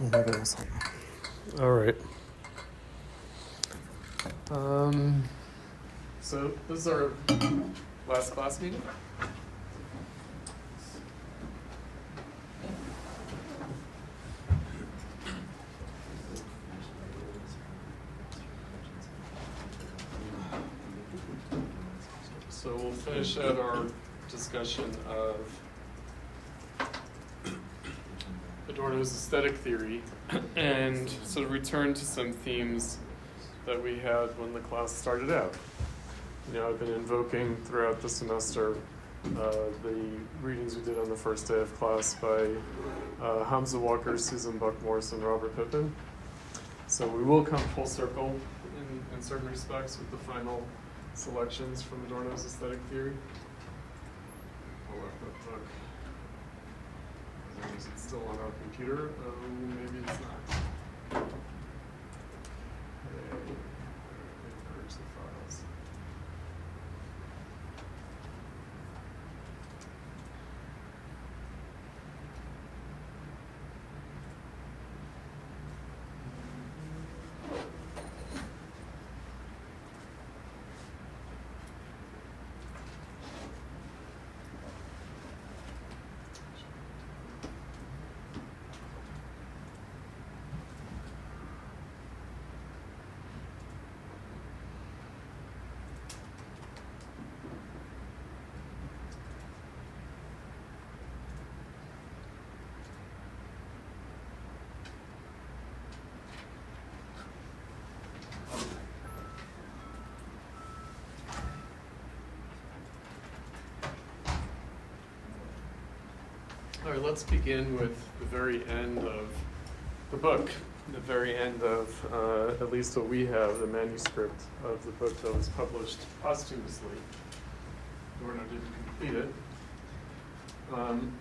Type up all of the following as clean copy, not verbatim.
All right. So this is our last class meeting. So we'll finish out our discussion of Adorno's aesthetic theory and sort of return to some themes that we had when the class started out. You know, I've been invoking throughout the semester the readings we did on the first day of class by Hamza Walker, Susan Buck-Morse, and Robert Pippin. So we will come full circle in certain respects with the final selections from Adorno's aesthetic theory. Pull up that book. Is it still on our computer? Oh, maybe it's not. Merge the files. All right, let's begin with the very end of the book, the very end of, at least what we have, the manuscript of the book that was published posthumously. Adorno didn't complete it. And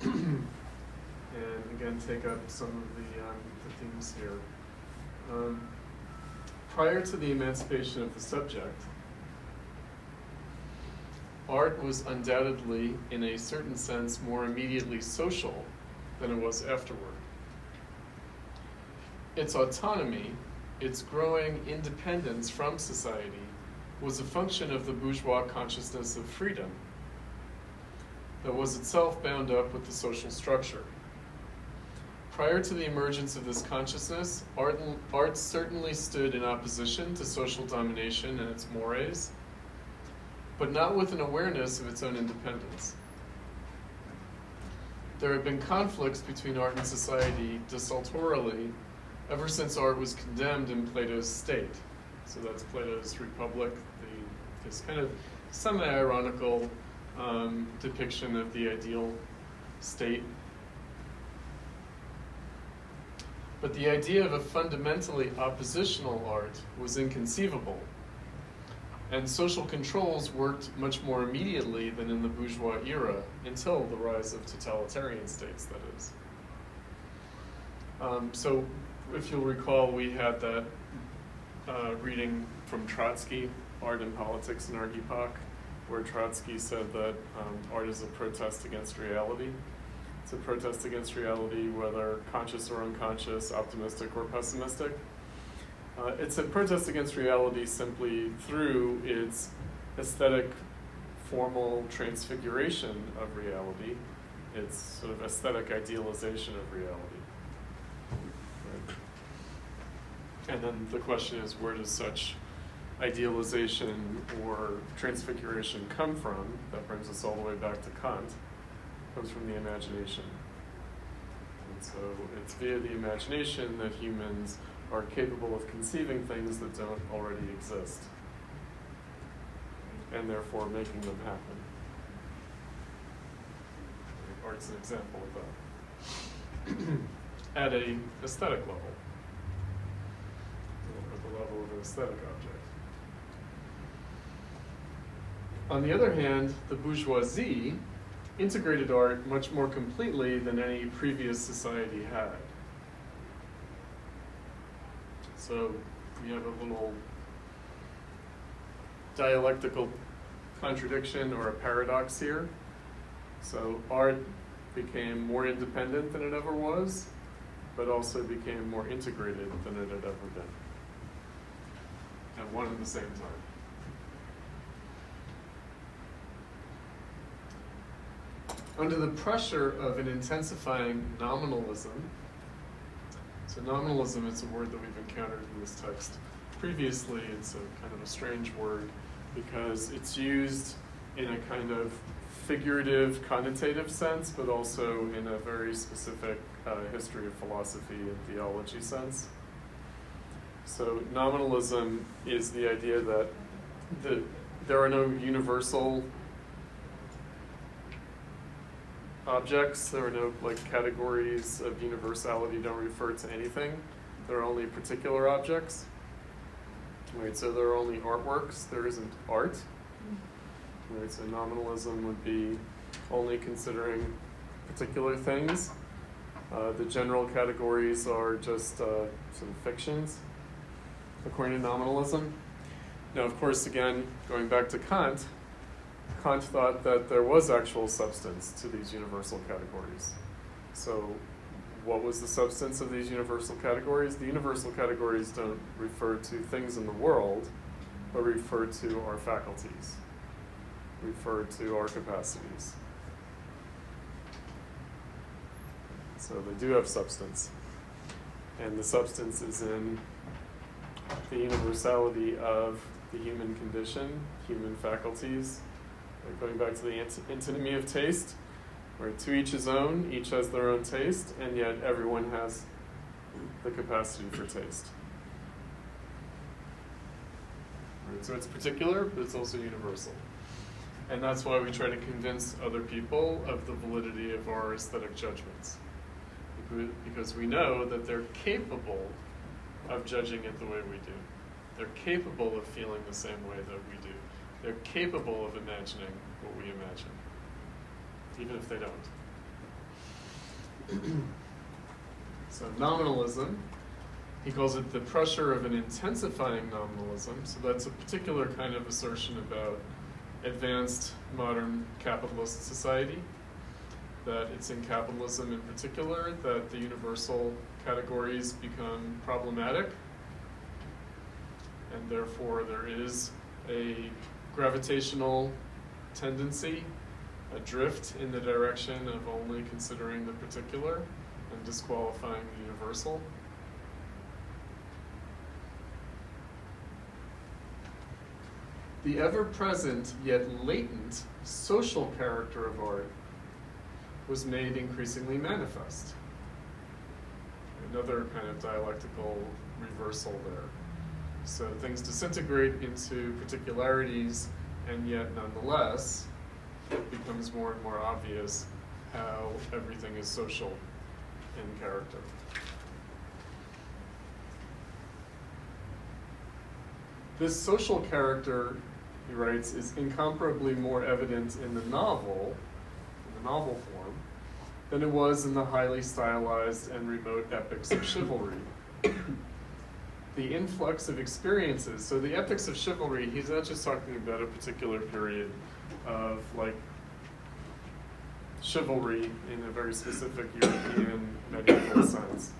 again, take up some of the themes here. Prior to the emancipation of the subject, art was undoubtedly, in a certain sense, more immediately social than it was afterward. Its autonomy, its growing independence from society, was a function of the bourgeois consciousness of freedom that was itself bound up with the social structure. Prior to the emergence of this consciousness, art certainly stood in opposition to social domination and its mores, but not with an awareness of its own independence. There have been conflicts between art and society desultorily ever since art was condemned in Plato's state. So that's Plato's Republic, this kind of semi-ironical depiction of the ideal state. But the idea of a fundamentally oppositional art was inconceivable. And social controls worked much more immediately than in the bourgeois era, until the rise of totalitarian states, that is. So if you'll recall, we had that reading from Trotsky, Art and Politics in Our Epoch, where Trotsky said that art is a protest against reality. It's a protest against reality, whether conscious or unconscious, optimistic or pessimistic. It's a protest against reality simply through its aesthetic, formal transfiguration of reality, its sort of aesthetic idealization of reality. Right? And then the question is, where does such idealization or transfiguration come from? That brings us all the way back to Kant. It comes from the imagination. And so it's via the imagination that humans are capable of conceiving things that don't already exist, and therefore making them happen. Art's an example of that. At an aesthetic level, at the level of an aesthetic object. On the other hand, the bourgeoisie integrated art much more completely than any previous society had. So we have a little dialectical contradiction or a paradox here. So art became more independent than it ever was, but also became more integrated than it had ever been at one and the same time. Under the pressure of an intensifying nominalism, so nominalism is a word that we've encountered in this text previously. It's a kind of a strange word because it's used in a kind of figurative, connotative sense, but also in a very specific history of philosophy and theology sense. So nominalism is the idea that there are no universal objects, there are no categories of universality don't refer to anything. There are only particular objects. Right, so there are only artworks, there isn't art. Right, so nominalism would be only considering particular things. The general categories are just sort of fictions, according to nominalism. Now, of course, again, going back to Kant thought that there was actual substance to these universal categories. So what was the substance of these universal categories? The universal categories don't refer to things in the world, but refer to our faculties, refer to our capacities. So they do have substance. And the substance is in the universality of the human condition, human faculties. Going back to the antinomy of taste, where to each his own, each has their own taste, and yet everyone has the capacity for taste. Right, so it's particular, but it's also universal. And that's why we try to convince other people of the validity of our aesthetic judgments. Because we know that they're capable of judging it the way we do. They're capable of feeling the same way that we do. They're capable of imagining what we imagine, even if they don't. So nominalism, he calls it the pressure of an intensifying nominalism. So that's a particular kind of assertion about advanced modern capitalist society, that it's in capitalism in particular that the universal categories become problematic, and therefore there is a gravitational tendency, a drift in the direction of only considering the particular and disqualifying the universal. The ever-present yet latent social character of art was made increasingly manifest. Another kind of dialectical reversal there. So things disintegrate into particularities, and yet nonetheless, it becomes more and more obvious how everything is social in character. This social character, he writes, is incomparably more evident in the novel form, than it was in the highly stylized and remote epics of chivalry. The influx of experiences, so the epics of chivalry, he's not just talking about a particular period of chivalry in a very specific European medieval sense,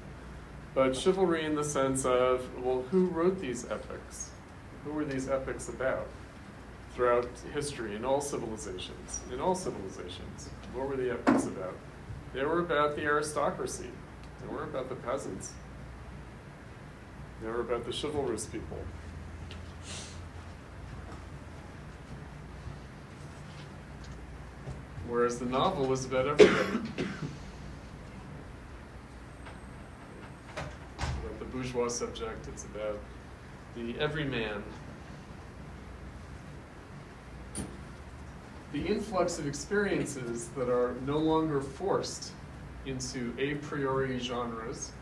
but chivalry in the sense of, well, who wrote these epics? Who were these epics about? Throughout history, in all civilizations, what were the epics about? They were about the aristocracy. They weren't about the peasants. They were about the chivalrous people. Whereas the novel is about everybody. About the bourgeois subject, it's about the everyman. The influx of experiences that are no longer forced into a priori genres,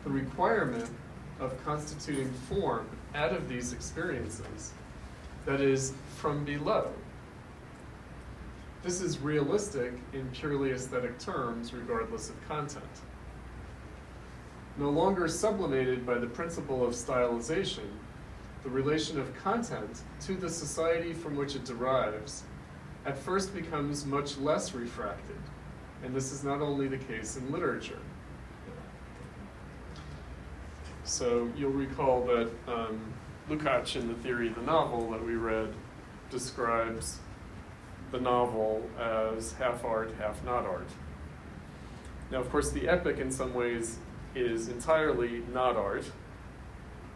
the requirement of constituting form out of these experiences, that is, from below. This is realistic in purely aesthetic terms, regardless of content. No longer sublimated by the principle of stylization, the relation of content to the society from which it derives at first becomes much less refracted, and this is not only the case in literature. So you'll recall that Lukács in the Theory of the Novel that we read describes the novel as half art, half not art. Now, of course, the epic in some ways is entirely not art,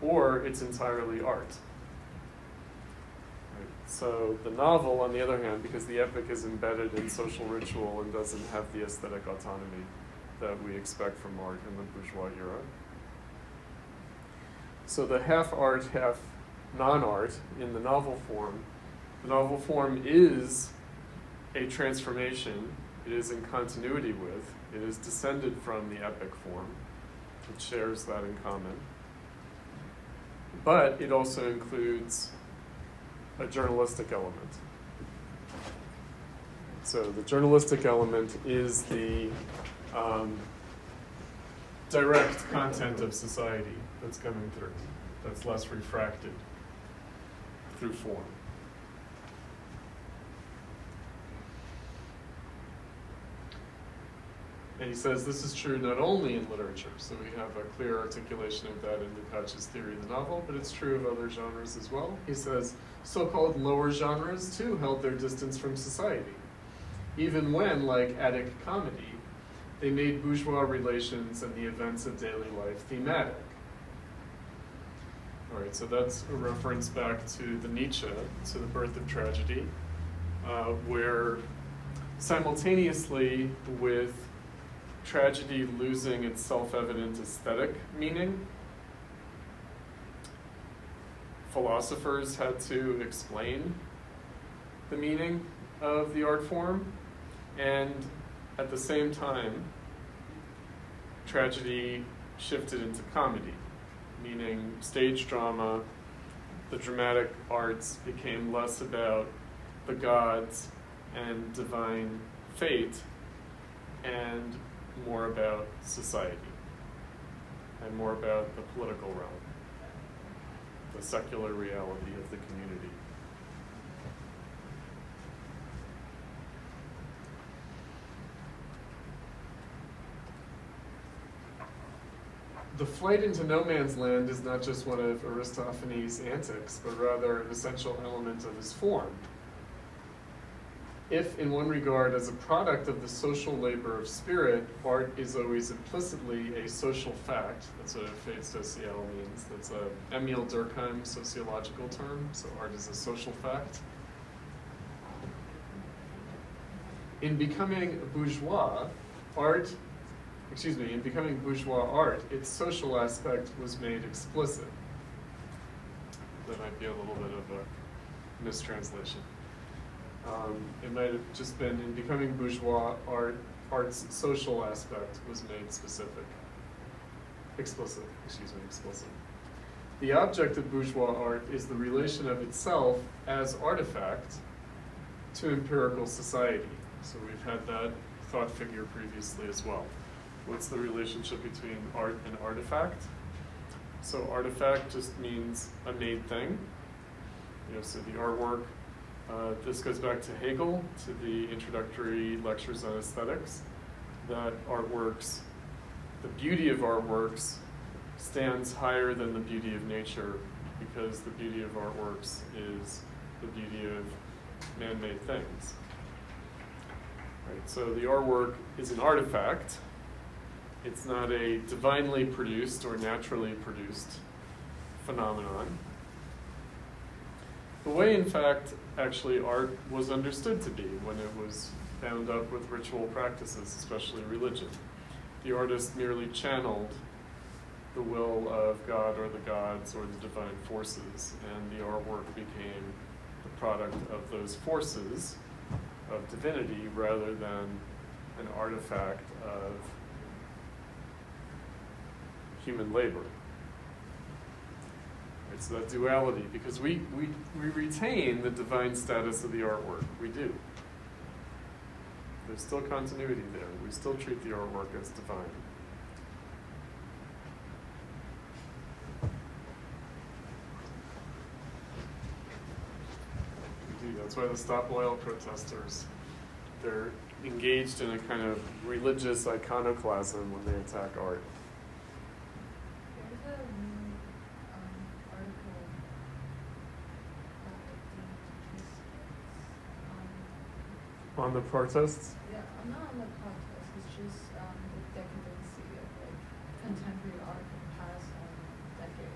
or it's entirely art. Right? So the novel, on the other hand, because the epic is embedded in social ritual and doesn't have the aesthetic autonomy that we expect from art in the bourgeois era. So the half art, half non-art in the novel form is a transformation. It is in continuity with, it is descended from the epic form. It shares that in common. But it also includes a journalistic element. So the journalistic element is the direct content of society that's coming through, that's less refracted through form. And he says this is true not only in literature, so we have a clear articulation of that in Lukács' Theory of the Novel, but it's true of other genres as well. He says so-called lower genres too held their distance from society, even when, like Attic comedy, they made bourgeois relations and the events of daily life thematic. All right, so that's a reference back to the Nietzsche, to the Birth of Tragedy, where simultaneously with tragedy losing its self-evident aesthetic meaning, philosophers had to explain the meaning of the art form, and at the same time, tragedy shifted into comedy, meaning stage drama, the dramatic arts became less about the gods and divine fate and more about society and more about the political realm, the secular reality of the community. The flight into no man's land is not just one of Aristophanes' antics, but rather an essential element of his form. If, in one regard, as a product of the social labor of spirit, art is always implicitly a social fact, that's what fait social means, that's a Emile Durkheim sociological term, so art is a social fact. In becoming bourgeois art, its social aspect was made explicit. That might be a little bit of a mistranslation. It might have just been in becoming bourgeois art's social aspect was made explicit. The object of bourgeois art is the relation of itself as artifact to empirical society. So we've had that thought figure previously as well. What's the relationship between art and artifact? So artifact just means a made thing. So the artwork, this goes back to Hegel, to the introductory lectures on aesthetics, that artworks, the beauty of artworks stands higher than the beauty of nature because the beauty of artworks is the beauty of man-made things. Right, so the artwork is an artifact. It's not a divinely produced or naturally produced phenomenon. The way, in fact, actually art was understood to be when it was bound up with ritual practices, especially religion. The artist merely channeled the will of God or the gods or the divine forces, and the artwork became the product of those forces of divinity rather than an artifact of human labor. Right, so that duality, because we retain the divine status of the artwork. We do. There's still continuity there. We still treat the artwork as divine. We do. That's why the Stop Oil protesters, they're engaged in a kind of religious iconoclasm when they attack art. There's a on the protests? Yeah, I'm not on the protest. It's just the decadency of like contemporary art in the past decade.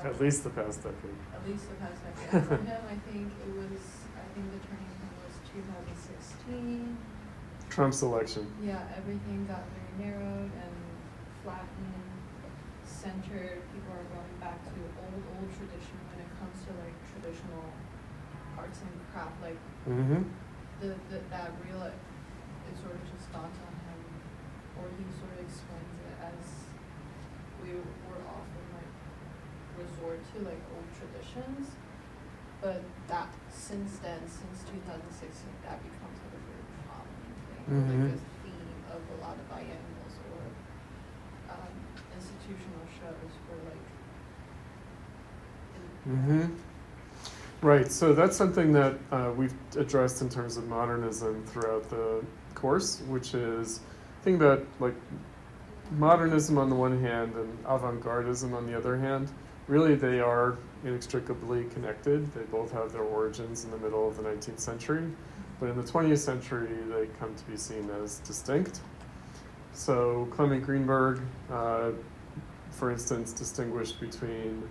At least the past decade. At least the past decade. For him, I think the turning point was 2016. Trump's election. Yeah, everything got very narrowed and flattened, centered. People are going back to old tradition when it comes to like traditional arts and craft. Like that real, it sort of just dawned on him, or he sort of explains it as we were often like resort to like old traditions, but that since 2006, that becomes like a very prominent thing, like a theme of a lot of biennials or institutional shows where like. Right, so that's something that we've addressed in terms of modernism throughout the course, which is think about like modernism on the one hand and avant-gardism on the other hand. Really, they are inextricably connected. They both have their origins in the middle of the 19th century, but in the 20th century, they come to be seen as distinct. So Clement Greenberg, for instance, distinguished between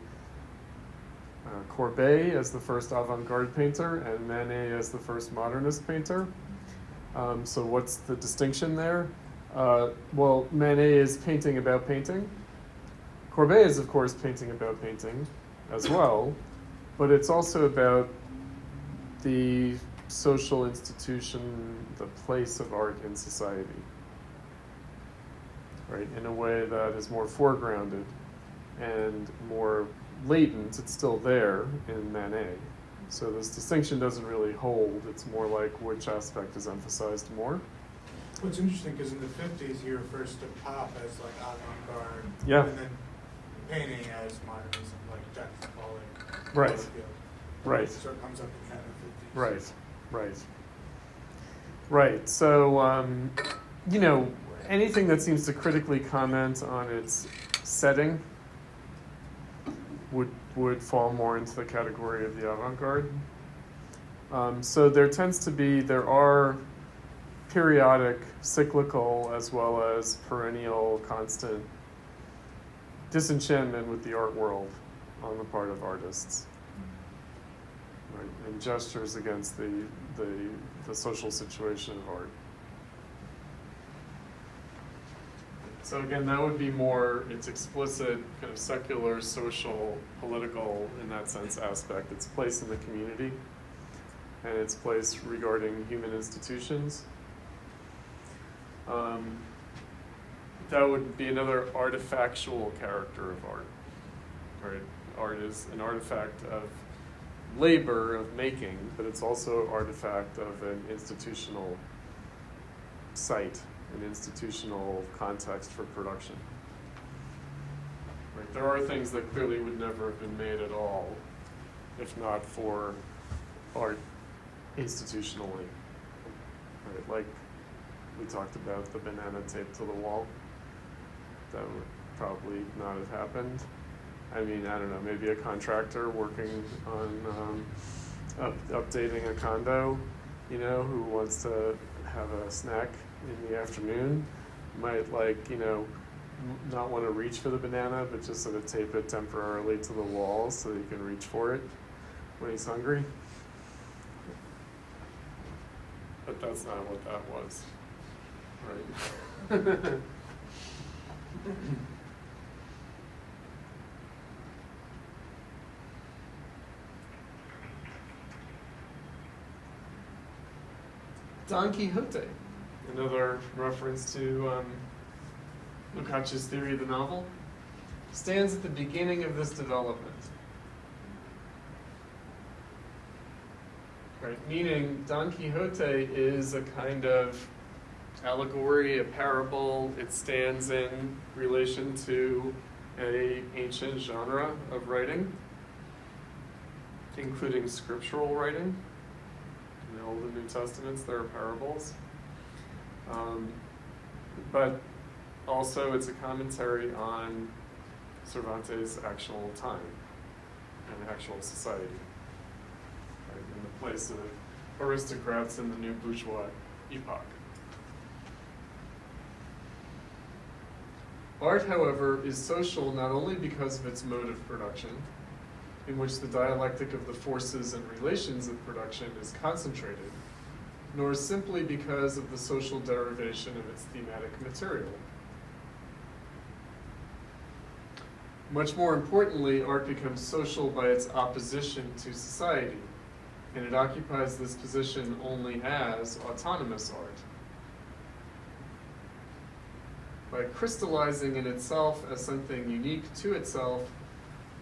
Courbet as the first avant-garde painter and Manet as the first modernist painter. So what's the distinction there? Well, Manet is painting about painting. Courbet is, of course, painting about painting as well, but it's also about the social institution, the place of art in society, right? In a way that is more foregrounded and more latent. It's still there in Manet. So this distinction doesn't really hold. It's more like which aspect is emphasized more. Well, it's interesting because in the 50s he refers to pop as like avant-garde, yeah, and then painting as modernism, like Jackson Pollock. Right. Right. So it comes up again in the 50s. Right. So, you know, anything that seems to critically comment on its setting would fall more into the category of the avant-garde. So there are periodic, cyclical, as well as perennial, constant disenchantment with the art world on the part of artists, right? And gestures against the social situation of art. So again, that would be more its explicit kind of secular, social, political, in that sense, aspect. Its place in the community and its place regarding human institutions. That would be another artifactual character of art, right? Art is an artifact of labor, of making, but it's also an artifact of an institutional site, an institutional context for production. Right? There are things that clearly would never have been made at all if not for art institutionally. Right? Like we talked about the banana taped to the wall. That would probably not have happened. I mean, I don't know, maybe a contractor working on updating a condo, you know, who wants to have a snack in the afternoon might, like, you know, not want to reach for the banana, but just sort of tape it temporarily to the wall so he can reach for it when he's hungry. But that's not what that was, right? Don Quixote, another reference to Boccaccio's theory of the novel, stands at the beginning of this development. Right? Meaning Don Quixote is a kind of allegory, a parable. It stands in relation to an ancient genre of writing, including scriptural writing. In the Old and New Testaments, there are parables. But also it's a commentary on Cervantes' actual time and actual society. Right? In the place of aristocrats in the new bourgeois epoch. Art, however, is social not only because of its mode of production, in which the dialectic of the forces and relations of production is concentrated, nor simply because of the social derivation of its thematic material. Much more importantly, art becomes social by its opposition to society, and it occupies this position only as autonomous art. By crystallizing in itself as something unique to itself,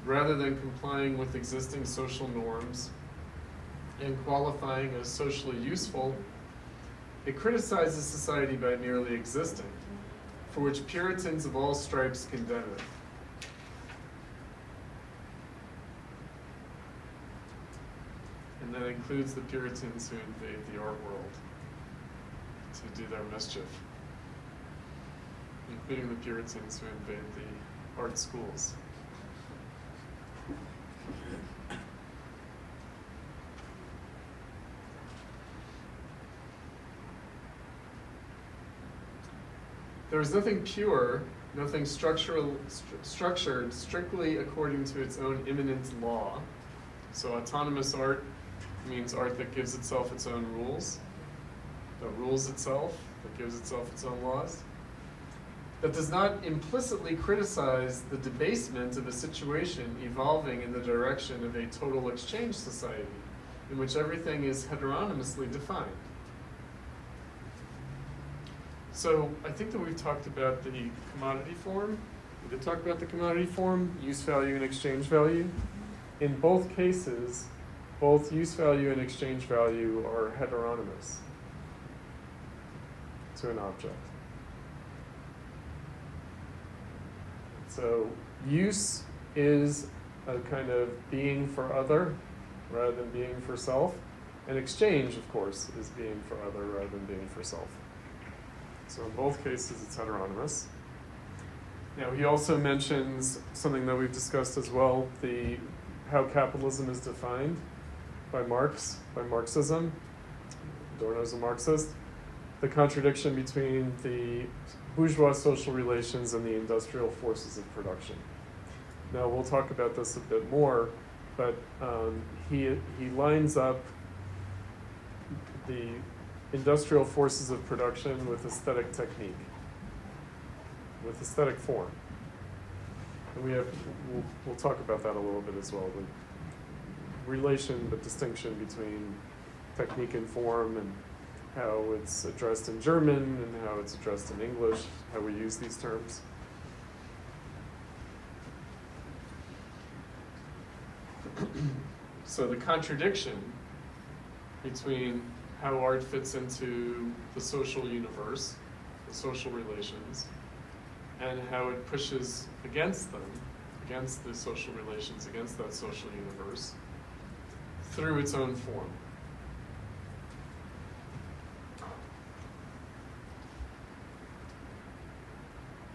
rather than complying with existing social norms and qualifying as socially useful, it criticizes society by merely existing, for which Puritans of all stripes condemn it. And that includes the Puritans who invade the art world to do their mischief, including the Puritans who invade the art schools. There is nothing pure, nothing structured strictly according to its own immanent law. So autonomous art means art that gives itself its own rules, that rules itself, that gives itself its own laws, that does not implicitly criticize the debasement of a situation evolving in the direction of a total exchange society, in which everything is heteronomously defined. So I think that we've talked about the commodity form. We did talk about the commodity form, use value and exchange value. In both cases, both use value and exchange value are heteronymous to an object. So use is a kind of being for other rather than being for self. And exchange, of course, is being for other rather than being for self. So in both cases, it's heteronymous. Now, he also mentions something that we've discussed as well, how capitalism is defined by Marx, by Marxism. Adorno's a Marxist. The contradiction between the bourgeois social relations and the industrial forces of production. Now, we'll talk about this a bit more, but he lines up the industrial forces of production with aesthetic technique, with aesthetic form. And we'll talk about that a little bit as well, the relation, the distinction between technique and form, and how it's addressed in German and how it's addressed in English, how we use these terms. So the contradiction between how art fits into the social universe, the social relations, and how it pushes against them, against the social relations, against that social universe, through its own form.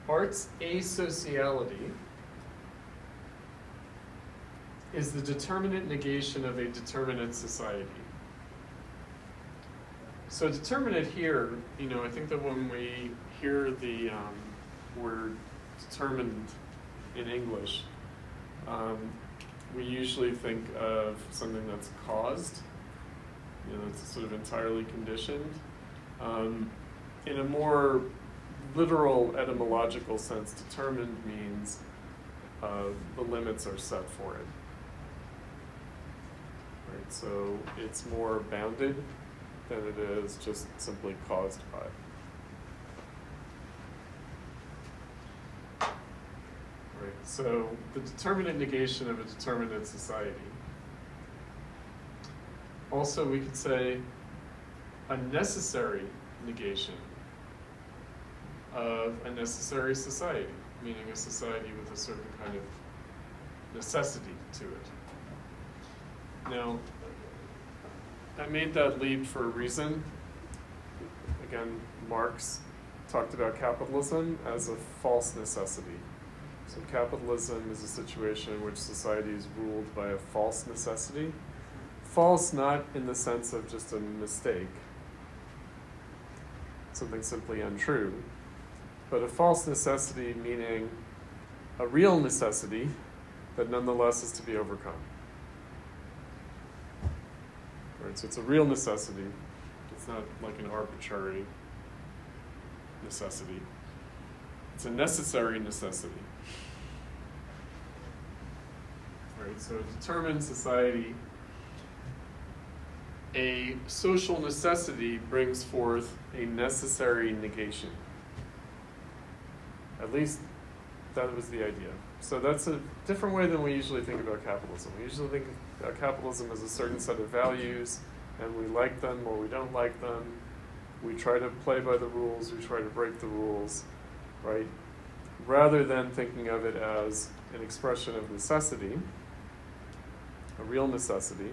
Art's asociality is the determinate negation of a determinate society. So determinate here, I think that when we hear the word determined in English, we usually think of something that's caused, that's sort of entirely conditioned. In a more literal etymological sense, determined means the limits are set for it. Right? So it's more bounded than it is just simply caused by. Right, so the determinate negation of a determinate society. Also, we could say a necessary negation of a necessary society, meaning a society with a certain kind of necessity to it. Now, I made that leap for a reason. Again, Marx talked about capitalism as a false necessity. So capitalism is a situation in which society is ruled by a false necessity false not in the sense of just a mistake, something simply untrue, but a false necessity meaning a real necessity that nonetheless is to be overcome. Right, so it's a real necessity. It's not like an arbitrary necessity. It's a necessary necessity. Right, so a determined society, a social necessity brings forth a necessary negation. At least that was the idea. So that's a different way than we usually think about capitalism. We usually think of capitalism as a certain set of values, and we like them or we don't like them. We try to play by the rules, we try to break the rules, right? Rather than thinking of it as an expression of necessity, a real necessity,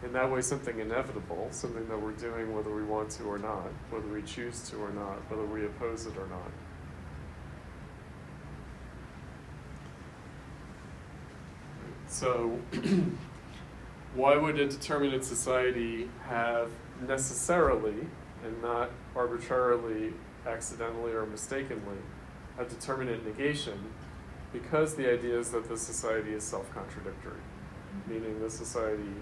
in that way something inevitable, something that we're doing whether we want to or not, whether we choose to or not, whether we oppose it or not. So, why would a determinate society have necessarily, and not arbitrarily, accidentally, or mistakenly, a determinate negation? Because the idea is that the society is self-contradictory, meaning the society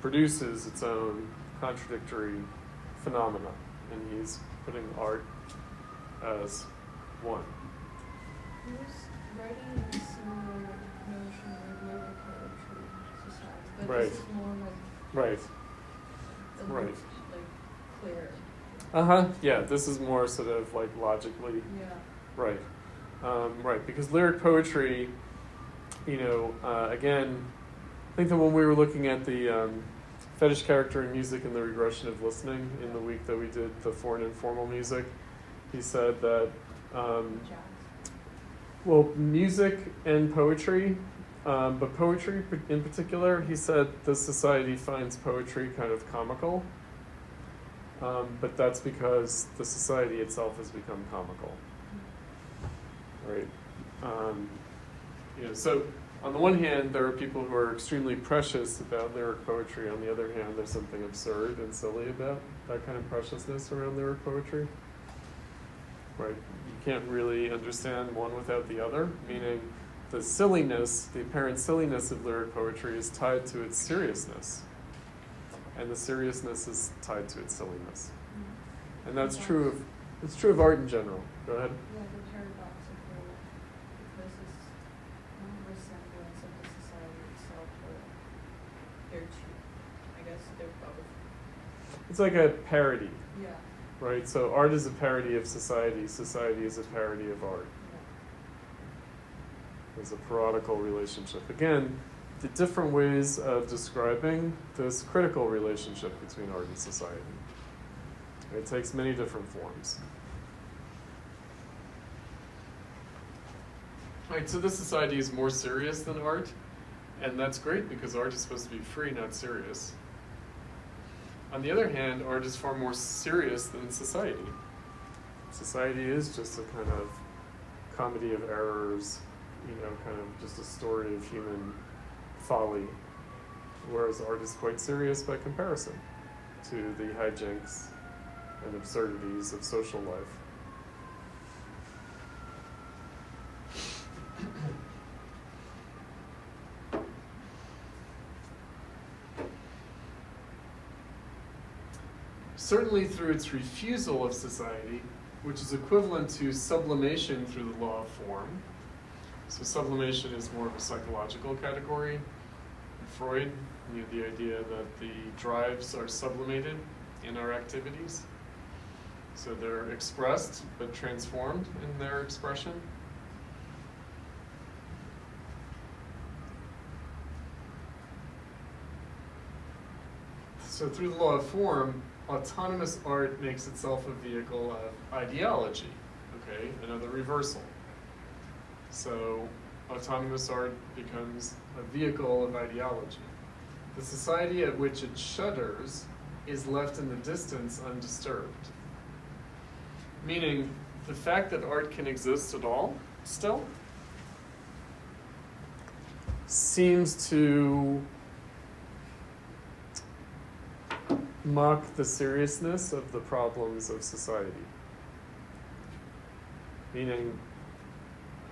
produces its own contradictory phenomena, and he's putting art as one. He was writing a similar notion of lyric poetry society, but Right. this is more like Right. a Right. like clear. Yeah, this is more sort of like logically. Yeah. Right. Right, because lyric poetry, again, I think that when we were looking at the fetish character in music and the regression of listening in the week that we did the foreign informal music, he said that, Jazz. well, music and poetry, but poetry in particular, he said the society finds poetry kind of comical, but that's because the society itself has become comical. Right. So on the one hand, there are people who are extremely precious about lyric poetry. On the other hand, there's something absurd and silly about that kind of preciousness around lyric poetry. Right. You can't really understand one without the other, meaning the silliness, the apparent silliness of lyric poetry is tied to its seriousness. And the seriousness is tied to its silliness. Mm-hmm. And it's true of art in general. Go ahead. Yeah, the paradoxical, because it's not a resemblance of the society itself, but they're two. I guess they're both. It's like a parody, Yeah. right? So art is a parody of society. Society is a parody of art. Yeah. There's a parodical relationship. Again, the different ways of describing this critical relationship between art and society. It takes many different forms. All right, so this society is more serious than art, and that's great because art is supposed to be free, not serious. On the other hand, art is far more serious than society. Society is just a kind of comedy of errors, kind of just a story of human folly, whereas art is quite serious by comparison to the hijinks and absurdities of social life. Certainly through its refusal of society, which is equivalent to sublimation through the law of form. So sublimation is more of a psychological category. Freud knew the idea that the drives are sublimated in our activities. So they're expressed but transformed in their expression. So through the law of form, autonomous art makes itself a vehicle of ideology, okay, another reversal. So autonomous art becomes a vehicle of ideology. The society at which it shudders is left in the distance undisturbed. Meaning, the fact that art can exist at all, still, seems to mock the seriousness of the problems of society. Meaning,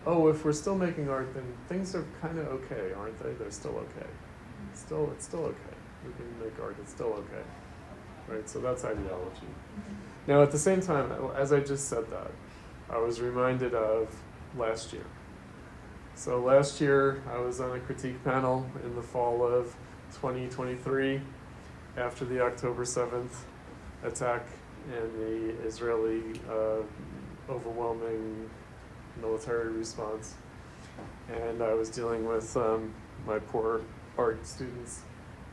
oh, if we're still making art, then things are kind of okay, aren't they? They're still okay. It's still okay. We can make art, it's still okay. Right, so that's ideology. Now, at the same time, as I just said that, I was reminded of last year. So last year, I was on a critique panel in the fall of 2023 after the October 7th attack and the Israeli overwhelming military response. And I was dealing with my poor art students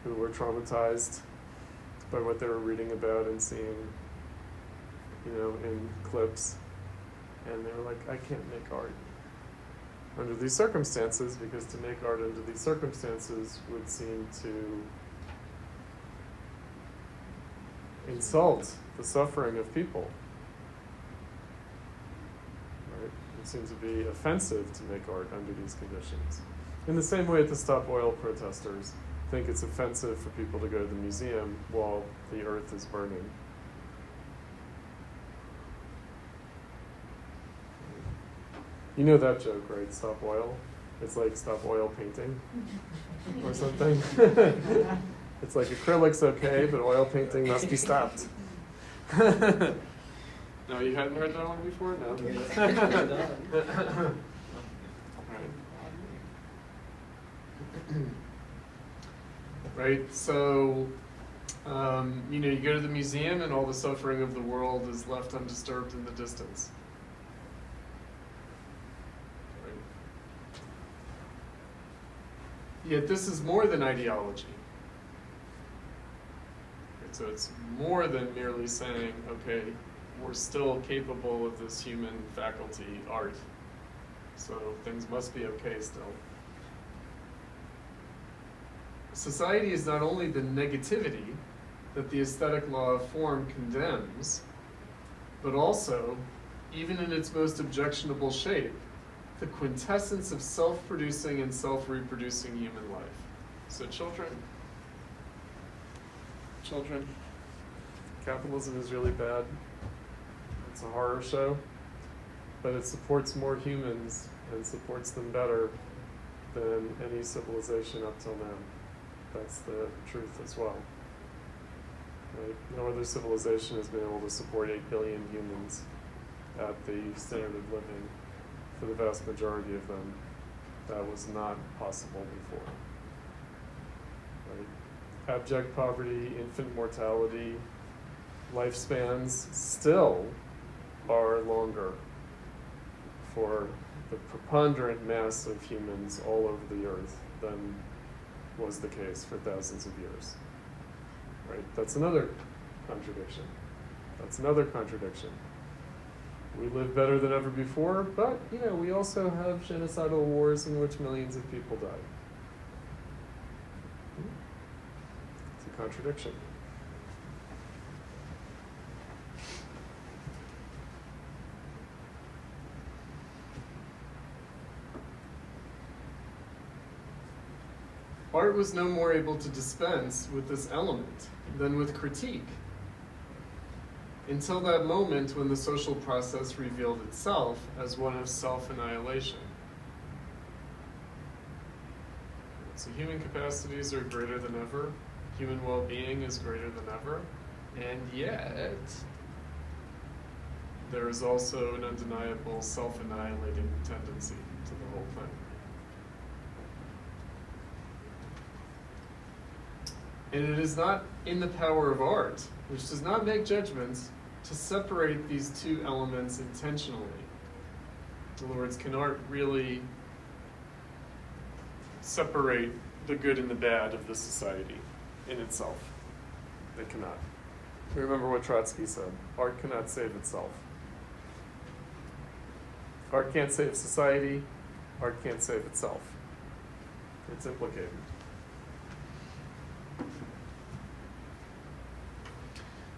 who were traumatized by what they were reading about and seeing, in clips. And they were like, I can't make art under these circumstances, because to make art under these circumstances would seem to insult the suffering of people. Right? It seems to be offensive to make art under these conditions. In the same way, the Stop Oil protesters think it's offensive for people to go to the museum while the earth is burning. You know that joke, right? Stop oil. It's like stop oil painting or something. It's like acrylic's okay, but oil painting must be stopped. No, you hadn't heard that one before? No? Right, so, you go to the museum and all the suffering of the world is left undisturbed in the distance. Yet this is more than ideology. Right, so it's more than merely saying, okay, we're still capable of this human faculty, art, so things must be okay still. Society is not only the negativity that the aesthetic law of form condemns, but also, even in its most objectionable shape, the quintessence of self-producing and self-reproducing human life. So children, capitalism is really bad. It's a horror show, but it supports more humans and supports them better than any civilization up till now. That's the truth as well. Right? No other civilization has been able to support 8 billion humans at the standard of living. For the vast majority of them, that was not possible before. Right? Abject poverty, infant mortality, lifespans still are longer for the preponderant mass of humans all over the earth than was the case for thousands of years. Right? That's another contradiction. We live better than ever before, but we also have genocidal wars in which millions of people died. It's a contradiction. Art was no more able to dispense with this element than with critique, until that moment when the social process revealed itself as one of self-annihilation. So human capacities are greater than ever, human well-being is greater than ever, and yet there is also an undeniable self-annihilating tendency to the whole thing. And it is not in the power of art, which does not make judgments, to separate these two elements intentionally. In other words, can art really separate the good and the bad of the society in itself? They cannot. Remember what Trotsky said, art cannot save itself. Art can't save society, art can't save itself. It's implicated.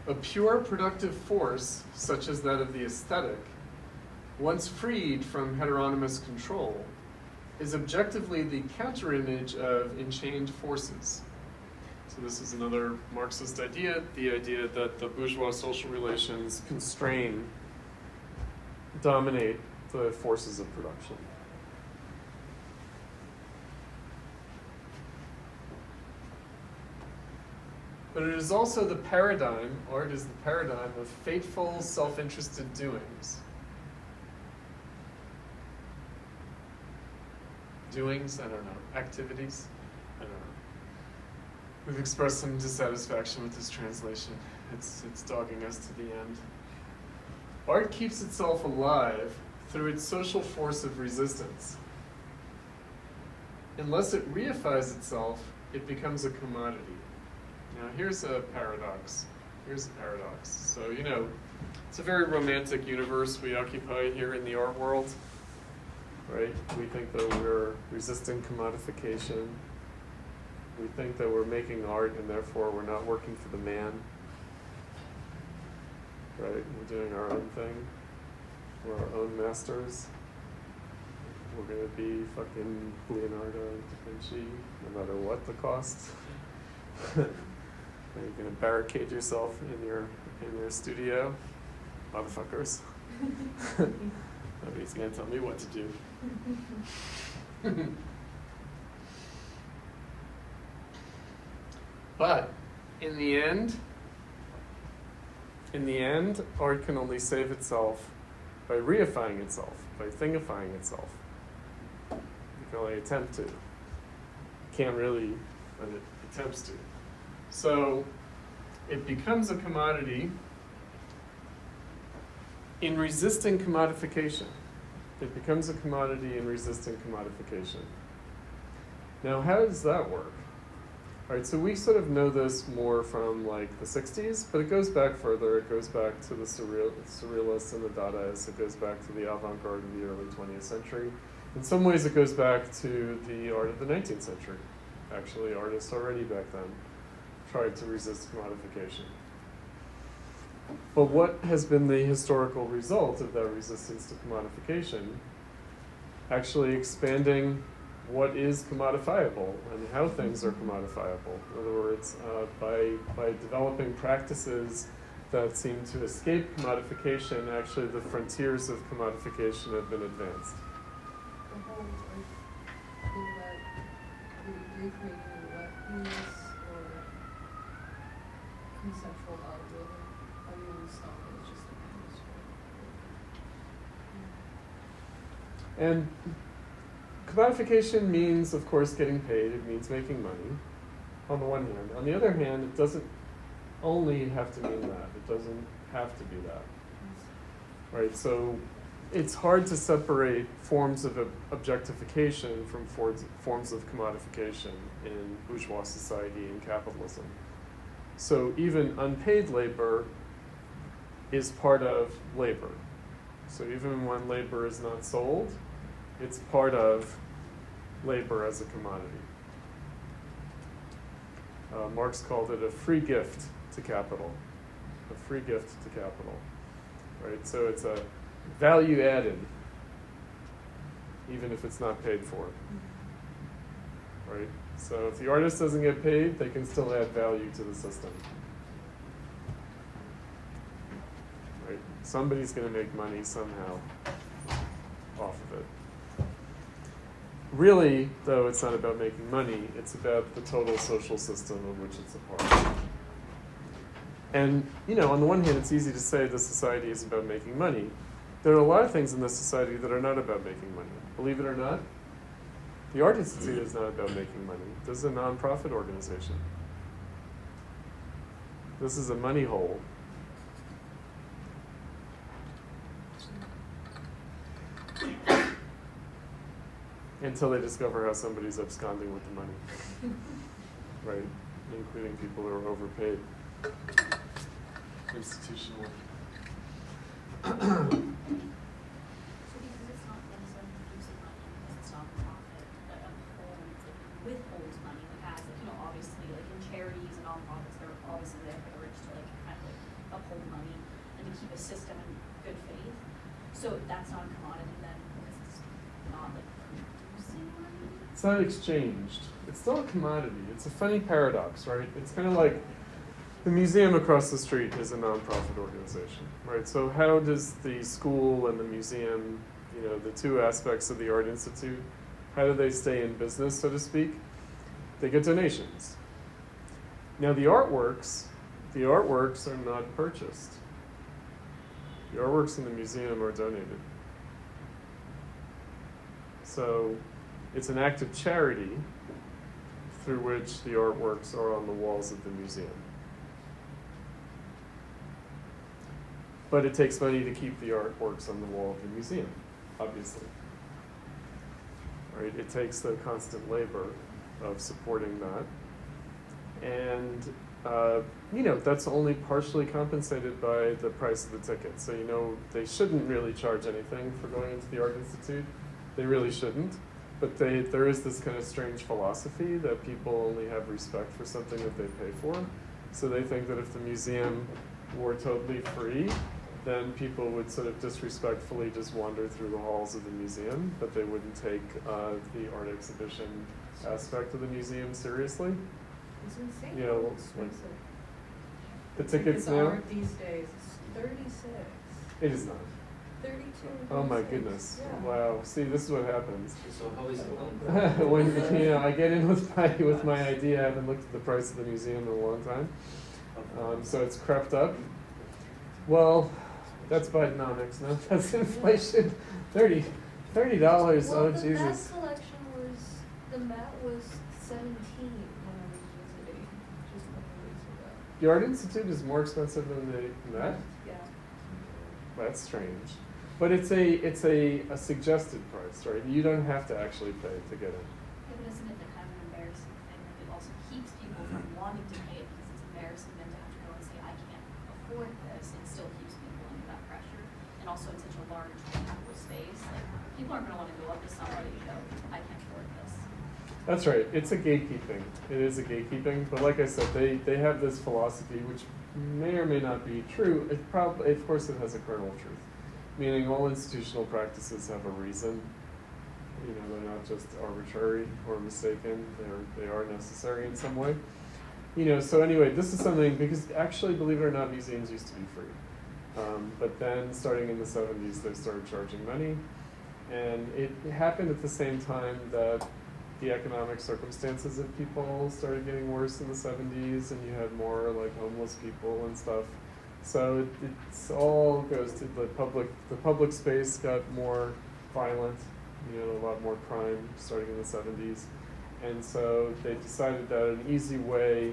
A pure productive force, such as that of the aesthetic, once freed from heteronymous control, is objectively the counterimage of enchained forces. So this is another Marxist idea, the idea that the bourgeois social relations constrain, dominate the forces of production. But it is also the paradigm, art is the paradigm of fateful, self-interested doings. Doings, I don't know, activities, I don't know. We've expressed some dissatisfaction with this translation. It's dogging us to the end. Art keeps itself alive through its social force of resistance. Unless it reifies itself, it becomes a commodity. Now here's a paradox. So, you know, it's a very romantic universe we occupy here in the art world, right? We think that we're resisting commodification. We think that we're making art and therefore we're not working for the man, right? We're doing our own thing. We're our own masters. We're gonna be fucking Leonardo da Vinci, no matter what the cost. Are you gonna barricade yourself in your studio? Motherfuckers. Nobody's gonna tell me what to do. But in the end, art can only save itself by reifying itself, by thingifying itself. You can only attempt to. Can't really, but it attempts to. So it becomes a commodity in resisting commodification. It becomes a commodity in resisting commodification. Now, how does that work? All right, so we sort of know this more from like the 60s, but it goes back further. It goes back to the Surrealists and the Dadaists. It goes back to the avant-garde of the early 20th century. In some ways, it goes back to the art of the 19th century. Actually, artists already back then tried to resist commodification. But what has been the historical result of that resistance to commodification? Actually expanding what is commodifiable and how things are commodifiable. In other words, by developing practices that seem to escape commodification, actually the frontiers of commodification have been advanced. The whole, like, recreating the wet piece or conceptual algorithm, how you install it is just a manuscript. And commodification means, of course, getting paid. It means making money, on the one hand. On the other hand, it doesn't only have to mean that. It doesn't have to be that. Right? So it's hard to separate forms of objectification from forms of commodification in bourgeois society and capitalism. So even unpaid labor is part of labor. So even when labor is not sold, it's part of labor as a commodity. Marx called it a free gift to capital. A free gift to capital. Right? So it's a value added, even if it's not paid for. Right? So if the artist doesn't get paid, they can still add value to the system. Right? Somebody's going to make money somehow off of it. Really, though, it's not about making money, it's about the total social system of which it's a part. And, you know, on the one hand, it's easy to say the society is about making money. There are a lot of things in this society that are not about making money. Believe it or not, the Art Institute is not about making money. This is a nonprofit organization. This is a money hole. Until they discover how somebody's absconding with the money. Right? Including people who are overpaid. Institutional. So because it's not necessarily producing money, because it's not profit, that withholds money, like has, like, you know, obviously, like in charities and nonprofits, they're obviously there for the rich to like kind of like uphold money and to keep a system in good faith. So that's not a commodity then, because it's not like producing money. It's not exchanged. It's still a commodity. It's a funny paradox, right? It's kind of like the museum across the street is a nonprofit organization, right? So how does the school and the museum, you know, the two aspects of the Art Institute, how do they stay in business, so to speak? They get donations. Now the artworks are not purchased. The artworks in the museum are donated. So it's an act of charity through which the artworks are on the walls of the museum. But it takes money to keep the artworks on the wall of the museum, obviously. Right? It takes the constant labor of supporting that. And you know, that's only partially compensated by the price of the ticket. So, you know, they shouldn't really charge anything for going into the Art Institute. They really shouldn't. But there is this kind of strange philosophy that people only have respect for something that they pay for. So they think that if the museum were totally free, then people would sort of disrespectfully just wander through the halls of the museum, but they wouldn't take the art exhibition aspect of the museum seriously. It's insane. You know, Expensive. The tickets Tickets now? are these days. It's 36. It is not. 32. Oh my 36. goodness. Yeah. Wow. See, this is what happens. So how is it When you know, I get in with my idea, I haven't looked at the price of the museum in a long time. So it's crept up. Well, that's Bidenomics, no? That's inflation. $30. Well, Oh the Met Jesus. collection was, the Met was 17 when I was visiting just a couple weeks ago. The Art Institute is more expensive than the Met? Yeah. That's strange. But it's a suggested price, right? You don't have to actually pay to get in. Yeah, but isn't it the kind of an embarrassing thing that it also keeps people from wanting to pay it because it's embarrassing then to have to go and say, I can't afford this. It still keeps people under that pressure. And also in such a large capital space, like people aren't going to want to go up to somebody and go, I can't afford this. That's right. It's a gatekeeping. It is a gatekeeping. But like I said, they have this philosophy, which may or may not be true. It probably, of course, it has a kernel of truth. Meaning all institutional practices have a reason. You know, they're not just arbitrary or mistaken. They are necessary in some way. You know, so anyway, this is something, because actually, believe it or not, museums used to be free. But then, starting in the 70s, they started charging money. And it happened at the same time that the economic circumstances of people started getting worse in the 70s, and you had more like homeless people and stuff. So it's all goes to the public space got more violent, you know, a lot more crime starting in the 70s. And so they decided that an easy way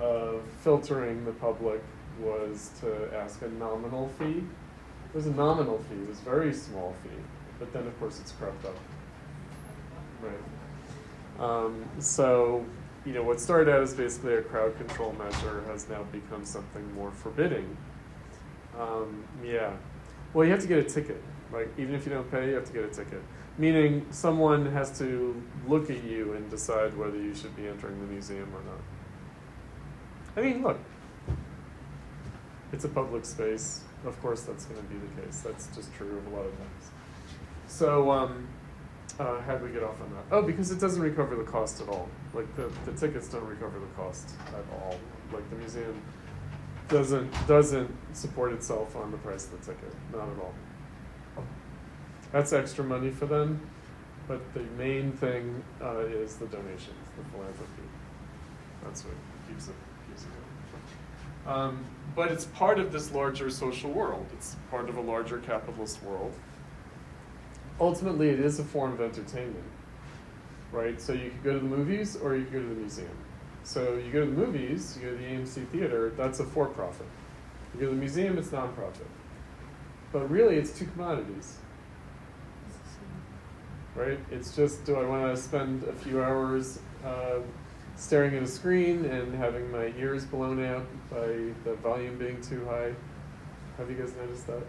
of filtering the public was to ask a nominal fee. It was a nominal fee, it was a very small fee, but then of course it's crept up. Right. So, you know, what started out as basically a crowd control measure has now become something more forbidding. Yeah. Well, you have to get a ticket. Like, even if you don't pay, you have to get a ticket. Meaning someone has to look at you and decide whether you should be entering the museum or not. I mean, look, it's a public space. Of course that's going to be the case. That's just true of a lot of things. So, how'd we get off on that? Oh, because it doesn't recover the cost at all. Like, the tickets don't recover the cost at all. Like, the museum doesn't support itself on the price of the ticket. Not at all. That's extra money for them, but the main thing is the donations, the philanthropy. That's what keeps it going. But it's part of this larger social world. It's part of a larger capitalist world. Ultimately, it is a form of entertainment, right? So you could go to the movies or you could go to the museum. So you go to the movies, you go to the AMC theater, that's a for-profit. You go to the museum, it's non-profit. But really, it's two commodities. Right? It's just, do I want to spend a few hours staring at a screen and having my ears blown out by the volume being too high? Have you guys noticed that?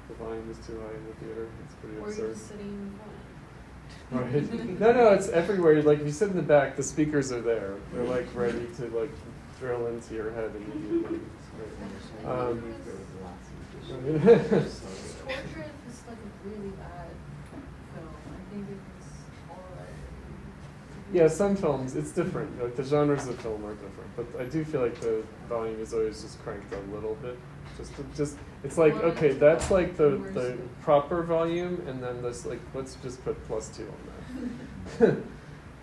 The volume is too high in the theater. It's pretty Or absurd. you're just sitting in front. Right. No, it's everywhere. Like if you sit in the back, the speakers are there. They're like ready to like drill into your head immediately. Right. Torture is like a really bad film. I think it was alright. Yeah, some films, it's different. Like the genres of film are different, but I do feel like the volume is always just cranked a little bit. Just it's like, okay, that's like the proper volume, and then this, like, let's just put +2 on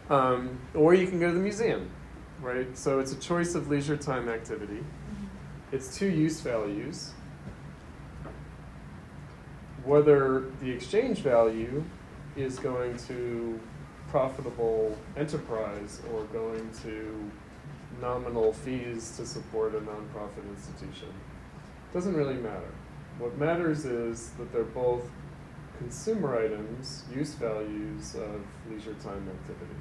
that. Or you can go to the museum, right? So it's a choice of leisure time activity. It's 2 use values. Whether the exchange value is going to profitable enterprise or going to nominal fees to support a nonprofit institution doesn't really matter. What matters is that they're both consumer items, use values of leisure time activity.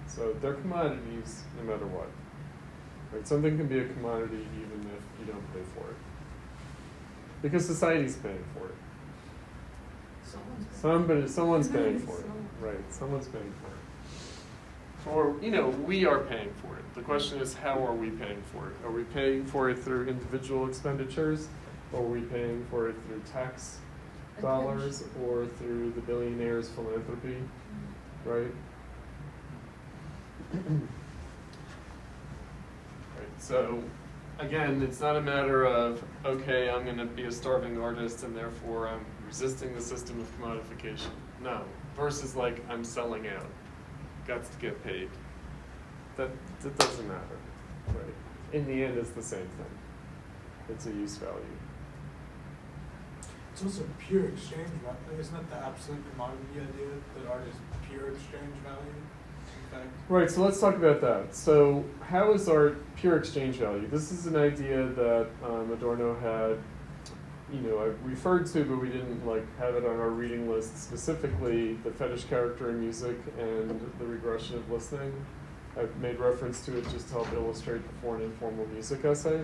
So they're commodities no matter what. Right? Something can be a commodity even if you don't pay for it. Because society's paying for it. Someone's paying for it. Right, someone's paying for it. Or, we are paying for it. The question is, how are we paying for it? Are we paying for it through individual expenditures? Or are we paying for it through tax dollars or through the billionaire's philanthropy? Right? Right, so again, it's not a matter of, okay, I'm going to be a starving artist and therefore I'm resisting the system of commodification. No. Versus like, I'm selling out. Got to get paid. That doesn't matter. Right? In the end, it's the same thing. It's a use value. It's also pure exchange value. Isn't that the absolute commodity idea, that art is pure exchange value, in fact? Right, so let's talk about that. So how is art pure exchange value? This is an idea that Adorno had, I referred to, but we didn't have it on our reading list specifically, the fetish character in music and the regression of listening. I've made reference to it just to help illustrate the foreign informal music essay.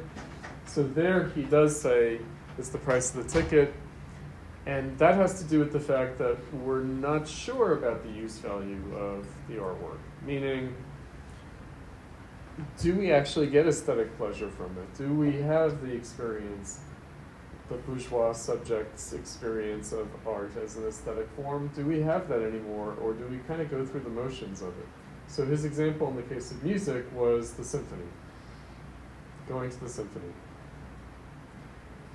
So there he does say it's the price of the ticket, and that has to do with the fact that we're not sure about the use value of the artwork. Meaning, do we actually get aesthetic pleasure from it? Do we have the experience, the bourgeois subject's experience of art as an aesthetic form? Do we have that anymore, or do we kind of go through the motions of it? So his example in the case of music was the symphony, going to the symphony.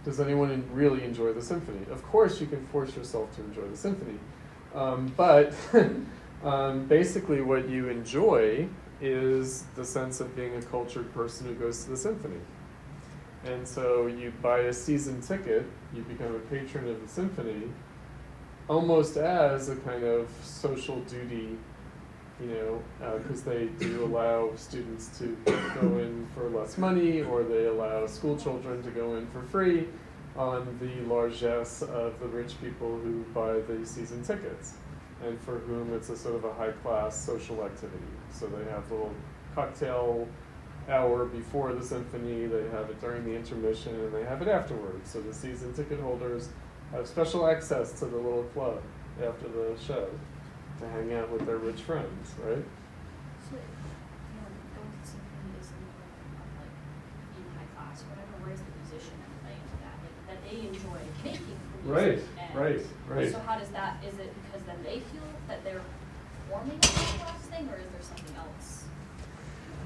Does anyone really enjoy the symphony? Of course you can force yourself to enjoy the symphony, but basically what you enjoy is the sense of being a cultured person who goes to the symphony. And so you buy a season ticket, you become a patron of the symphony, almost as a kind of social duty, because they do allow students to go in for less money, or they allow school children to go in for free on the largesse of the rich people who buy the season tickets, and for whom it's a sort of a high-class social activity. So they have a little cocktail hour before the symphony, they have it during the intermission, and they have it afterwards. So the season ticket holders have special access to the little club after the show to hang out with their rich friends, right? So, going to symphony is being high class, whatever. Where's the musician and playing to that? That they enjoy making the music. Right. So how does that, is it because then they feel that they're performing a high class thing, or is there something else?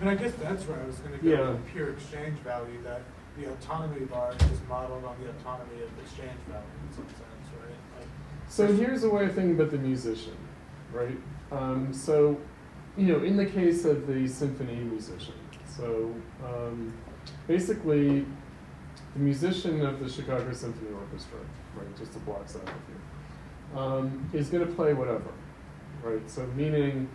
I guess that's where I was going to go with pure exchange value, that the autonomy of art is modeled on the autonomy of exchange value in some sense, right? So here's a way of thinking about the musician, right? So, in the case of the symphony musician, so basically the musician of the Chicago Symphony Orchestra, right, just to block that with you, is going to play whatever, right? So meaning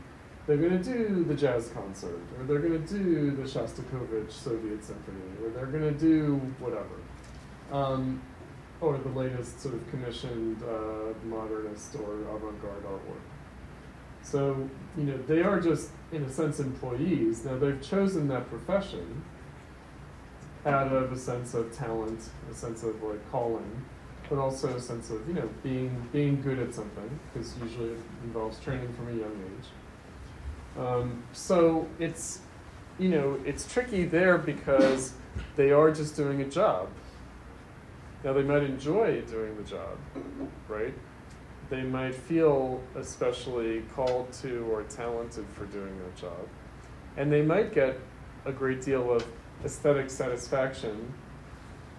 they're going to do the jazz concert, or they're going to do the Shostakovich Soviet Symphony, or they're going to do whatever. Or the latest sort of commissioned modernist or avant-garde artwork. So, they are just, in a sense, employees. Now, they've chosen that profession out of a sense of talent, a sense of calling, but also a sense of, being good at something, because usually it involves training from a young age. So it's, it's tricky there because they are just doing a job. Now they might enjoy doing the job, right? they might feel especially called to or talented for doing that job. And they might get a great deal of aesthetic satisfaction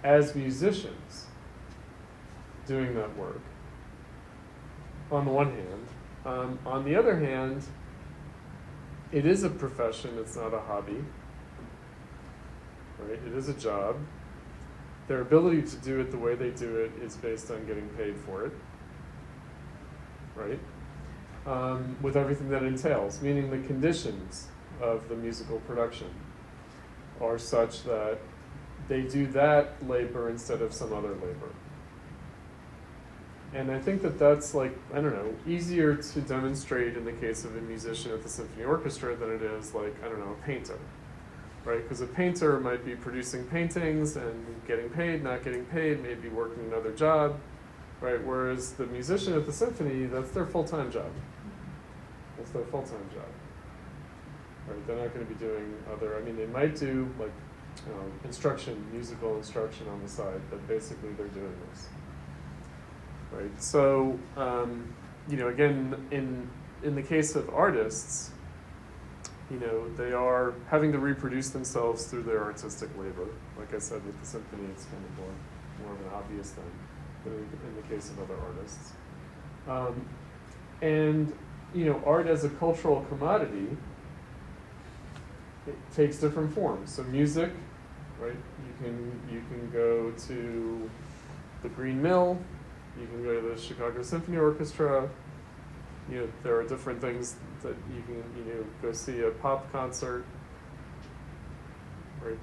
as musicians doing that work, on the one hand. On the other hand, it is a profession, it's not a hobby, right? It is a job. Their ability to do it the way they do it is based on getting paid for it, right? With everything that entails, meaning the conditions of the musical production are such that they do that labor instead of some other labor. And I think that that's like, I don't know, easier to demonstrate in the case of a musician at the symphony orchestra than it is like, I don't know, a painter, right? Because a painter might be producing paintings and getting paid, not getting paid, maybe working another job, right? Whereas the musician at the symphony, that's their full-time job. That's their full-time job. Right? They're not going to be doing other, I mean, they might do like instruction, musical instruction on the side, but basically they're doing this. Right? So, you know, again, in the case of artists, you know, they are having to reproduce themselves through their artistic labor. Like I said, with the symphony, it's kind of more of an obvious thing than in the case of other artists. And, you know, art as a cultural commodity, it takes different forms. So music, right? You can go to the Green Mill, you can go to the Chicago Symphony Orchestra. You know, there are different things that you can, you know, go see a pop concert, right?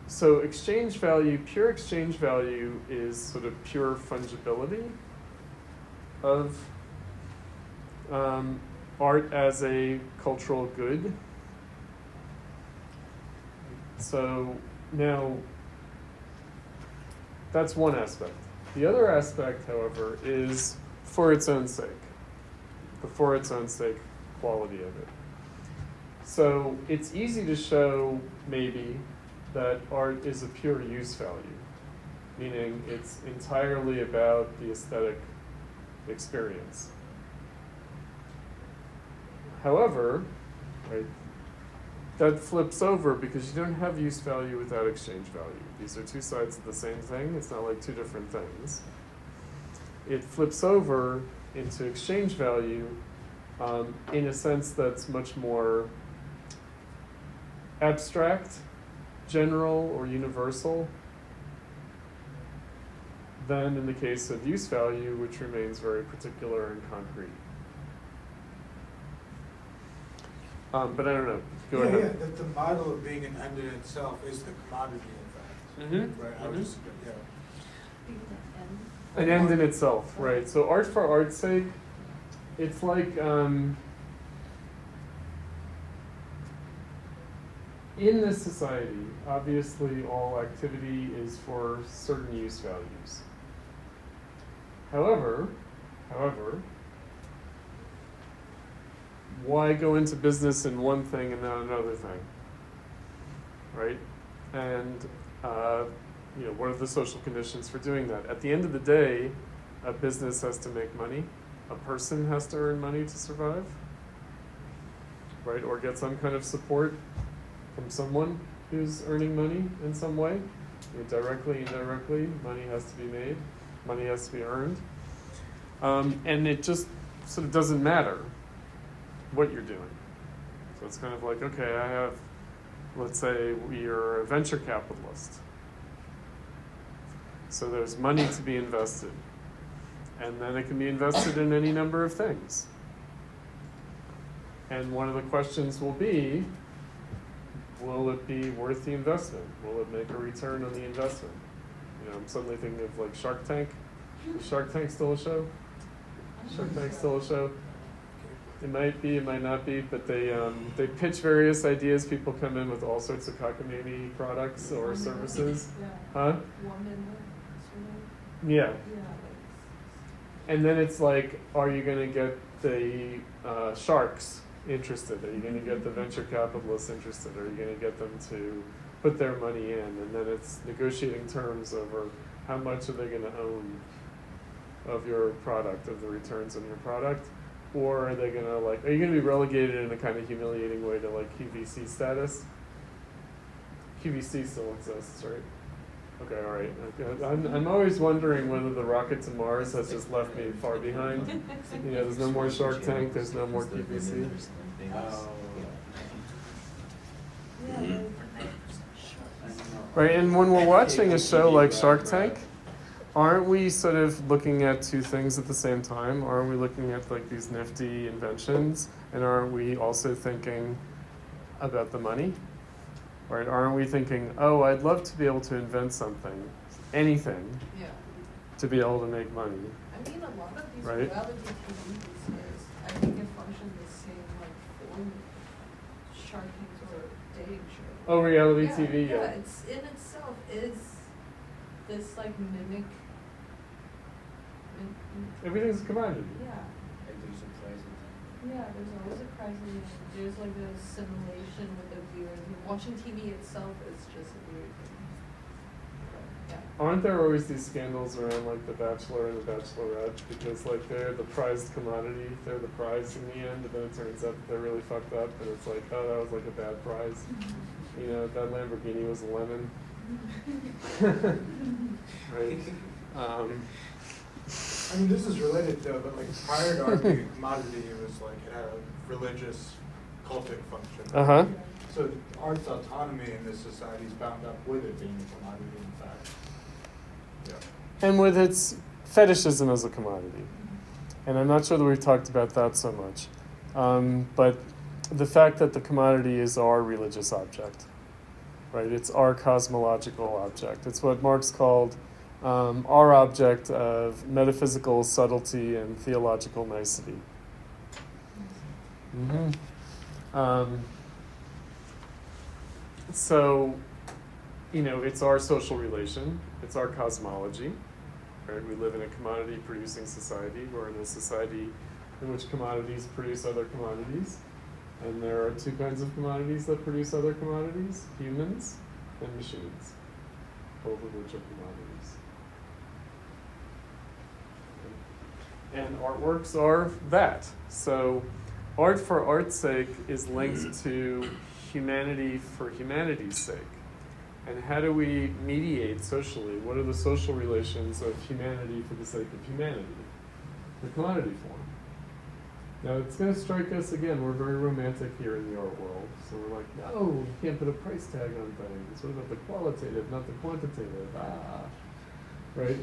So exchange value, pure exchange value is sort of pure fungibility of art as a cultural good. So now, that's one aspect. The other aspect, however, is for its own sake, the for its own sake quality of it. So it's easy to show, maybe, that art is a pure use value, meaning it's entirely about the aesthetic experience. However, right, that flips over because you don't have use value without exchange value. These are two sides of the same thing. It's not like two different things. It flips over into exchange value in a sense that's much more abstract, general, or universal than in the case of use value, which remains very particular and concrete. But I don't know. Go ahead. Yeah, that the model of being an end in itself is the commodity, in fact. Mm-hmm. Right. I was just, An end in itself, right? So art for art's sake, it's like in this society, obviously all activity is for certain use values. However, why go into business in one thing and not another thing, right? And you know, what are the social conditions for doing that? At the end of the day, a business has to make money. A person has to earn money to survive, right? Or get some kind of support from someone who's earning money in some way. You know, directly, indirectly, money has to be made. Money has to be earned. And it just sort of doesn't matter what you're doing. So it's kind of like, okay, I have, let's say you're a venture capitalist. So there's money to be invested. And then it can be invested in any number of things. And one of the questions will be, will it be worth the investment? Will it make a return on the investment? You know, I'm suddenly thinking of like Shark Tank. Is Shark Tank still a show? Shark Tank's still a show? It might be, it might not be, but they pitch various ideas. People come in with all sorts of cockamamie products or services. Yeah. Huh? Woman, Yeah. yeah. And then it's like, are you going to get the sharks interested? Are you going to get the venture capitalists interested? Are you going to get them to put their money in? And then it's negotiating terms over how much are they going to own of your product, of the returns on your product? Or are they gonna are you gonna be relegated in a kind of humiliating way to QVC status? QVC still exists, right? Okay, all right. Okay. I'm always wondering whether the rocket to Mars has just left me far behind. There's no more Shark Tank, there's no more QVC. Right, and when we're watching a show like Shark Tank, aren't we sort of looking at two things at the same time? Aren't we looking at these nifty inventions? And aren't we also thinking about the money? Right? Aren't we thinking, oh, I'd love to be able to invent something, anything, Yeah. to be able to make money? I mean, a lot of these Right. reality TV these days, I think it functions the same form Shark Tank or dating show. Oh, reality TV, Yeah, it's in itself is this mimic. Everything's a commodity. Yeah. Everything's surprising. Yeah, there's always a prize in it. There's a simulation with the viewers. Watching TV itself is just a weird thing. Yeah. Aren't there always these scandals around The Bachelor and The Bachelorette because they're the prized commodity, they're the prize in the end, and then it turns out that they're really fucked up, and it's oh, that was a bad prize. That Lamborghini was a lemon. Right. I mean, this is related though, but prior to art being a commodity, it was it had a religious cultic function. Uh-huh. So art's autonomy in this society is bound up with it being a commodity, in fact. Yeah. And with its fetishism as a commodity. And I'm not sure that we've talked about that so much. But the fact that the commodity is our religious object, right? It's our cosmological object. It's what Marx called our object of metaphysical subtlety and theological nicety. Mm-hmm. So, it's our social relation. It's our cosmology. Right? We live in a commodity-producing society. We're in a society in which commodities produce other commodities. And there are two kinds of commodities that produce other commodities, humans and machines, both of which are commodities. And artworks are that. So art for art's sake is linked to humanity for humanity's sake. And how do we mediate socially? What are the social relations of humanity for the sake of humanity? The commodity form. Now it's going to strike us again, we're very romantic here in the art world. So we're no, you can't put a price tag on things. What about the qualitative, not the quantitative? Right?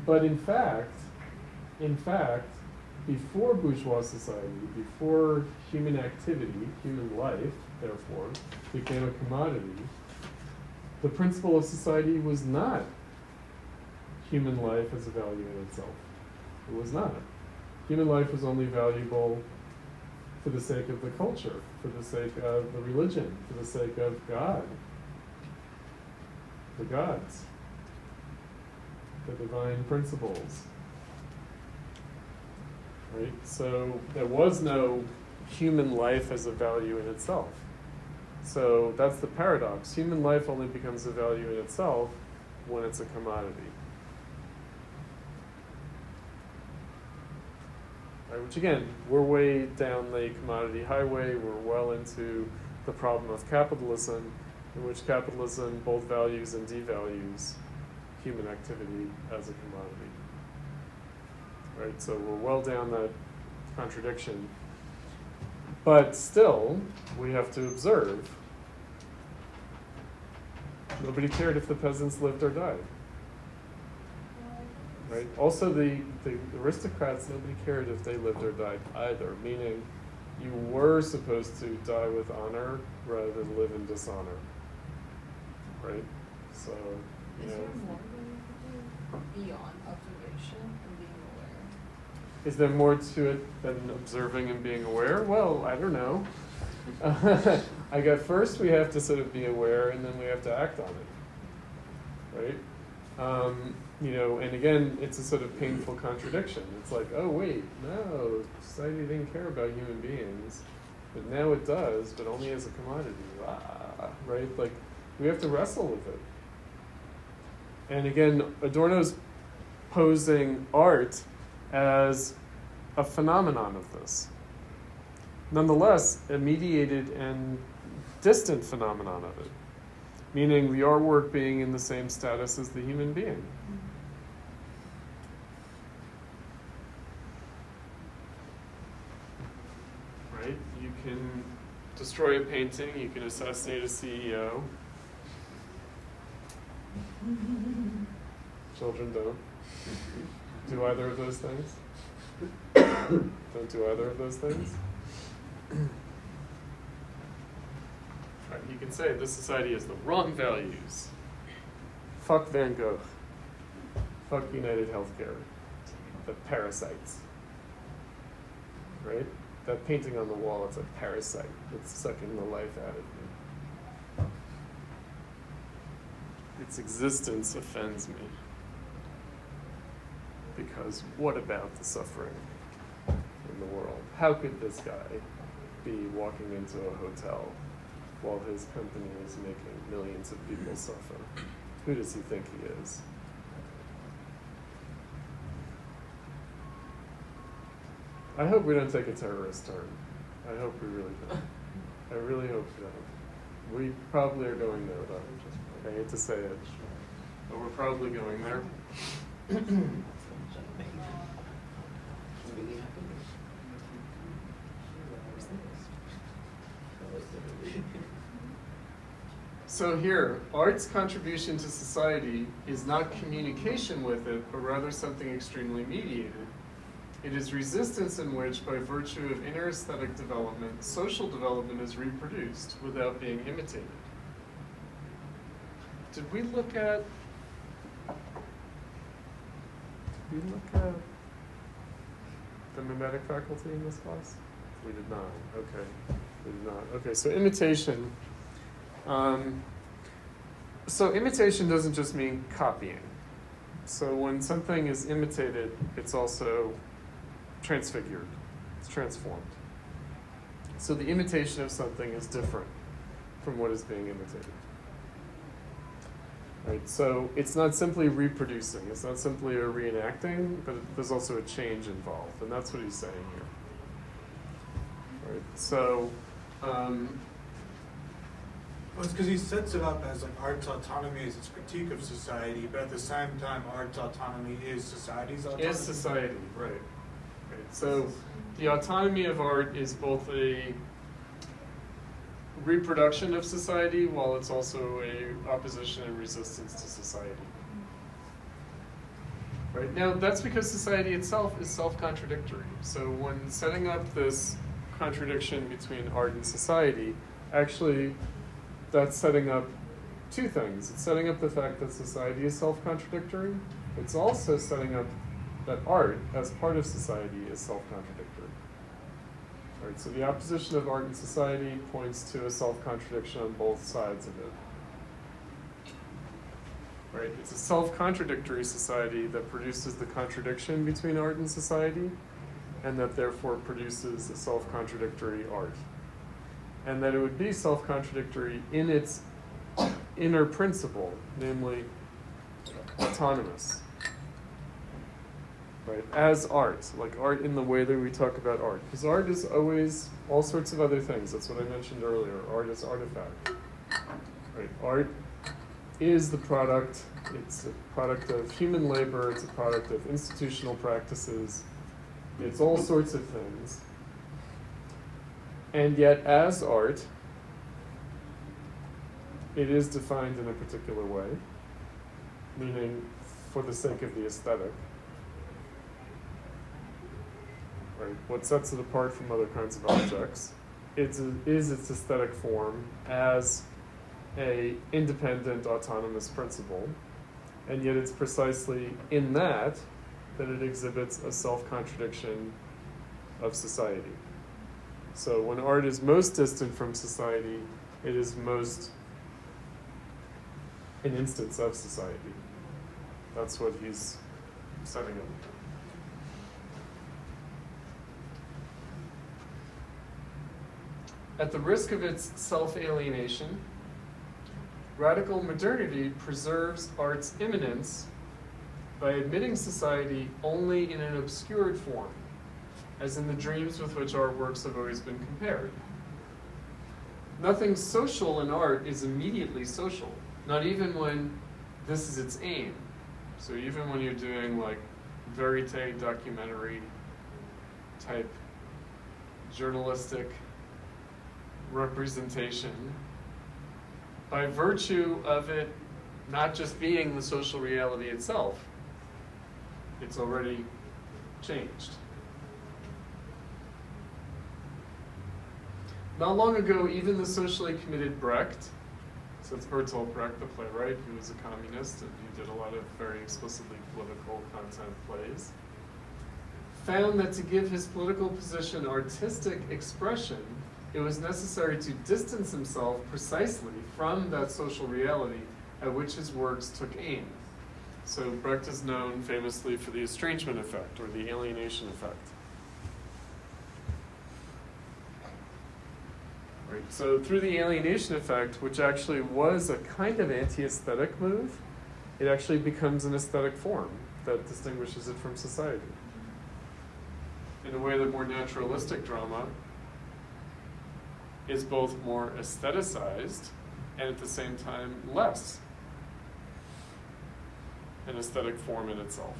But in fact, before bourgeois society, before human activity, human life, therefore, became a commodity, the principle of society was not human life as a value in itself. It was not. Human life was only valuable for the sake of the culture, for the sake of the religion, for the sake of God, the gods, the divine principles. Right? So there was no human life as a value in itself. So that's the paradox. Human life only becomes a value in itself when it's a commodity. Right, which again, we're way down the commodity highway. We're well into the problem of capitalism, in which capitalism both values and devalues human activity as a commodity. Right, so we're well down that contradiction. But still, we have to observe. Nobody cared if the peasants lived or died. Right? Also, the aristocrats, nobody cared if they lived or died either, meaning you were supposed to die with honor rather than live in dishonor. Right? So, Is there more that we could do beyond observation and being aware? is there more to it than observing and being aware? Well, I don't know. I got first we have to sort of be aware, and then we have to act on it. Right? And again, it's a sort of painful contradiction. It's oh wait, no, society didn't care about human beings, but now it does, but only as a commodity. Right? We have to wrestle with it. And again, Adorno's posing art as a phenomenon of this. Nonetheless, a mediated and distant phenomenon of it, meaning the artwork being in the same status as the human being. Right? You can destroy a painting, you can assassinate a CEO. Children don't. Do either of those things? Don't do either of those things? Right, you can say this society has the wrong values. Fuck Van Gogh. Fuck United Healthcare. The parasites. Right? That painting on the wall, it's a parasite. It's sucking the life out of me. Its existence offends me. Because what about the suffering in the world? How could this guy be walking into a hotel while his company is making millions of people suffer? Who does he think he is? I hope we don't take a terrorist turn. I hope we really don't. I really hope we don't. We probably are going there, though. I hate to say it, but we're probably going there. So here, art's contribution to society is not communication with it, but rather something extremely mediated. It is resistance in which, by virtue of inner aesthetic development, social development is reproduced without being imitated. Did we look at the mimetic faculty in this class? We did not. Okay. We did not. Okay, so imitation. So imitation doesn't just mean copying. So when something is imitated, it's also transfigured. It's transformed. So the imitation of something is different from what is being imitated. Right, so it's not simply reproducing, it's not simply a reenacting, but there's also a change involved, and that's what he's saying here. Right, so, Well, it's because he sets it up as like art's autonomy is its critique of society, but at the same time, art's autonomy is society's autonomy. is society, right. So the autonomy of art is both a reproduction of society, while it's also a opposition and resistance to society. Right? Now, that's because society itself is self-contradictory. So when setting up this contradiction between art and society, actually, that's setting up two things. It's setting up the fact that society is self-contradictory. It's also setting up that art, as part of society, is self-contradictory. Right, so the opposition of art and society points to a self-contradiction on both sides of it. Right, it's a self-contradictory society that produces the contradiction between art and society, and that therefore produces a self-contradictory art. And that it would be self-contradictory in its inner principle, namely autonomous. Right, as art, like art in the way that we talk about art. Because art is always all sorts of other things. That's what I mentioned earlier. Art is artifact. Right, art is the product. It's a product of human labor. It's a product of institutional practices. It's all sorts of things. And yet, as art, it is defined in a particular way, meaning for the sake of the aesthetic. Right? What sets it apart from other kinds of objects is its aesthetic form as a independent, autonomous principle, and yet it's precisely in that it exhibits a self-contradiction of society. So when art is most distant from society, it is most an instance of society. That's what he's setting up. At the risk of its self-alienation, radical modernity preserves art's immanence by admitting society only in an obscured form, as in the dreams with which our works have always been compared. Nothing social in art is immediately social, not even when this is its aim. So even when you're doing like verite documentary type journalistic representation, by virtue of it not just being the social reality itself, it's already changed. Not long ago, even the socially committed Brecht, so it's Bertolt Brecht, the playwright, who was a communist and he did a lot of very explicitly political content plays, found that to give his political position artistic expression, it was necessary to distance himself precisely from that social reality at which his works took aim. So Brecht is known famously for the estrangement effect, or the alienation effect. Right. So through the alienation effect, which actually was a kind of anti-aesthetic move, it actually becomes an aesthetic form that distinguishes it from society. In a way that more naturalistic drama is both more aestheticized and at the same time less an aesthetic form in itself.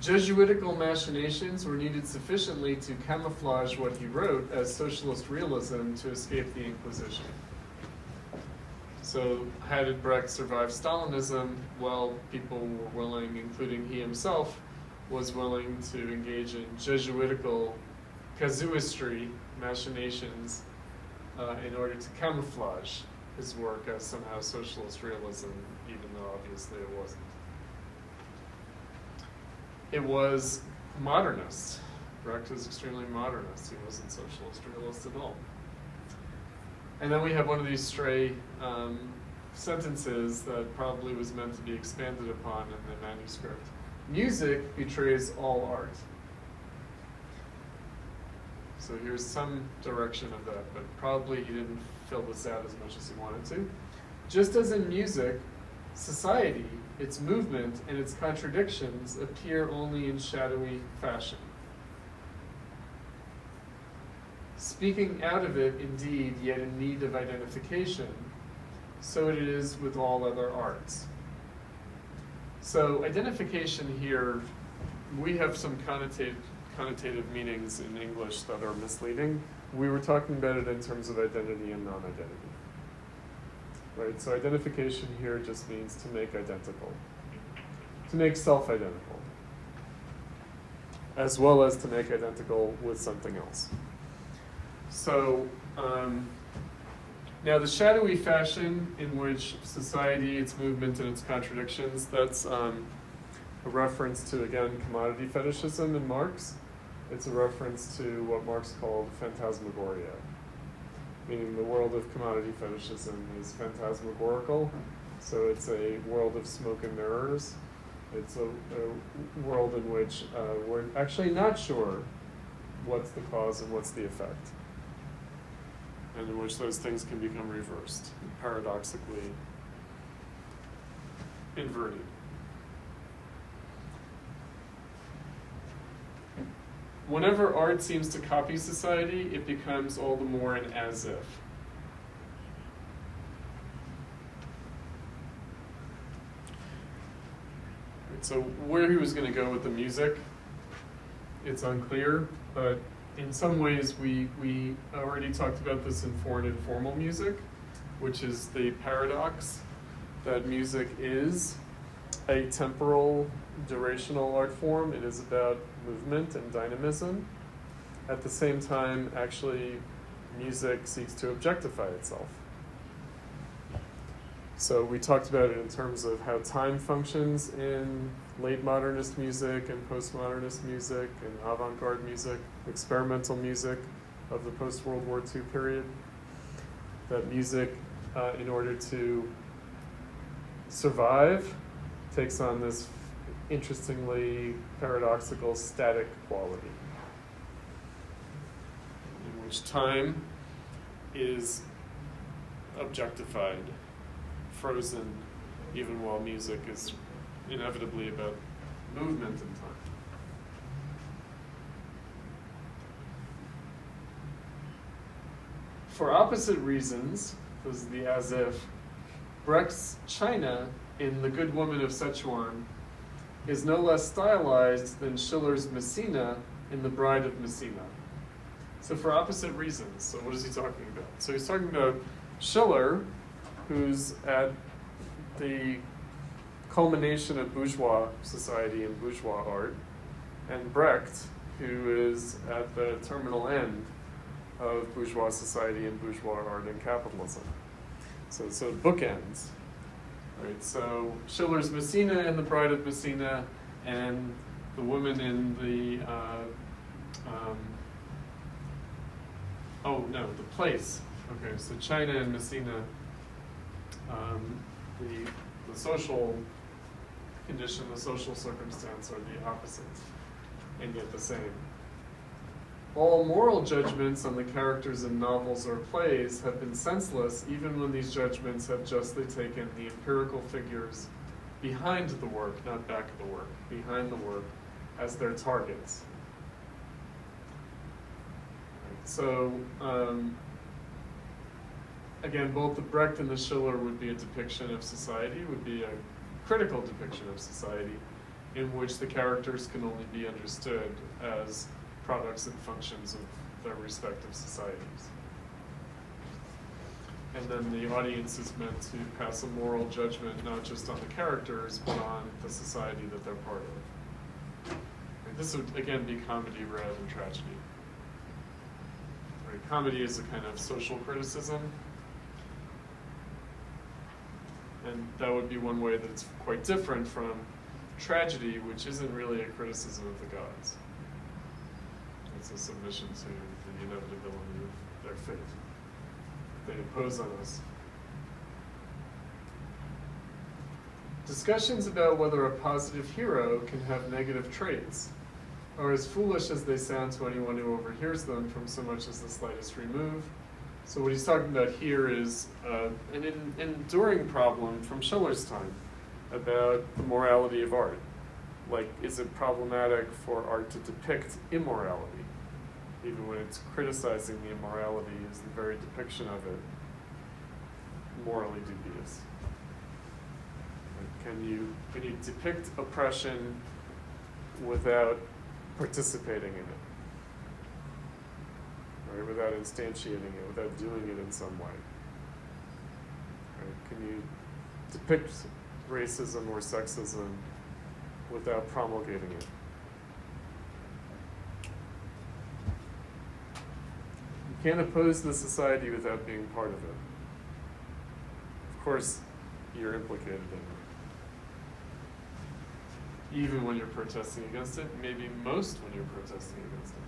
Jesuitical machinations were needed sufficiently to camouflage what he wrote as socialist realism to escape the Inquisition. So had Brecht survived Stalinism, well, people were willing, including he himself, was willing to engage in Jesuitical casuistry, machinations, in order to camouflage his work as somehow socialist realism, even though obviously it wasn't. It was modernist. Brecht was extremely modernist. He wasn't socialist realist at all. And then we have one of these stray sentences that probably was meant to be expanded upon in the manuscript. Music betrays all art. So here's some direction of that, but probably he didn't fill this out as much as he wanted to. Just as in music, society, its movement, and its contradictions appear only in shadowy fashion. Speaking out of it, indeed, yet in need of identification, so it is with all other arts. So identification here, we have some connotative meanings in English that are misleading. We were talking about it in terms of identity and non-identity. Right, so identification here just means to make identical, to make self-identical, as well as to make identical with something else. So now the shadowy fashion in which society, its movement, and its contradictions, that's a reference to, again, commodity fetishism in Marx. It's a reference to what Marx called phantasmagoria, meaning the world of commodity fetishism is phantasmagorical. So it's a world of smoke and mirrors. It's a world in which we're actually not sure what's the cause and what's the effect, and in which those things can become reversed, paradoxically inverted. Whenever art seems to copy society, it becomes all the more an as if. Right, so where he was going to go with the music, it's unclear, but in some ways we already talked about this in foreign informal music, which is the paradox that music is a temporal, durational art form. It is about movement and dynamism. At the same time, actually, music seeks to objectify itself. So we talked about it in terms of how time functions in late modernist music and postmodernist music and avant-garde music, experimental music of the post-World War II period. That music, in order to survive, takes on this interestingly paradoxical static quality, in which time is objectified, frozen, even while music is inevitably about movement and time. For opposite reasons, this is the as if, Brecht's China in The Good Woman of Sichuan is no less stylized than Schiller's Messina in The Bride of Messina. So for opposite reasons, so what is he talking about? So he's talking about Schiller, who's at the culmination of bourgeois society and bourgeois art, and Brecht, who is at the terminal end of bourgeois society and bourgeois art and capitalism. So bookends, right? So Schiller's Messina and The Bride of Messina, and the woman in the the place. Okay, so China and Messina, the social condition, the social circumstance are the opposites, and yet the same. All moral judgments on the characters in novels or plays have been senseless, even when these judgments have justly taken the empirical figures behind the work, not back of the work, behind the work, as their targets. So, again, both the Brecht and the Schiller would be a depiction of society, would be a critical depiction of society, in which the characters can only be understood as products and functions of their respective societies. And then the audience is meant to pass a moral judgment not just on the characters, but on the society that they're part of. And this would, again, be comedy rather than tragedy. Right? Comedy is a kind of social criticism, and that would be one way that it's quite different from tragedy, which isn't really a criticism of the gods. It's a submission to the inevitability of their fate that they impose on us. Discussions about whether a positive hero can have negative traits are as foolish as they sound to anyone who overhears them from so much as the slightest remove. So what he's talking about here is an enduring problem from Schiller's time about the morality of art. Like, is it problematic for art to depict immorality? Even when it's criticizing the immorality, is the very depiction of it morally dubious? Can you depict oppression without participating in it? Right? Without instantiating it, without doing it in some way? Right? Can you depict racism or sexism without promulgating it? You can't oppose the society without being part of it. Of course, you're implicated in it. Even when you're protesting against it, maybe most when you're protesting against it.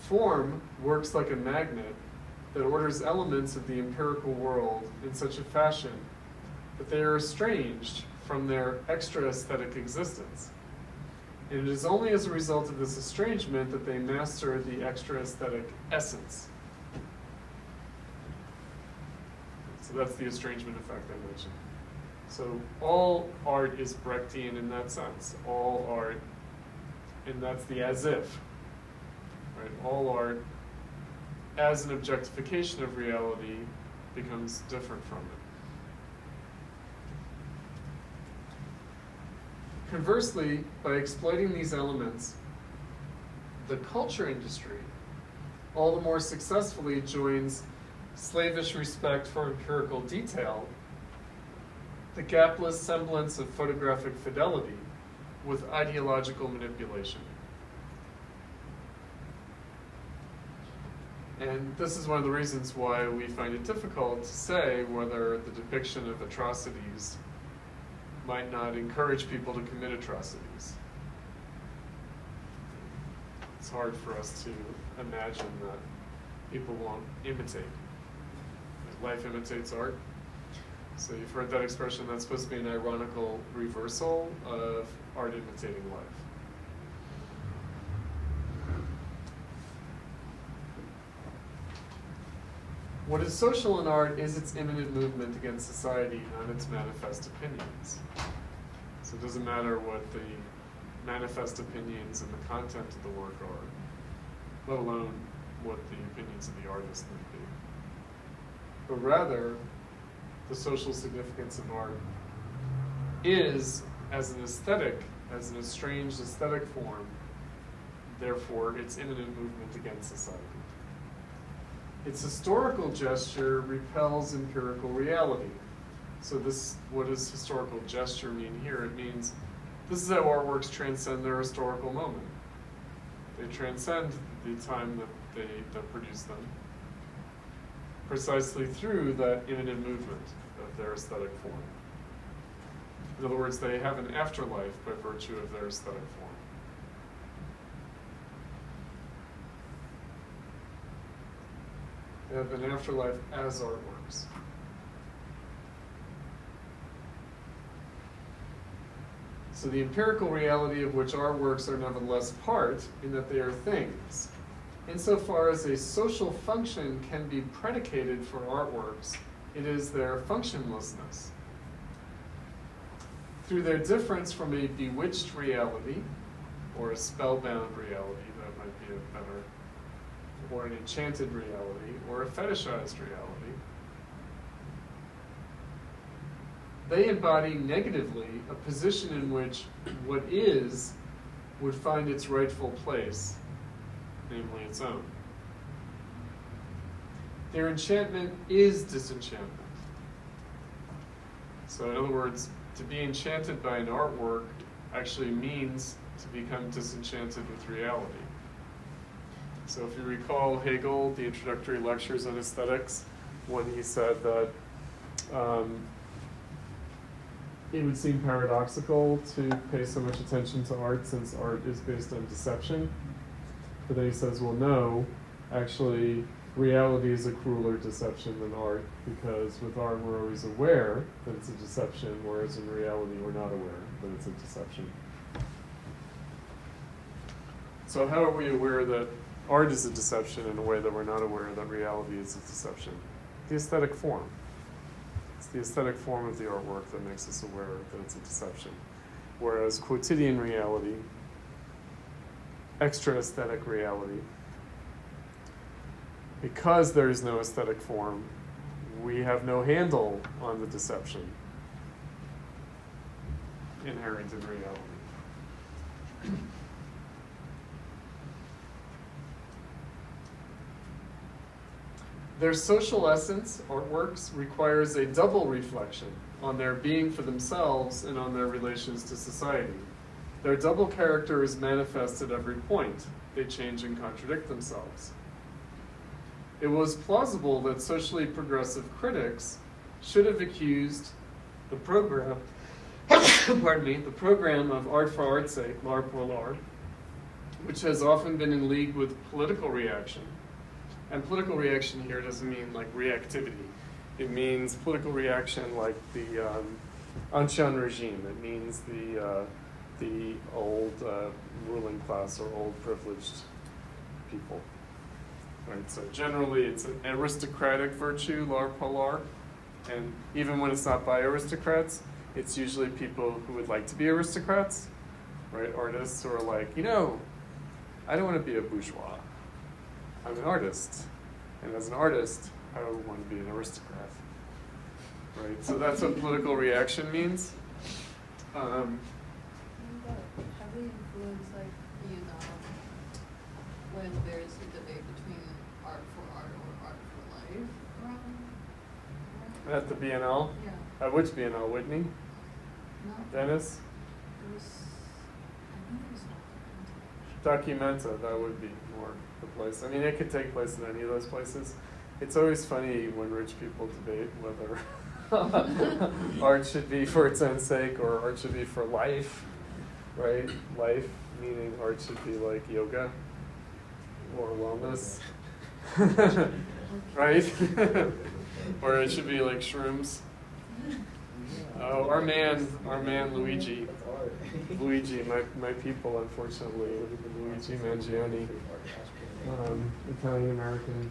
Form works like a magnet that orders elements of the empirical world in such a fashion that they are estranged from their extra-aesthetic existence. And it is only as a result of this estrangement that they master the extra-aesthetic essence. So that's the estrangement effect I mentioned. So all art is Brechtian in that sense. All art, and that's the as if. Right? All art, as an objectification of reality, becomes different from it. Conversely, by exploiting these elements, the culture industry all the more successfully joins slavish respect for empirical detail, the gapless semblance of photographic fidelity, with ideological manipulation. And this is one of the reasons why we find it difficult to say whether the depiction of atrocities might not encourage people to commit atrocities. It's hard for us to imagine that people won't imitate. Life imitates art. So you've heard that expression. That's supposed to be an ironical reversal of art imitating life. What is social in art is its immanent movement against society, not its manifest opinions. So it doesn't matter what the manifest opinions and the content of the work are, let alone what the opinions of the artist may be. But rather, the social significance of art is as an aesthetic, as an estranged aesthetic form, therefore its immanent movement against society. Its historical gesture repels empirical reality. So this, what does historical gesture mean here? It means this is how artworks transcend their historical moment. They transcend the time that produced them precisely through that immanent movement of their aesthetic form. In other words, they have an afterlife by virtue of their aesthetic form. They have an afterlife as artworks. So the empirical reality of which artworks are nevertheless part, in that they are things. Insofar as a social function can be predicated for artworks, it is their functionlessness. Through their difference from a bewitched reality, or a spellbound reality, that might be a better, or an enchanted reality, or a fetishized reality, they embody negatively a position in which what is would find its rightful place, namely its own. Their enchantment is disenchantment. So in other words, to be enchanted by an artwork actually means to become disenchanted with reality. So if you recall Hegel, the introductory lectures on aesthetics, when he said that it would seem paradoxical to pay so much attention to art since art is based on deception. But then he says, well, no, actually, reality is a crueler deception than art, because with art we're always aware that it's a deception, whereas in reality we're not aware that it's a deception. So how are we aware that art is a deception in a way that we're not aware that reality is a deception? The aesthetic form. It's the aesthetic form of the artwork that makes us aware that it's a deception. Whereas quotidian reality, extra aesthetic reality, because there is no aesthetic form, we have no handle on the deception inherent in reality. Their social essence, artworks, requires a double reflection on their being for themselves and on their relations to society. Their double character is manifest at every point. They change and contradict themselves. It was plausible that socially progressive critics should have accused the program, the program of art for art's sake, l'art pour l'art, which has often been in league with political reaction. And political reaction here doesn't mean like reactivity. It means political reaction like the ancien regime. It means the old ruling class or old privileged people. Right, so generally it's an aristocratic virtue, l'art pour l'art, and even when it's not by aristocrats, it's usually people who would like to be aristocrats, right? Artists who are like, you know, I don't want to be a bourgeois. I'm an artist, and as an artist, I want to be an aristocrat, right? So that's what political reaction means. Heavily influenced, like, when there's a debate between art for art or art for life around? At the Biennale? Yeah. At which Biennale? Whitney? No. Dennis? It was, I think it was Documenta, that would be more the place. I mean, it could take place in any of those places. It's always funny when rich people debate whether art should be for its own sake or art should be for life, right? Life, meaning art should be like yoga or wellness, right? Or it should be like shrooms. Oh, our man Luigi, my people, unfortunately, Luigi Mangione, Italian American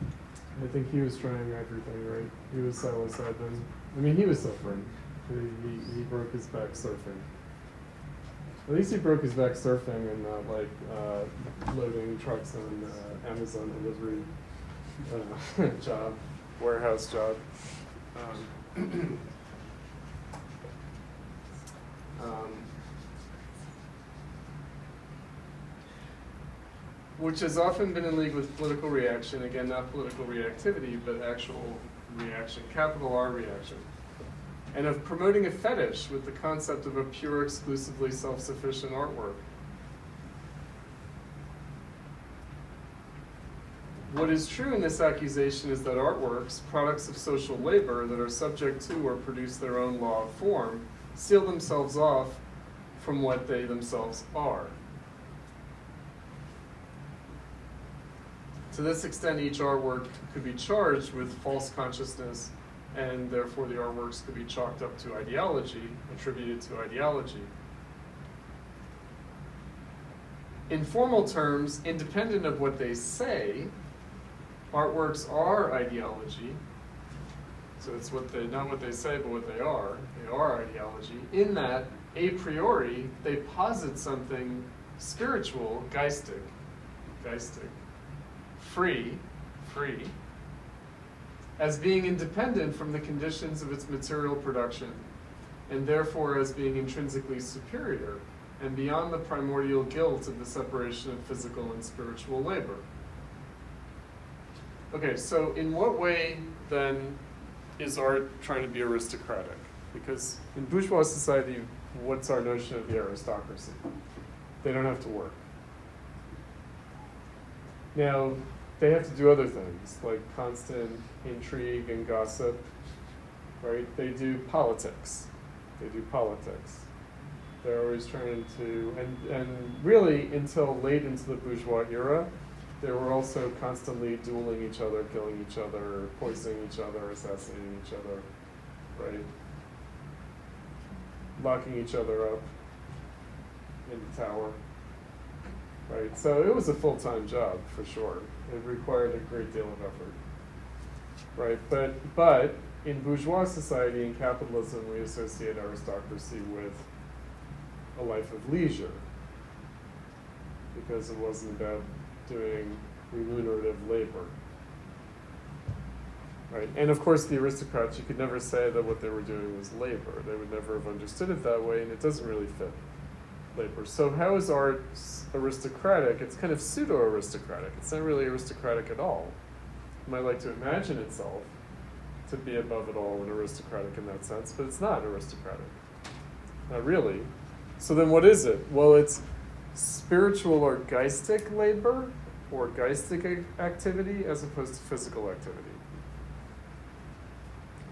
I think he was trying everything, right? He was psilocybin. I mean, he was suffering. He broke his back surfing. At least he broke his back surfing and not like loading trucks on Amazon delivery job, warehouse job. Which has often been in league with political reaction, again, not political reactivity, but actual reaction, capital R reaction. And of promoting a fetish with the concept of a pure, exclusively self-sufficient artwork. What is true in this accusation is that artworks, products of social labor that are subject to or produce their own law of form, seal themselves off from what they themselves are. To this extent, each artwork could be charged with false consciousness, and therefore the artworks could be chalked up to ideology, attributed to ideology. In formal terms, independent of what they say, artworks are ideology. So it's not what they say, but what they are. They are ideology. In that, a priori, they posit something spiritual, geistig, free, as being independent from the conditions of its material production, and therefore as being intrinsically superior and beyond the primordial guilt of the separation of physical and spiritual labor. Okay, so in what way then is art trying to be aristocratic? Because in bourgeois society, what's our notion of the aristocracy? They don't have to work. Now, they have to do other things, like constant intrigue and gossip, right? They do politics. They're always trying to, and really until late into the bourgeois era, they were also constantly dueling each other, killing each other, poisoning each other, assassinating each other, right? Locking each other up in the tower, right? So it was a full-time job for sure. It required a great deal of effort, right? But in bourgeois society and capitalism, we associate aristocracy with a life of leisure because it wasn't about doing remunerative labor, right? And of course, the aristocrats, you could never say that what they were doing was labor. They would never have understood it that way, and it doesn't really fit labor. So how is art aristocratic? It's kind of pseudo-aristocratic. It's not really aristocratic at all. It might like to imagine itself to be above it all and aristocratic in that sense, but it's not aristocratic. Not really. So then what is it? Well, it's spiritual or geistic labor or geistic activity as opposed to physical activity.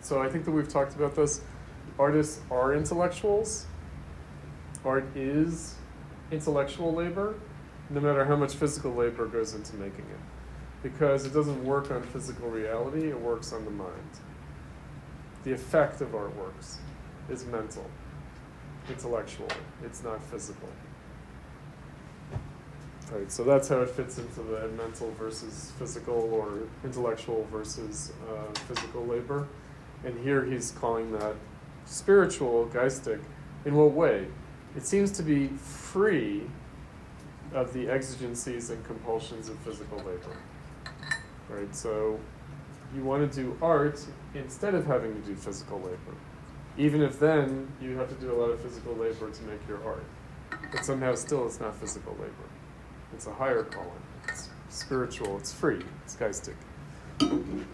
So I think that we've talked about this. Artists are intellectuals. Art is intellectual labor, no matter how much physical labor goes into making it. Because it doesn't work on physical reality, it works on the mind. The effect of artworks is mental, intellectual. It's not physical. Right, so that's how it fits into the mental versus physical or intellectual versus physical labor. And here he's calling that spiritual, geistic. In what way? It seems to be free of the exigencies and compulsions of physical labor. Right, so you want to do art instead of having to do physical labor. Even if then you have to do a lot of physical labor to make your art. But somehow still it's not physical labor. It's a higher calling. It's spiritual, it's free, it's geistic. In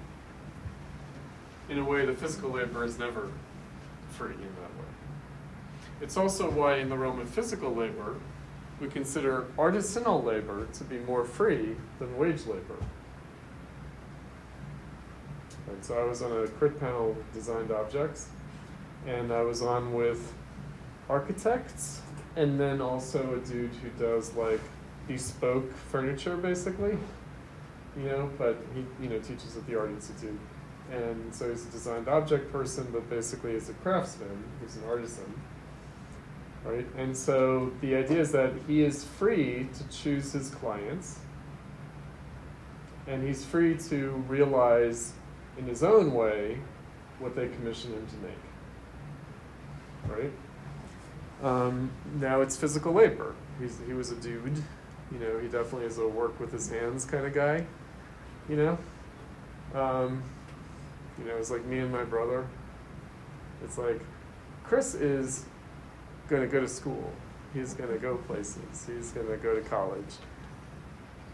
a way, the physical labor is never free in that way. It's also why in the realm of physical labor, we consider artisanal labor to be more free than wage labor. Right, so I was on a crit panel, designed objects, and I was on with architects, and then also a dude who does like bespoke furniture, basically, but he, teaches at the Art Institute. And so he's a designed object person, but basically he's a craftsman, he's an artisan, right? And so the idea is that he is free to choose his clients, And he's free to realize in his own way what they commission him to make. Right? Now it's physical labor. He was a dude. You know, he definitely is a work with his hands kind of guy. You know? It's like me and my brother. It's like, Chris is going to go to school. He's going to go places. He's going to go to college.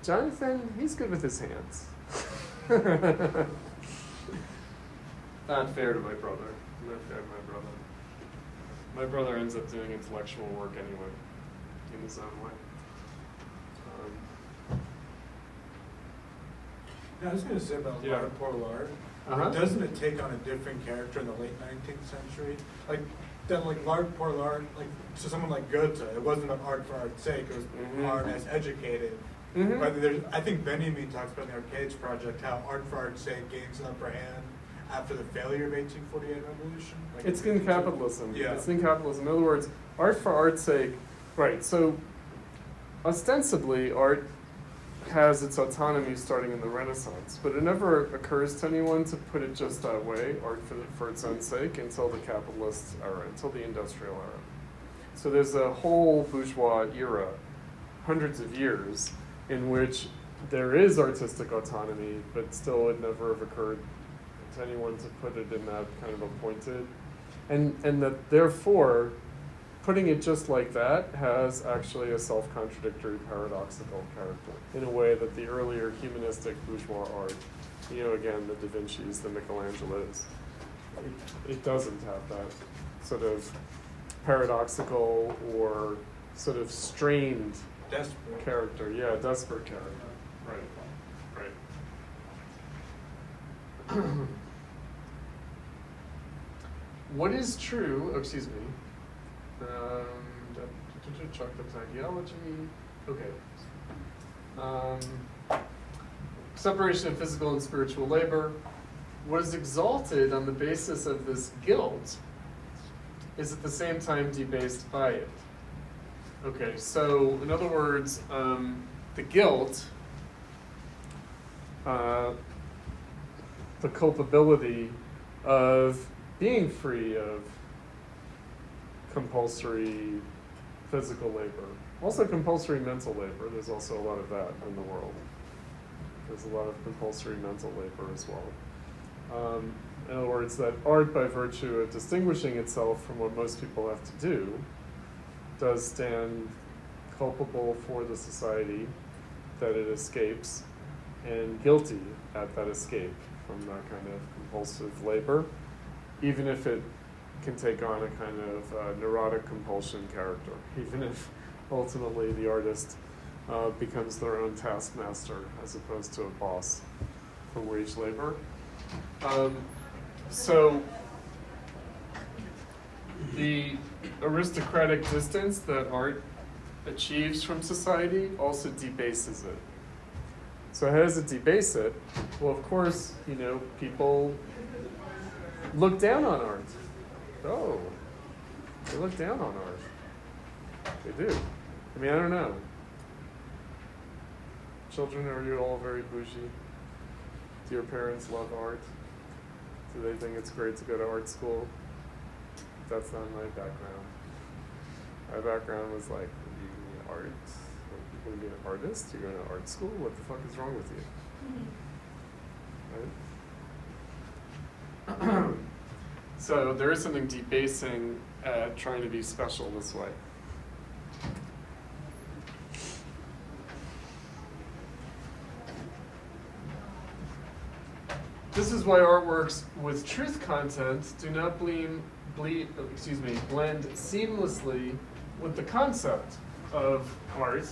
Jonathan, he's good with his hands. Not fair to my brother. Not fair to my brother. My brother ends up doing intellectual work anyway, in his own way. Yeah, I was going to say about Yeah. l'art pour l'art. Uh-huh. Doesn't it take on a different character in the late 19th century? Like, then like l'art pour l'art, like, so someone like Goethe, it wasn't an art for art's sake, it was Mhm. art as educated. Mhm. But I think Benjamin talks about in the Arcades Project how art for art's sake gains an upper hand after the failure of 1848 revolution. Like It's in capitalism. Yeah. It's in capitalism. In other words, art for art's sake, right, so ostensibly art has its autonomy starting in the Renaissance, but it never occurs to anyone to put it just that way, art for its own sake, until the capitalist era, until the industrial era. So there's a whole bourgeois era, hundreds of years, in which there is artistic autonomy, but still it never have occurred to anyone to put it in that kind of appointed. And that therefore, putting it just like that has actually a self-contradictory, paradoxical character in a way that the earlier humanistic bourgeois art, again, the Da Vinci's, the Michelangelos, it doesn't have that sort of paradoxical or sort of strained desperate character. Yeah, desperate character. Right. What is true, excuse me, Chocta's ideology, okay. Separation of physical and spiritual labor was exalted on the basis of this guilt is at the same time debased by it. Okay, so in other words, the guilt, the culpability of being free of compulsory physical labor, also compulsory mental labor. There's also a lot of that in the world. There's a lot of compulsory mental labor as well. In other words, that art, by virtue of distinguishing itself from what most people have to do, does stand culpable for the society that it escapes and guilty at that escape from that kind of compulsive labor, even if it can take on a kind of neurotic compulsion character, even if ultimately the artist becomes their own taskmaster as opposed to a boss for wage labor. So the aristocratic distance that art achieves from society also debases it. So how does it debase it? Well, of course, people look down on art. Oh, they look down on art. They do. I mean, I don't know. Children, are you all very bougie? Do your parents love art? Do they think it's great to go to art school? That's not my background. My background was like, you art? You're going to be an artist? You're going to art school? What the fuck is wrong with you? Right? So there is something debasing at trying to be special this way. This is why artworks with truth content do not blend seamlessly with the concept of art.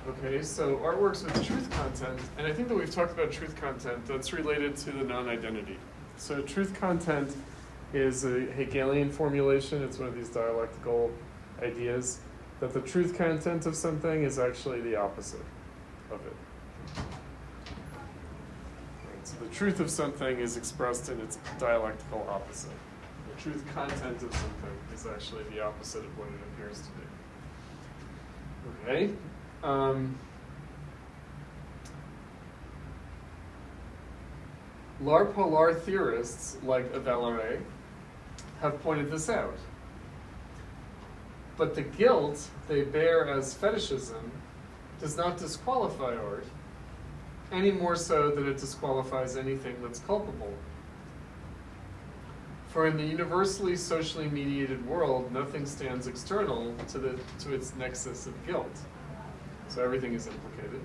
Okay, so artworks with truth content, and I think that we've talked about truth content that's related to the non-identity. So truth content is a Hegelian formulation. It's one of these dialectical ideas that the truth content of something is actually the opposite of it. Right, so the truth of something is expressed in its dialectical opposite. The truth content of something is actually the opposite of what it appears to be. Okay. L'art theorists like Valeret have pointed this out. But the guilt they bear as fetishism does not disqualify art, any more so than it disqualifies anything that's culpable. For in the universally socially mediated world, nothing stands external to its nexus of guilt. So everything is implicated.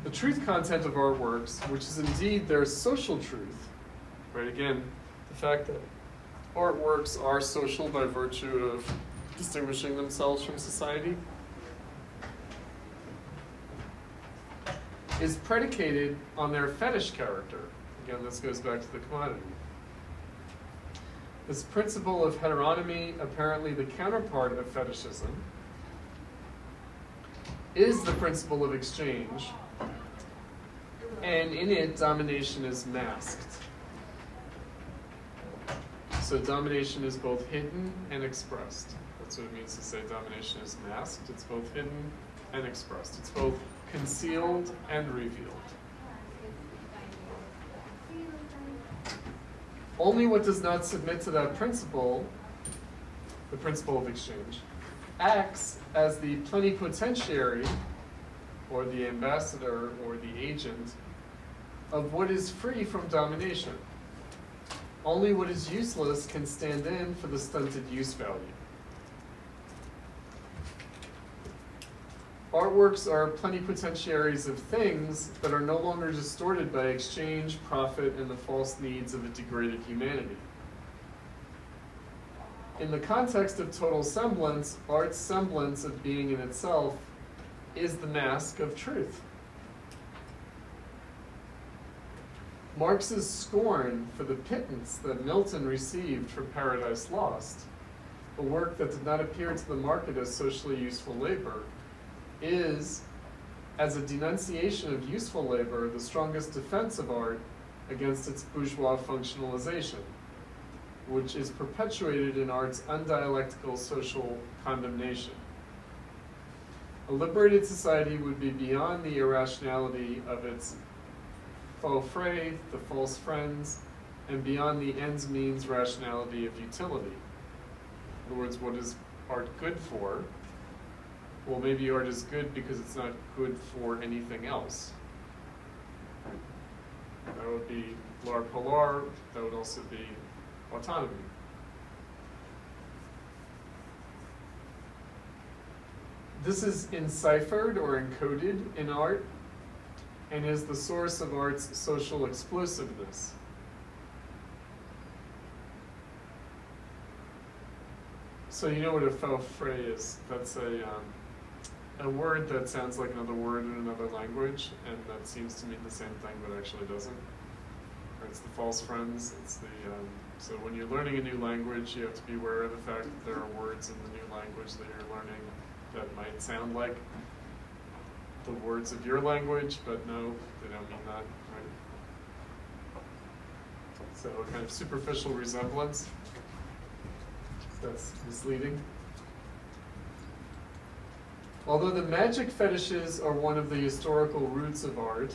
The truth content of artworks, which is indeed their social truth, right? Again, the fact that artworks are social by virtue of distinguishing themselves from society, is predicated on their fetish character. Again, this goes back to the commodity. This principle of heteronomy, apparently the counterpart of fetishism, is the principle of exchange, and in it, domination is masked. So domination is both hidden and expressed. That's what it means to say domination is masked. It's both hidden and expressed. It's both concealed and revealed. Only what does not submit to that principle, the principle of exchange, acts as the plenipotentiary, or the ambassador, or the agent, of what is free from domination. Only what is useless can stand in for the stunted use value. Artworks are plenipotentiaries of things that are no longer distorted by exchange, profit, and the false needs of a degraded humanity. In the context of total semblance, art's semblance of being in itself is the mask of truth. Marx's scorn for the pittance that Milton received for Paradise Lost, a work that did not appear to the market as socially useful labor, is, as a denunciation of useful labor, the strongest defense of art against its bourgeois functionalization, which is perpetuated in art's undialectical social condemnation. A liberated society would be beyond the irrationality of its faux frais, the false friends, and beyond the ends means rationality of utility. In other words, what is art good for? Well, maybe art is good because it's not good for anything else. That would be l'art pour l'art. That would also be autonomy. This is enciphered or encoded in art and is the source of art's social explosiveness. So you know what a faux frais is? That's a word that sounds like another word in another language, and that seems to mean the same thing, but actually doesn't. It's the false friends. It's the so when you're learning a new language, you have to be aware of the fact that there are words in the new language that you're learning that might sound like the words of your language, but no, they don't mean that, right? So a kind of superficial resemblance that's misleading. Although the magic fetishes are one of the historical roots of art,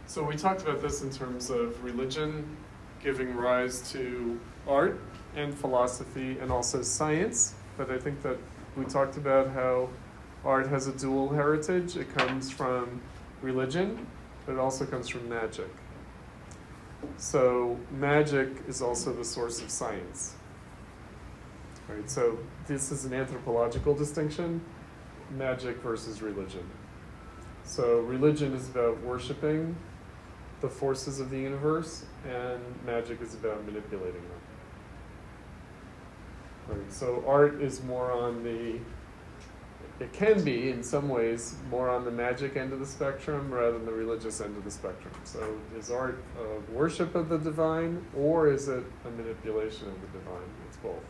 so we talked about this in terms of religion giving rise to art and philosophy and also science, but I think that we talked about how art has a dual heritage. It comes from religion, but it also comes from magic. So magic is also the source of science. Right, so this is an anthropological distinction, magic versus religion. So religion is about worshiping the forces of the universe, and magic is about manipulating them. Right, so art is more on the, it can be in some ways more on the magic end of the spectrum rather than the religious end of the spectrum. So is art a worship of the divine, or is it a manipulation of the divine? It's both.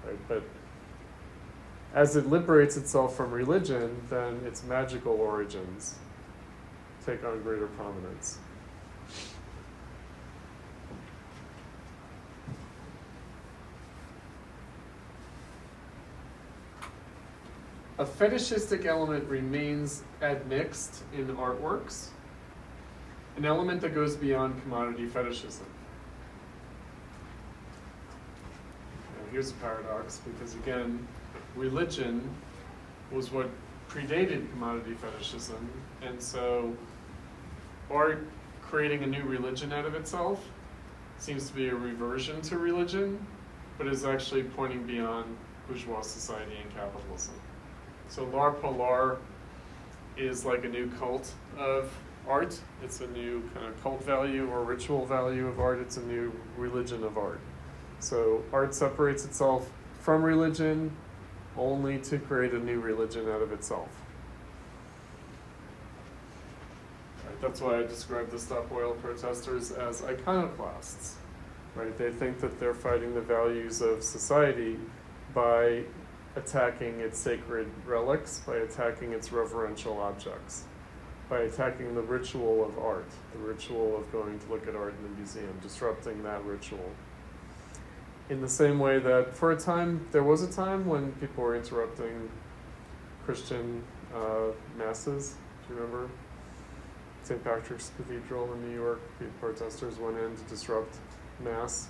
Right? But as it liberates itself from religion, then its magical origins take on greater prominence. A fetishistic element remains admixed in artworks, an element that goes beyond commodity fetishism. Now, here's a paradox, because again, religion was what predated commodity fetishism, and so art creating a new religion out of itself seems to be a reversion to religion, but is actually pointing beyond bourgeois society and capitalism. So l'art pour l'art is like a new cult of art. It's a new kind of cult value or ritual value of art. It's a new religion of art. So art separates itself from religion only to create a new religion out of itself. Right, that's why I describe the Stop Oil protesters as iconoclasts. Right? They think that they're fighting the values of society by attacking its sacred relics, by attacking its reverential objects, by attacking the ritual of art, the ritual of going to look at art in the museum, disrupting that ritual. In the same way that for a time, there was a time when people were interrupting Christian masses. Do you remember? St. Patrick's Cathedral in New York, the protesters went in to disrupt Mass.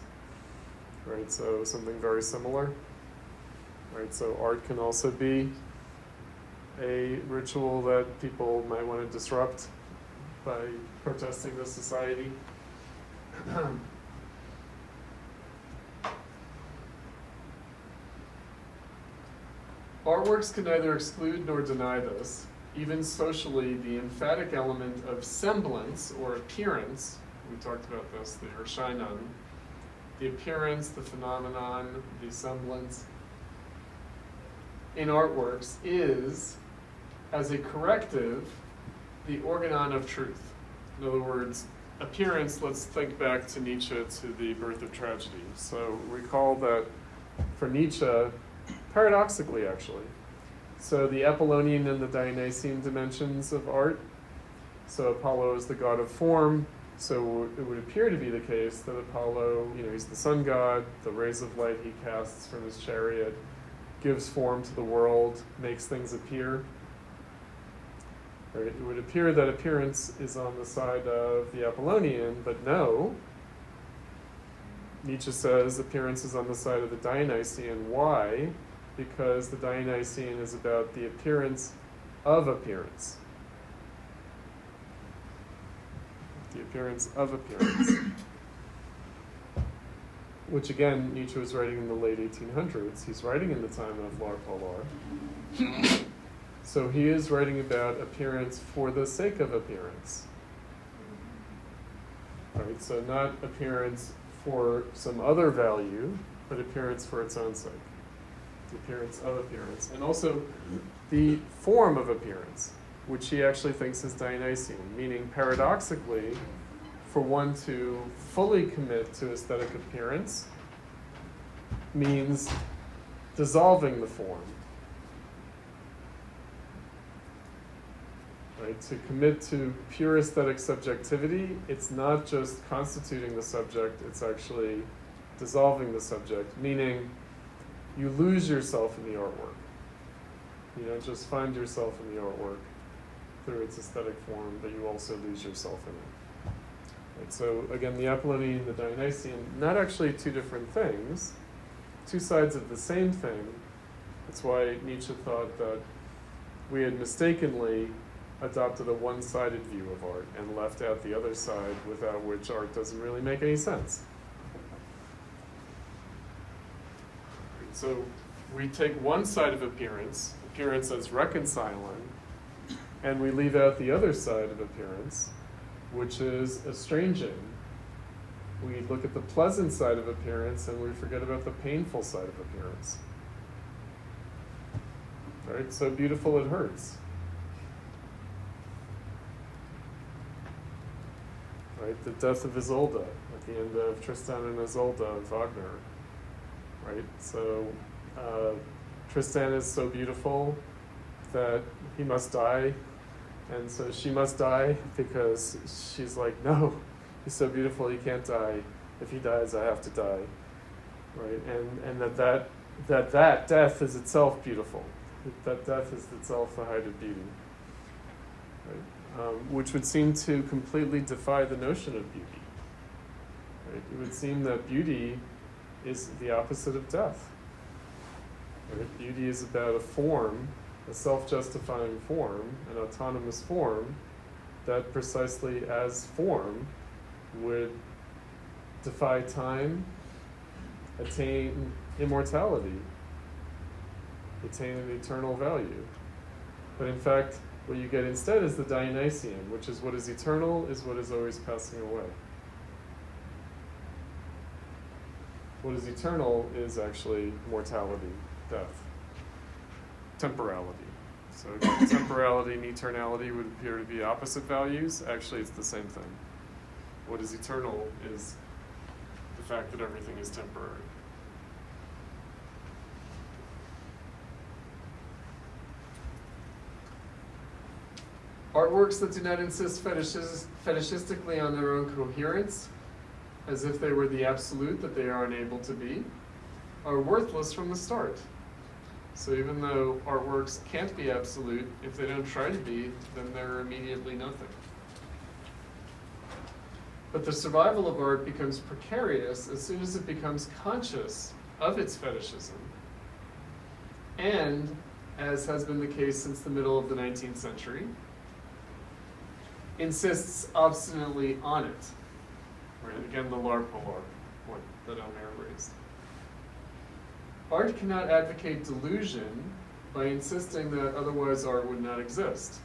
Right, so something very similar. Right, so art can also be a ritual that people might want to disrupt by protesting the society. Artworks can neither exclude nor deny this. Even socially, the emphatic element of semblance or appearance, we talked about this, the Erscheinung, the appearance, the phenomenon, the semblance, in artworks is, as a corrective, the organon of truth. In other words, appearance, let's think back to Nietzsche, to the birth of tragedy. So recall that for Nietzsche, paradoxically actually, so the Apollonian and the Dionysian dimensions of art, so Apollo is the god of form, so it would appear to be the case that Apollo, he's the sun god, the rays of light he casts from his chariot, gives form to the world, makes things appear. Right? It would appear that appearance is on the side of the Apollonian, but no. Nietzsche says appearance is on the side of the Dionysian. Why? Because the Dionysian is about the appearance of appearance. The appearance of appearance. Which again, Nietzsche was writing in the late 1800s. He's writing in the time of l'art pour l'art. So he is writing about appearance for the sake of appearance. Right, so not appearance for some other value, but appearance for its own sake. The appearance of appearance. And also the form of appearance, which he actually thinks is Dionysian, meaning paradoxically, for one to fully commit to aesthetic appearance means dissolving the form. Right? To commit to pure aesthetic subjectivity, it's not just constituting the subject, it's actually dissolving the subject, meaning you lose yourself in the artwork. You don't just find yourself in the artwork through its aesthetic form, but you also lose yourself in it. Right, so again, the Apollonian and the Dionysian, not actually two different things, two sides of the same thing. That's why Nietzsche thought that we had mistakenly adopted a one-sided view of art and left out the other side, without which art doesn't really make any sense. So we take one side of appearance as reconciling, and we leave out the other side of appearance, which is estranging. We look at the pleasant side of appearance and we forget about the painful side of appearance. Right? So beautiful it hurts. Right? The death of Isolde at the end of Tristan and Isolde of Wagner. Right? So Tristan is so beautiful that he must die. And so she must die because she's like, no, he's so beautiful, he can't die. If he dies, I have to die. Right? And that death is itself beautiful. That death is itself the height of beauty. Right? which would seem to completely defy the notion of beauty. Right? It would seem that beauty is the opposite of death. Right? Beauty is about a form, a self-justifying form, an autonomous form, that precisely as form would defy time, attain immortality, attain an eternal value. But in fact, what you get instead is the Dionysian, which is what is eternal is what is always passing away. What is eternal is actually mortality, death, temporality. So temporality and eternality would appear to be opposite values. Actually, it's the same thing. What is eternal is the fact that everything is temporary. Artworks that do not insist fetishistically on their own coherence, as if they were the absolute that they are unable to be, are worthless from the start. So even though artworks can't be absolute, if they don't try to be, then they're immediately nothing. But the survival of art becomes precarious as soon as it becomes conscious of its fetishism, and, as has been the case since the middle of the 19th century, insists obstinately on it. Right? Again, the Larpolar point that Elmer raised. Art cannot advocate delusion by insisting that otherwise art would not exist.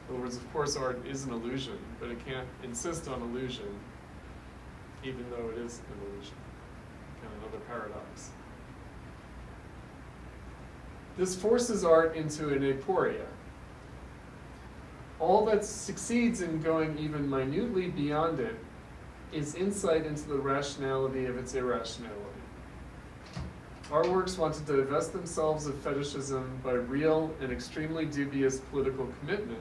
In other words, of course, art is an illusion, but it can't insist on illusion, even though it is an illusion. Kind of another paradox. This forces art into an aporia. All that succeeds in going even minutely beyond it is insight into the rationality of its irrationality. Our works want to divest themselves of fetishism by real and extremely dubious political commitment,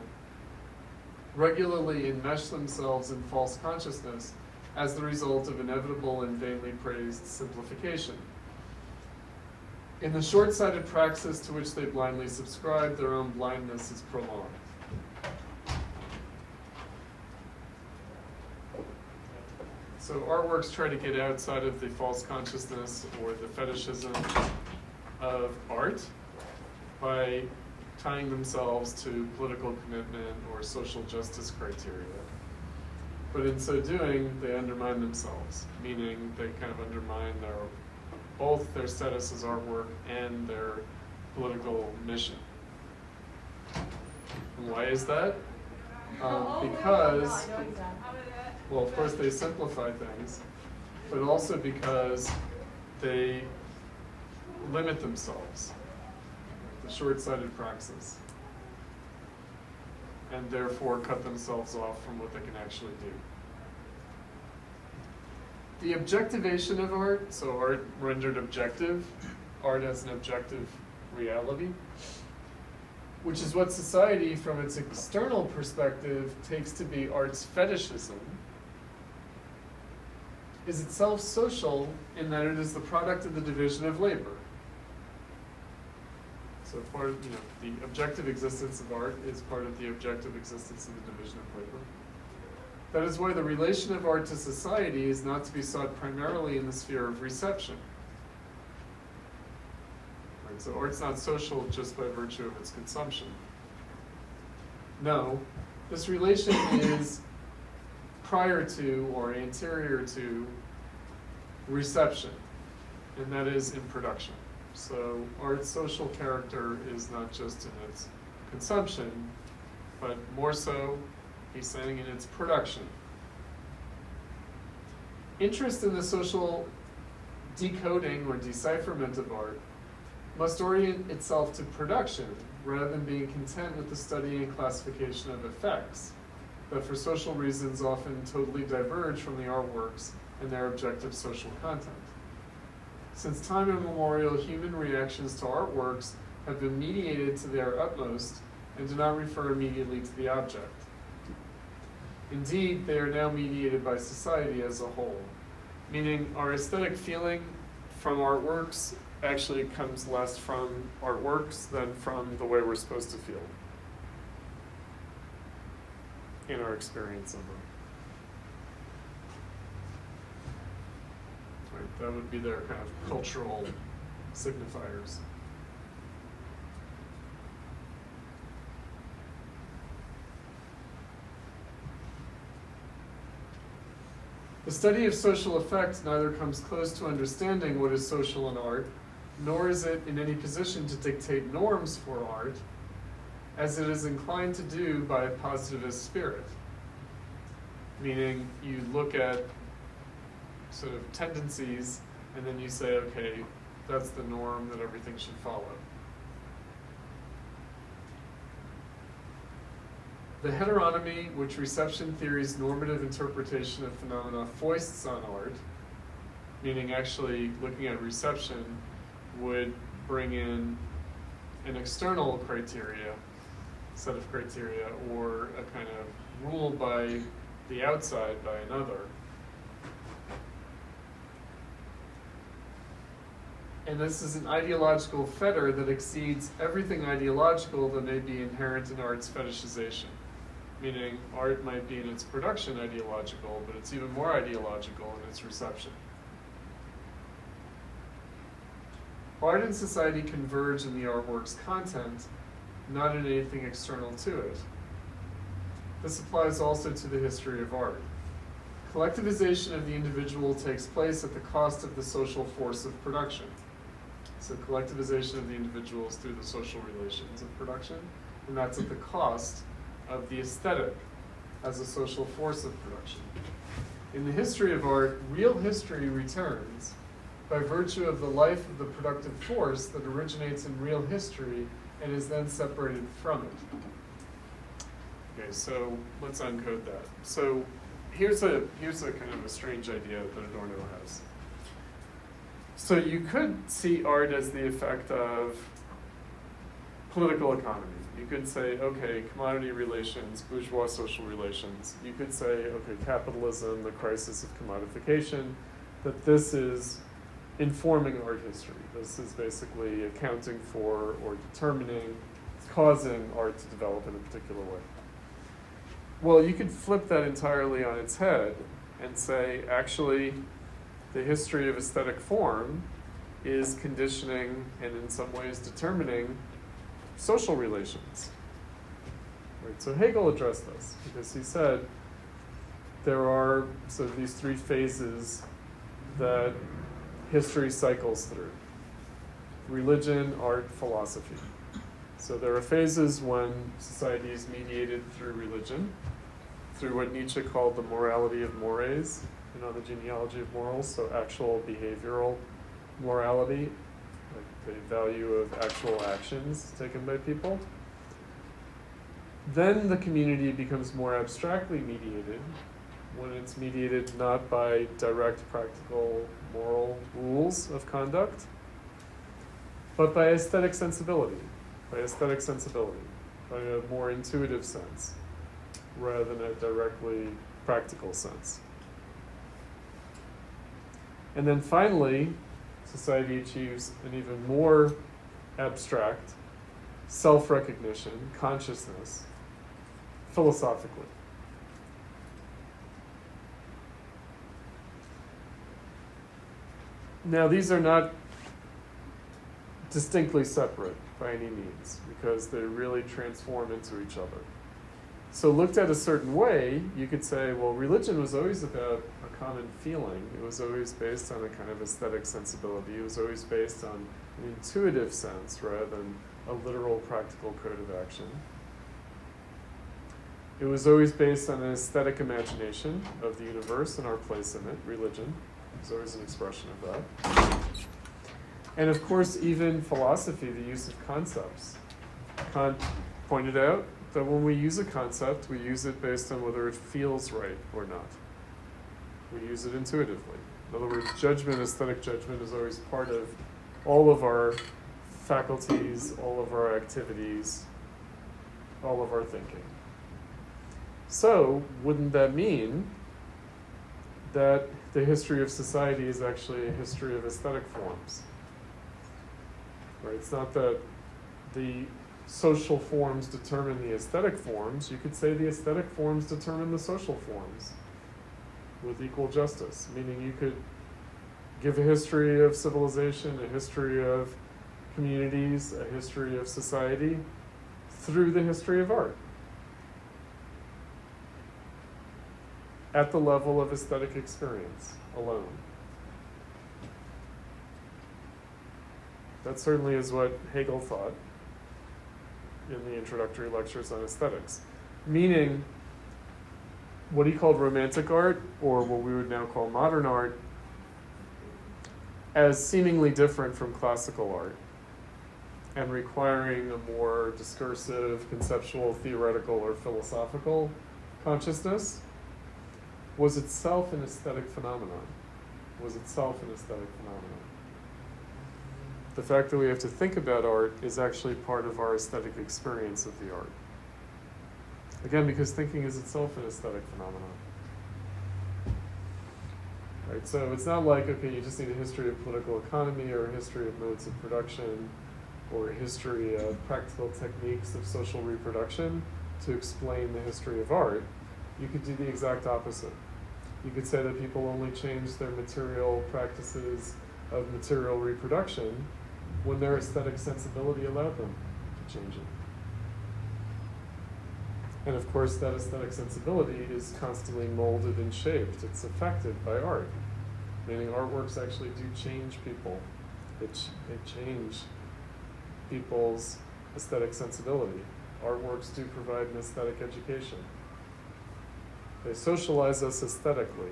regularly enmesh themselves in false consciousness as the result of inevitable and vainly praised simplification. In the short-sighted praxis to which they blindly subscribe, their own blindness is prolonged. So artworks try to get outside of the false consciousness or the fetishism of art by tying themselves to political commitment or social justice criteria. But in so doing, they undermine themselves, meaning they kind of undermine both their status as artwork and their political mission. And why is that? Because, well, of course they simplify things, but also because they limit themselves, the short-sighted praxis, and therefore cut themselves off from what they can actually do. The objectivation of art, so art rendered objective, art as an objective reality, which is what society, from its external perspective, takes to be art's fetishism, is itself social in that it is the product of the division of labor. So part of, the objective existence of art is part of the objective existence of the division of labor. That is why the relation of art to society is not to be sought primarily in the sphere of reception. Right, so art's not social just by virtue of its consumption. No, this relation is prior to or anterior to reception, and that is in production. So art's social character is not just in its consumption, but more so, he's saying, in its production. Interest in the social decoding or decipherment of art must orient itself to production rather than being content with the study and classification of effects that for social reasons often totally diverge from the artworks and their objective social content. Since time immemorial, human reactions to artworks have been mediated to their utmost and do not refer immediately to the object. Indeed, they are now mediated by society as a whole, meaning our aesthetic feeling from artworks actually comes less from artworks than from the way we're supposed to feel. in our experience of them. Right, that would be their kind of cultural signifiers. The study of social effects neither comes close to understanding what is social in art, nor is it in any position to dictate norms for art, as it is inclined to do by a positivist spirit. Meaning, you look at sort of tendencies, and then you say, okay, that's the norm that everything should follow. The heteronomy which reception theory's normative interpretation of phenomena foists on art, meaning actually looking at reception, would bring in an external criteria, set of criteria, or a kind of rule by the outside by another. And this is an ideological fetter that exceeds everything ideological that may be inherent in art's fetishization. Meaning, art might be in its production ideological, but it's even more ideological in its reception. Art and society converge in the artwork's content, not in anything external to it. This applies also to the history of art. Collectivization of the individual takes place at the cost of the social force of production. So collectivization of the individual is through the social relations of production, and that's at the cost of the aesthetic as a social force of production. In the history of art, real history returns by virtue of the life of the productive force that originates in real history and is then separated from it. Okay, so let's uncode that. So here's a kind of a strange idea that Adorno has. So you could see art as the effect of political economy. You could say, okay, commodity relations, bourgeois social relations. You could say, okay, capitalism, the crisis of commodification, that this is informing art history. This is basically accounting for or determining, causing art to develop in a particular way. Well, you could flip that entirely on its head and say, actually, the history of aesthetic form is conditioning and in some ways determining social relations. Right, so Hegel addressed this because he said there are sort of these three phases that history cycles through: religion, art, philosophy. So there are phases when society is mediated through religion, through what Nietzsche called the morality of mores, the genealogy of morals, so actual behavioral morality, like the value of actual actions taken by people. Then the community becomes more abstractly mediated, when it's mediated not by direct practical moral rules of conduct, but by aesthetic sensibility, by a more intuitive sense, rather than a directly practical sense. And then finally, society achieves an even more abstract self-recognition, consciousness, philosophically. Now, these are not distinctly separate by any means, because they really transform into each other. So looked at a certain way, you could say, well, religion was always about a common feeling. It was always based on a kind of aesthetic sensibility. It was always based on an intuitive sense rather than a literal practical code of action. It was always based on an aesthetic imagination of the universe and our place in it. Religion is always an expression of that. And of course, even philosophy, the use of concepts. Kant pointed out that when we use a concept, we use it based on whether it feels right or not. We use it intuitively. In other words, judgment, aesthetic judgment, is always part of all of our faculties, all of our activities, all of our thinking. So, wouldn't that mean that the history of society is actually a history of aesthetic forms? Right? It's not that the social forms determine the aesthetic forms, you could say the aesthetic forms determine the social forms with equal justice, meaning you could give a history of civilization, a history of communities, a history of society through the history of art. At the level of aesthetic experience alone. That certainly is what Hegel thought in the introductory lectures on aesthetics. Meaning, what he called romantic art, or what we would now call modern art, as seemingly different from classical art, and requiring a more discursive, conceptual, theoretical, or philosophical consciousness, was itself an aesthetic phenomenon. The fact that we have to think about art is actually part of our aesthetic experience of the art. Again, because thinking is itself an aesthetic phenomenon. Right, so it's not like, okay, you just need a history of political economy or a history of modes of production or a history of practical techniques of social reproduction to explain the history of art. You could do the exact opposite. You could say that people only change their material practices of material reproduction when their aesthetic sensibility allowed them to change it. And of course, that aesthetic sensibility is constantly molded and shaped. It's affected by art, meaning artworks actually do change people. They change people's aesthetic sensibility. Artworks do provide an aesthetic education. They socialize us aesthetically.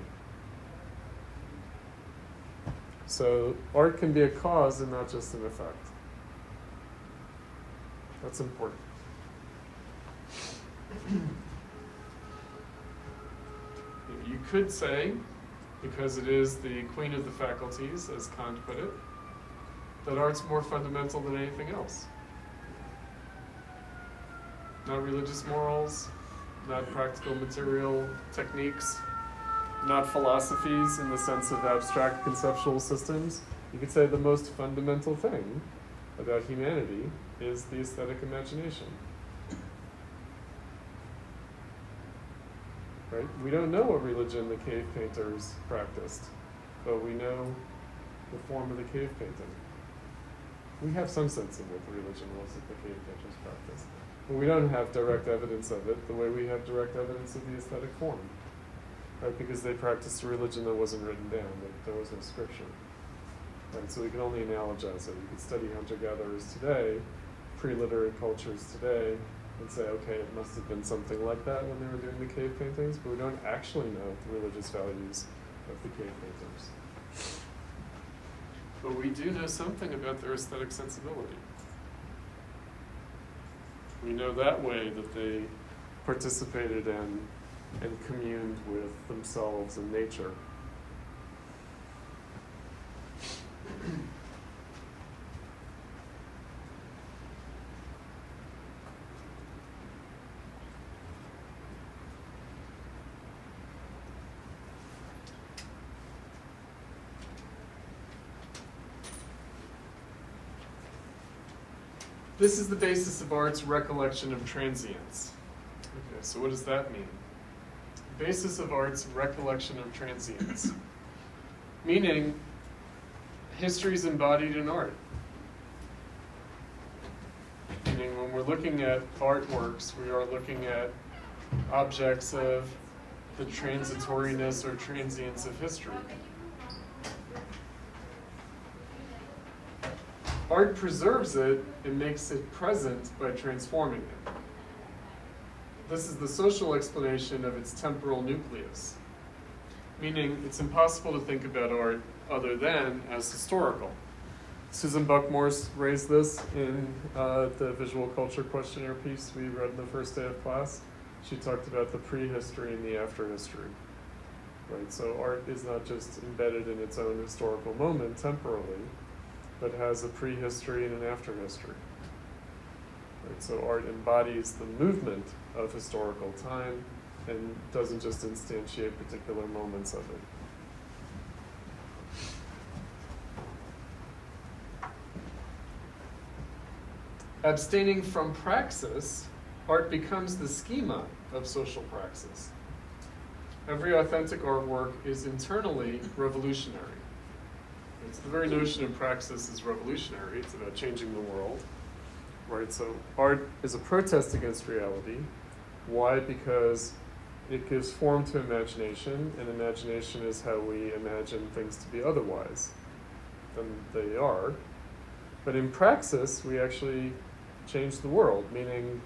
So art can be a cause and not just an effect. That's important. You could say, because it is the queen of the faculties, as Kant put it, that art's more fundamental than anything else. Not religious morals, not practical material techniques, not philosophies in the sense of abstract conceptual systems. You could say the most fundamental thing about humanity is the aesthetic imagination. Right? We don't know what religion the cave painters practiced, but we know the form of the cave painting. We have some sense of what the religion was that the cave painters practiced, but we don't have direct evidence of it the way we have direct evidence of the aesthetic form. Right, because they practiced a religion that wasn't written down, that there was no scripture. Right, so we can only analogize it. You could study hunter-gatherers today, pre-literate cultures today, and say, okay, it must have been something like that when they were doing the cave paintings, but we don't actually know the religious values of the cave painters. But we do know something about their aesthetic sensibility. We know that way that they participated in and communed with themselves and nature. This is the basis of art's recollection of transience. Okay, so what does that mean? Basis of art's recollection of transience. Meaning, history is embodied in art. Meaning, when we're looking at artworks, we are looking at objects of the transitoriness or transience of history. Art preserves it and makes it present by transforming it. This is the social explanation of its temporal nucleus, meaning it's impossible to think about art other than as historical. Susan Buckmore raised this in the visual culture questionnaire piece we read in the first day of class. She talked about the prehistory and the after-history. Right? So art is not just embedded in its own historical moment temporally, but has a prehistory and an after-history. Right, so art embodies the movement of historical time and doesn't just instantiate particular moments of it. abstaining from praxis, art becomes the schema of social praxis. Every authentic artwork is internally revolutionary. It's the very notion of praxis is revolutionary. It's about changing the world, right? So art is a protest against reality. Why? Because it gives form to imagination, and imagination is how we imagine things to be otherwise than they are. But in praxis, we actually change the world, meaning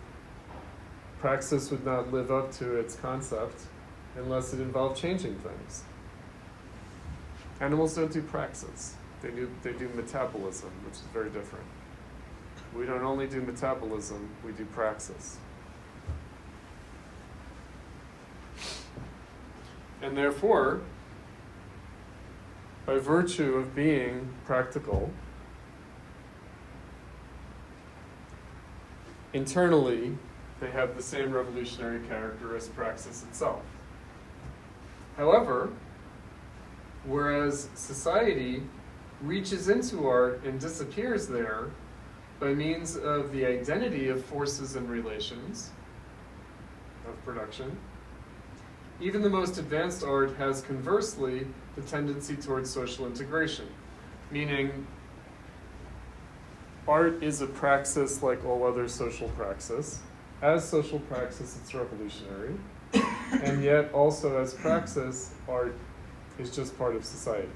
praxis would not live up to its concept unless it involved changing things. Animals don't do praxis. They do metabolism, which is very different. We don't only do metabolism, we do praxis. And therefore, by virtue of being practical, internally, they have the same revolutionary character as praxis itself. However, whereas society reaches into art and disappears there by means of the identity of forces and relations of production, even the most advanced art has conversely the tendency towards social integration, meaning art is a praxis like all other social praxis. As social praxis, it's revolutionary, and yet also as praxis, art is just part of society.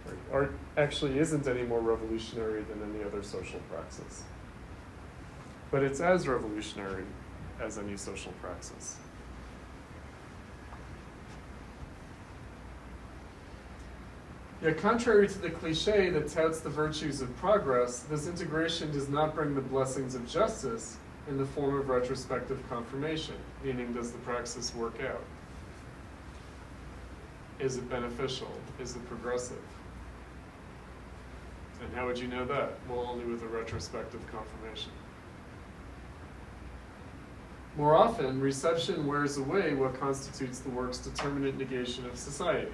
Right? Art actually isn't any more revolutionary than any other social praxis, but it's as revolutionary as any social praxis. Yet contrary to the cliche that touts the virtues of progress, this integration does not bring the blessings of justice in the form of retrospective confirmation, meaning does the praxis work out? Is it beneficial? Is it progressive? And how would you know that? Well, only with a retrospective confirmation. More often, reception wears away what constitutes the work's determinant negation of society.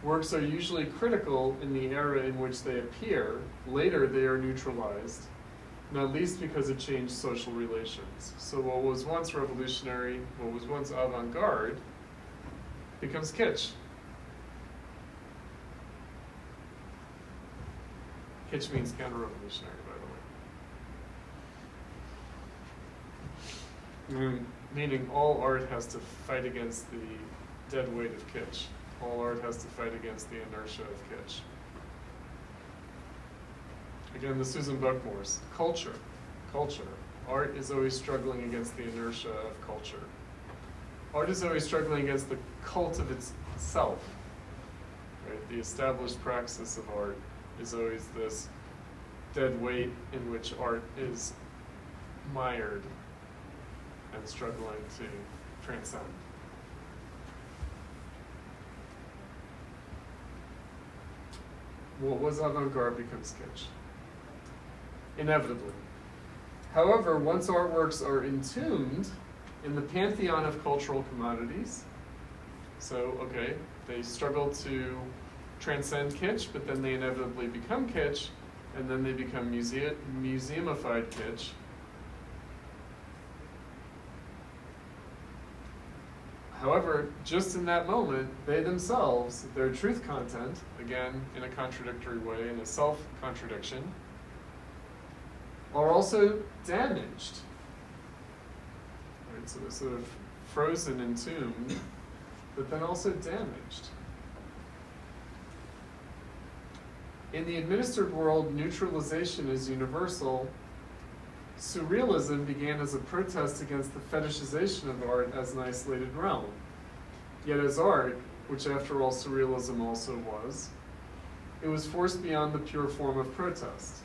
Works are usually critical in the era in which they appear. Later, they are neutralized, not least because it changed social relations. So what was once revolutionary, what was once avant-garde, becomes kitsch. Kitsch means counter-revolutionary, by the way. Meaning all art has to fight against the dead weight of kitsch. All art has to fight against the inertia of kitsch. Again, the Susan Buckmore's culture. Art is always struggling against the inertia of culture. Art is always struggling against the cult of itself. Right? The established praxis of art is always this dead weight in which art is mired and struggling to transcend. What was avant-garde becomes kitsch. Inevitably. However, once artworks are entombed in the pantheon of cultural commodities, so, okay, they struggle to transcend kitsch, but then they inevitably become kitsch, and then they become museumified kitsch. However, just in that moment, they themselves, their truth content, again, in a contradictory way, in a self-contradiction, are also damaged. Right? So they're sort of frozen, entombed, but then also damaged. In the administered world, neutralization is universal. Surrealism began as a protest against the fetishization of art as an isolated realm. Yet as art, which after all Surrealism also was, it was forced beyond the pure form of protest.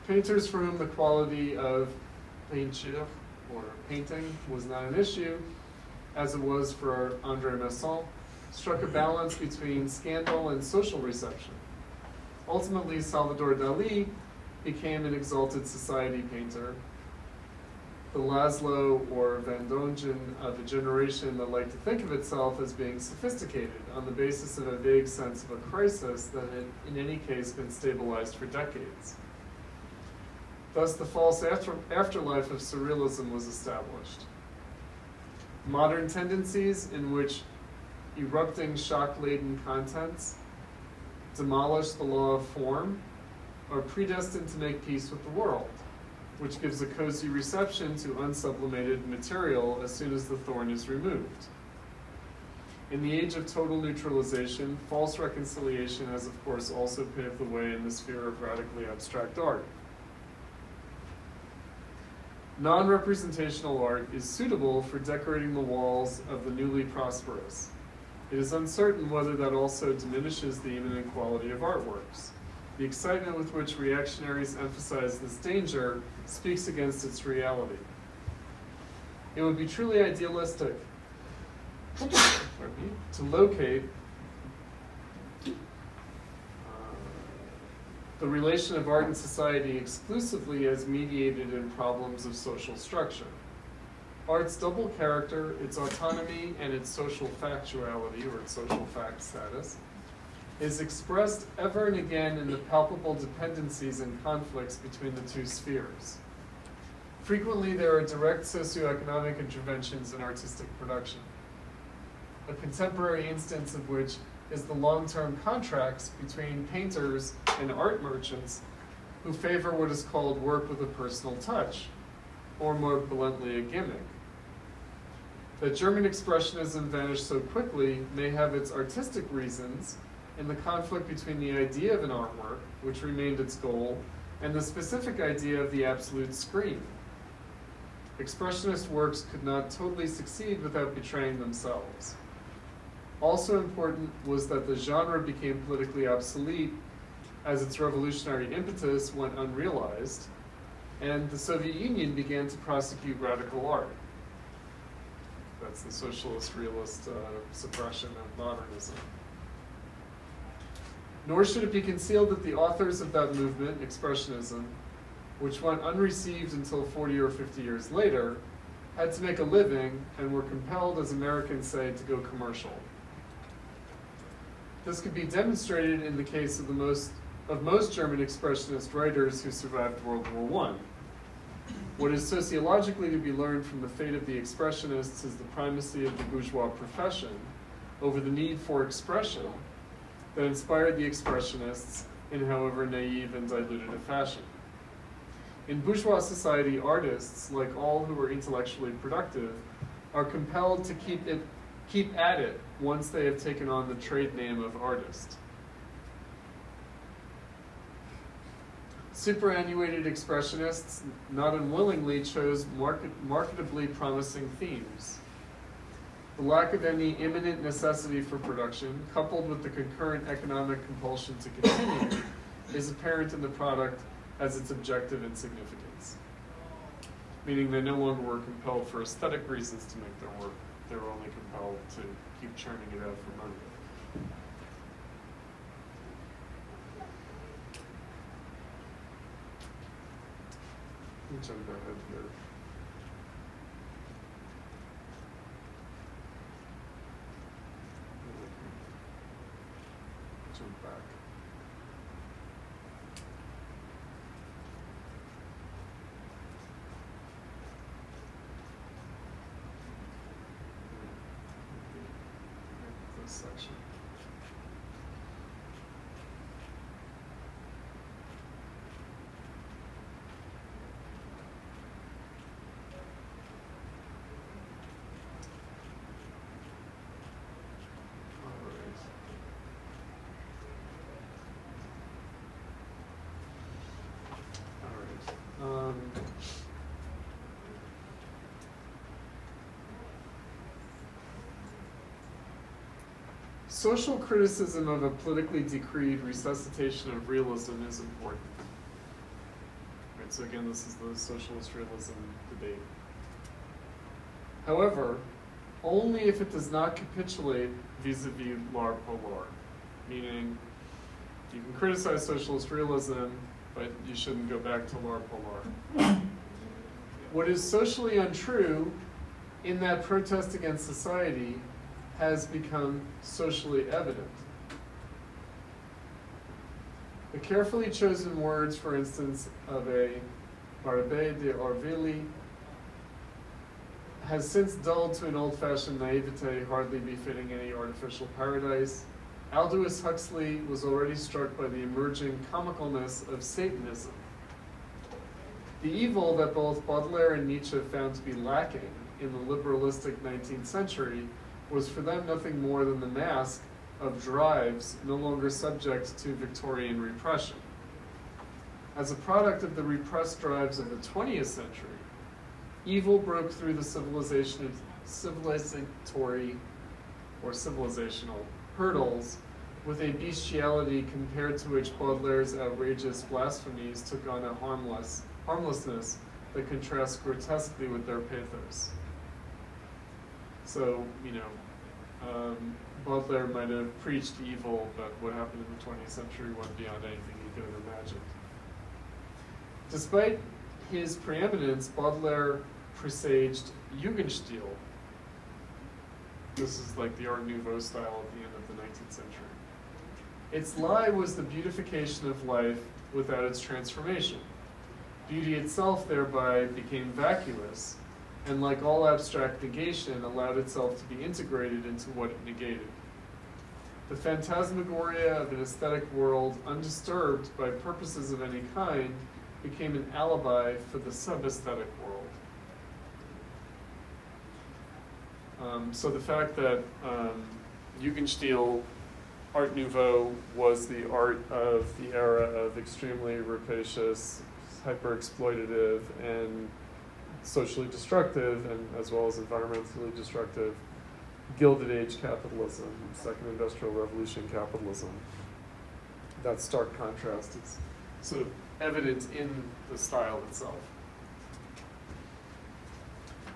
Painters for whom the quality of peinture, or painting, was not an issue, as it was for André Masson, struck a balance between scandal and social reception. Ultimately, Salvador Dali became an exalted society painter, the Laszlo or Van Dongen of a generation that liked to think of itself as being sophisticated on the basis of a vague sense of a crisis that had in any case been stabilized for decades. Thus, the false afterlife of surrealism was established. Modern tendencies in which erupting shock-laden contents demolish the law of form are predestined to make peace with the world, which gives a cozy reception to unsublimated material as soon as the thorn is removed. In the age of total neutralization, false reconciliation has of course also paved the way in the sphere of radically abstract art. Non-representational art is suitable for decorating the walls of the newly prosperous. It is uncertain whether that also diminishes the imminent quality of artworks. The excitement with which reactionaries emphasize this danger speaks against its reality. It would be truly idealistic to locate the relation of art and society exclusively as mediated in problems of social structure. Art's double character, its autonomy, and its social factuality, or its social fact status, is expressed ever and again in the palpable dependencies and conflicts between the two spheres. Frequently, there are direct socioeconomic interventions in artistic production. A contemporary instance of which is the long-term contracts between painters and art merchants who favor what is called work with a personal touch, or more bluntly, a gimmick. That German expressionism vanished so quickly may have its artistic reasons in the conflict between the idea of an artwork, which remained its goal, and the specific idea of the absolute screen. Expressionist works could not totally succeed without betraying themselves. Also important was that the genre became politically obsolete as its revolutionary impetus went unrealized, and the Soviet Union began to prosecute radical art. That's the socialist realist suppression of modernism. Nor should it be concealed that the authors of that movement, Expressionism, which went unreceived until 40 or 50 years later, had to make a living and were compelled, as Americans say, to go commercial. This could be demonstrated in the case of most German Expressionist writers who survived World War I. What is sociologically to be learned from the fate of the Expressionists is the primacy of the bourgeois profession over the need for expression that inspired the Expressionists in however naive and diluted a fashion. In bourgeois society, artists, like all who are intellectually productive, are compelled to keep at it once they have taken on the trade name of artist. Superannuated expressionists not unwillingly chose marketably promising themes. The lack of any imminent necessity for production, coupled with the concurrent economic compulsion to continue, is apparent in the product as its objective insignificance. Meaning they no longer were compelled for aesthetic reasons to make their work. They were only compelled to keep churning it out for money. Let me jump ahead here. Jump back. This section. Social criticism of a politically decreed resuscitation of realism is important. Right, so again, this is the socialist realism debate. However, only if it does not capitulate vis-a-vis l'art pour l'art, meaning you can criticize socialist realism, but you shouldn't go back to l'art pour l'art. What is socially untrue in that protest against society has become socially evident. The carefully chosen words, for instance, of a Barbet de Aurevilly has since dulled to an old-fashioned naivete hardly befitting any artificial paradise. Aldous Huxley was already struck by the emerging comicalness of Satanism. The evil that both Baudelaire and Nietzsche found to be lacking in the liberalistic 19th century was for them nothing more than the mask of drives no longer subject to Victorian repression. As a product of the repressed drives of the 20th century, evil broke through the civilizatory or civilizational hurdles with a bestiality compared to which Baudelaire's outrageous blasphemies took on a harmlessness that contrasts grotesquely with their pathos. So, Baudelaire might have preached evil, but what happened in the 20th century went beyond anything he could have imagined. Despite his preeminence, Baudelaire presaged Jugendstil. This is like the Art Nouveau style at the end of the 19th century. Its lie was the beautification of life without its transformation. Beauty itself thereby became vacuous, and like all abstract negation, allowed itself to be integrated into what it negated. The phantasmagoria of an aesthetic world, undisturbed by purposes of any kind, became an alibi for the sub-aesthetic world. So the fact that Jugendstil, Art Nouveau, was the art of the era of extremely rapacious, hyper-exploitative, and socially destructive, and as well as environmentally destructive, Gilded Age capitalism, Second Industrial Revolution capitalism. That stark contrast is sort of evident in the style itself.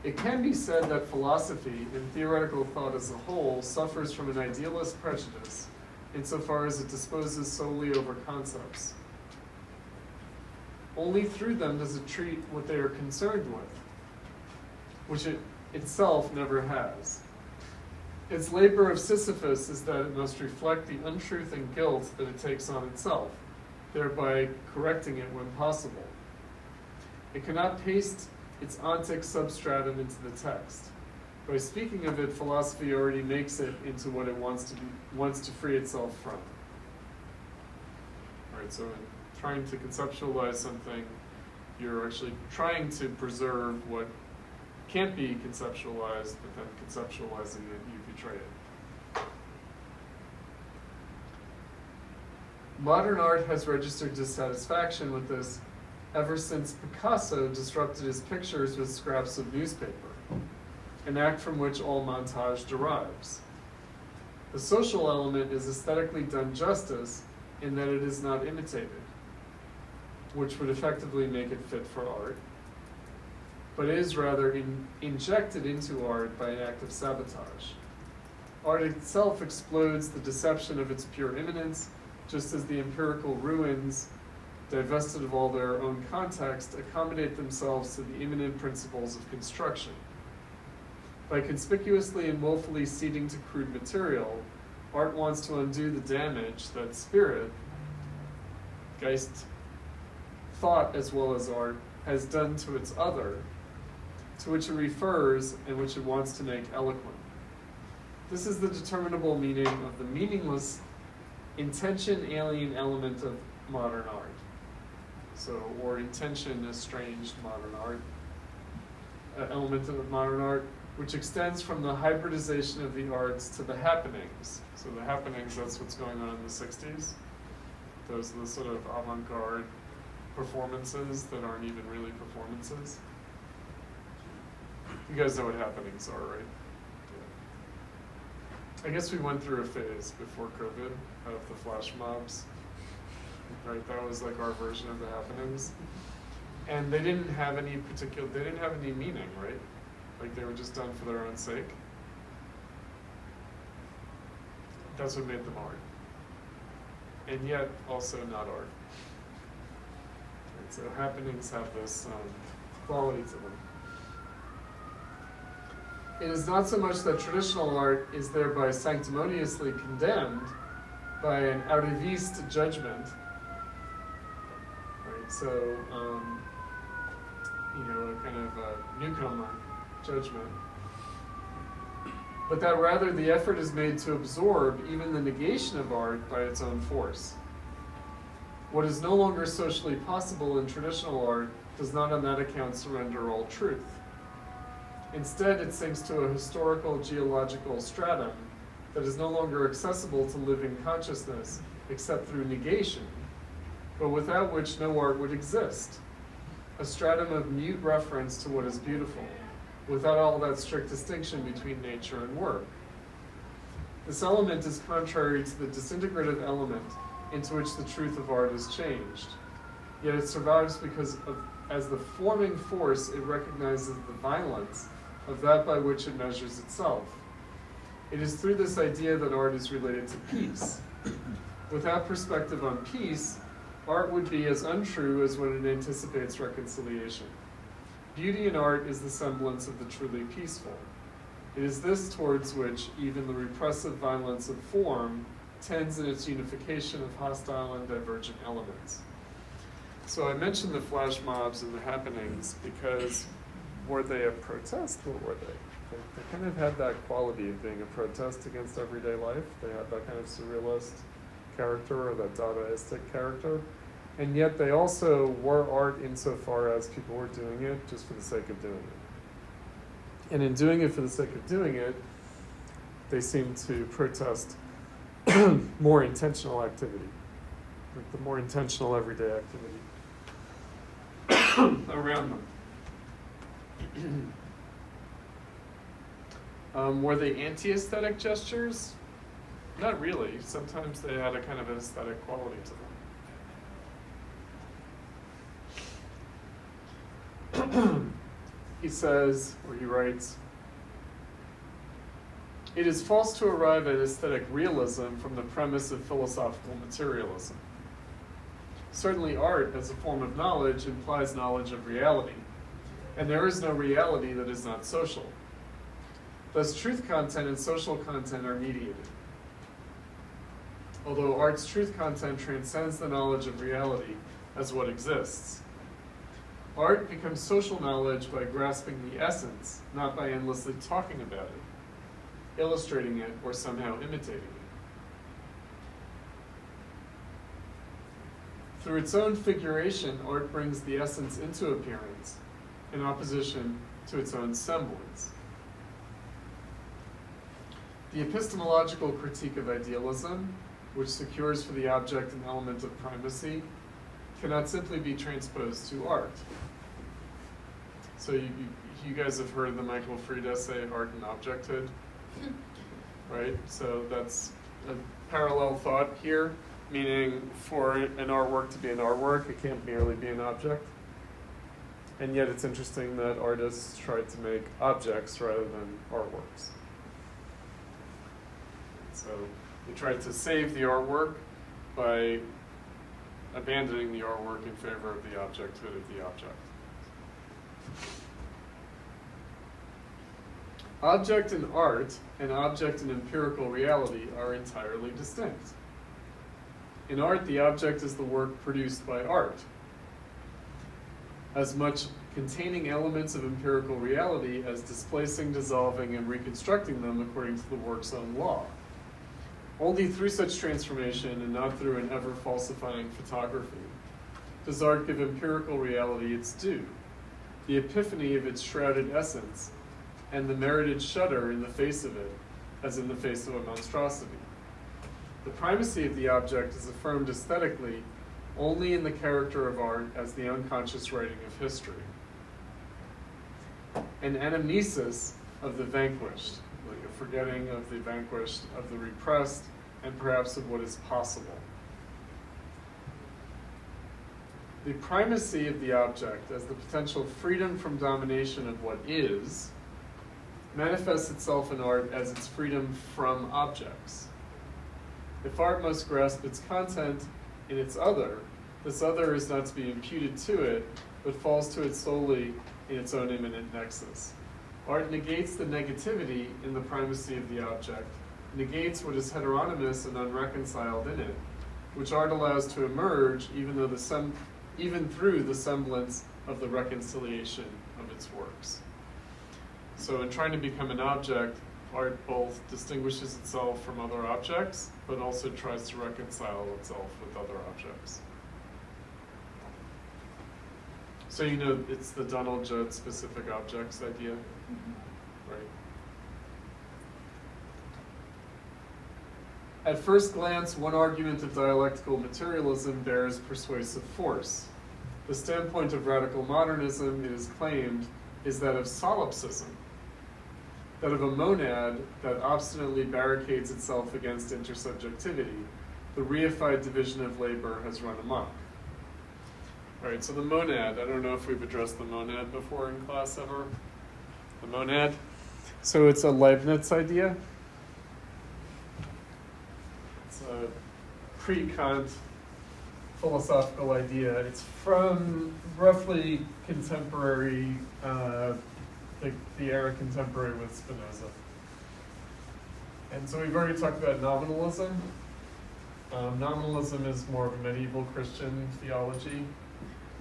It can be said that philosophy, and theoretical thought as a whole, suffers from an idealist prejudice insofar as it disposes solely over concepts. Only through them does it treat what they are concerned with, which it itself never has. Its labor of Sisyphus is that it must reflect the untruth and guilt that it takes on itself, thereby correcting it when possible. It cannot paste its ontic substratum into the text. By speaking of it, philosophy already makes it into what it wants to free itself from. All right, so in trying to conceptualize something, you're actually trying to preserve what can't be conceptualized, but then conceptualizing it, you betray it. Modern art has registered dissatisfaction with this ever since Picasso disrupted his pictures with scraps of newspaper, an act from which all Montage derives. The social element is aesthetically done justice in that it is not imitated, which would effectively make it fit for art, but is rather injected into art by an act of sabotage. Art itself explodes the deception of its pure immanence, just as the empirical ruins, divested of all their own context, accommodate themselves to the immanent principles of construction. By conspicuously and willfully ceding to crude material, art wants to undo the damage that spirit, Geist, thought as well as art, has done to its other, to which it refers and which it wants to make eloquent. This is the determinable meaning of the meaningless, intention-alien element of modern art. So, or intention-estranged modern art, element of modern art, which extends from the hybridization of the arts to the happenings. So the happenings, that's what's going on in the 60s. Those are the sort of avant-garde performances that aren't even really performances. You guys know what happenings are, right? Yeah. I guess we went through a phase before COVID of the flash mobs. Right, that was like our version of the happenings. And they didn't have any meaning, right? Like they were just done for their own sake. That's what made them art. And yet also not art. Right, so happenings have this quality to them. it is not so much that traditional art is thereby sanctimoniously condemned by an arriviste judgment, right? So, a kind of a newcomer judgment, but that rather the effort is made to absorb even the negation of art by its own force. What is no longer socially possible in traditional art does not on that account surrender all truth. Instead, it sinks to a historical geological stratum that is no longer accessible to living consciousness except through negation, but without which no art would exist. A stratum of mute reference to what is beautiful, without all that strict distinction between nature and work. This element is contrary to the disintegrative element into which the truth of art is changed. Yet it survives because as the forming force, it recognizes the violence of that by which it measures itself. It is through this idea that art is related to peace. Without perspective on peace, art would be as untrue as when it anticipates reconciliation. Beauty in art is the semblance of the truly peaceful. It is this towards which even the repressive violence of form tends in its unification of hostile and divergent elements. So I mentioned the flash mobs and the happenings because were they a protest or were they? They kind of had that quality of being a protest against everyday life. They had that kind of surrealist character or that Dadaistic character. And yet they also were art insofar as people were doing it just for the sake of doing it. And in doing it for the sake of doing it, they seem to protest more intentional activity, like the more intentional everyday activity around them. Were they anti-aesthetic gestures? Not really. Sometimes they had a kind of an aesthetic quality to them. He says, or he writes, it is false to arrive at aesthetic realism from the premise of philosophical materialism. Certainly art, as a form of knowledge, implies knowledge of reality, and there is no reality that is not social. Thus, truth content and social content are mediated. Although art's truth content transcends the knowledge of reality as what exists. Art becomes social knowledge by grasping the essence, not by endlessly talking about it, illustrating it, or somehow imitating it. Through its own figuration, art brings the essence into appearance, in opposition to its own semblance. The epistemological critique of idealism, which secures for the object an element of primacy, cannot simply be transposed to art. So you guys have heard of the Michael Fried essay, Art and Objecthood, right? So that's a parallel thought here, meaning for an artwork to be an artwork, it can't merely be an object. And yet it's interesting that artists tried to make objects rather than artworks. So they tried to save the artwork by abandoning the artwork in favor of the objecthood of the object. Object in art and object in empirical reality are entirely distinct. In art, the object is the work produced by art, as much containing elements of empirical reality as displacing, dissolving, and reconstructing them according to the work's own law. Only through such transformation, and not through an ever-falsifying photography, does art give empirical reality its due, the epiphany of its shrouded essence, and the merited shudder in the face of it, as in the face of a monstrosity. The primacy of the object is affirmed aesthetically only in the character of art as the unconscious writing of history. An anamnesis of the vanquished, like a forgetting of the vanquished, of the repressed, and perhaps of what is possible. The primacy of the object as the potential freedom from domination of what is manifests itself in art as its freedom from objects. If art must grasp its content in its other, this other is not to be imputed to it, but falls to it solely in its own immanent nexus. Art negates the negativity in the primacy of the object, negates what is heteronymous and unreconciled in it, which art allows to emerge even through the semblance of the reconciliation of its works. So in trying to become an object, art both distinguishes itself from other objects, but also tries to reconcile itself with other objects. So you know it's the Donald Judd specific objects idea, right? At first glance, one argument of dialectical materialism bears persuasive force. The standpoint of radical modernism, it is claimed, is that of solipsism, that of a monad that obstinately barricades itself against intersubjectivity. The reified division of labor has run amok. All right, so the monad, I don't know if we've addressed the monad before in class ever. The monad. So it's a Leibniz idea. It's a pre-Kant philosophical idea. It's from roughly contemporary, the era contemporary with Spinoza. And so we've already talked about nominalism. Nominalism is more of a medieval Christian theology.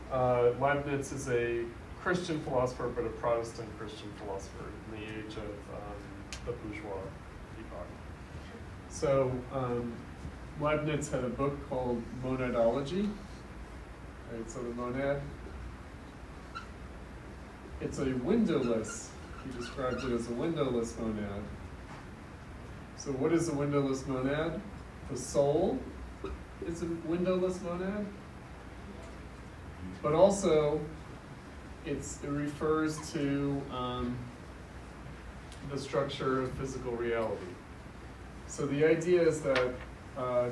Leibniz is a Christian philosopher, but a Protestant Christian philosopher in the age of the bourgeois epoch. So Leibniz had a book called Monadology. Right, so the monad, it's a windowless, he described it as a windowless monad. So what is a windowless monad? The soul is a windowless monad, but also it refers to the structure of physical reality. So the idea is that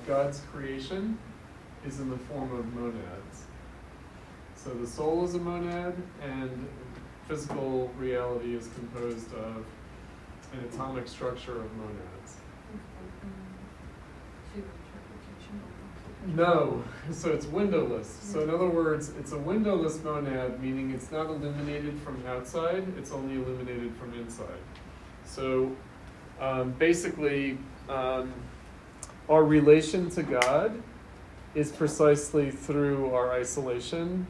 God's creation is in the form of monads. So the soul is a monad, and physical reality is composed of an atomic structure of monads. No, so it's windowless. So in other words, it's a windowless monad, meaning it's not illuminated from outside, it's only illuminated from inside. So basically, our relation to God is precisely through our isolation,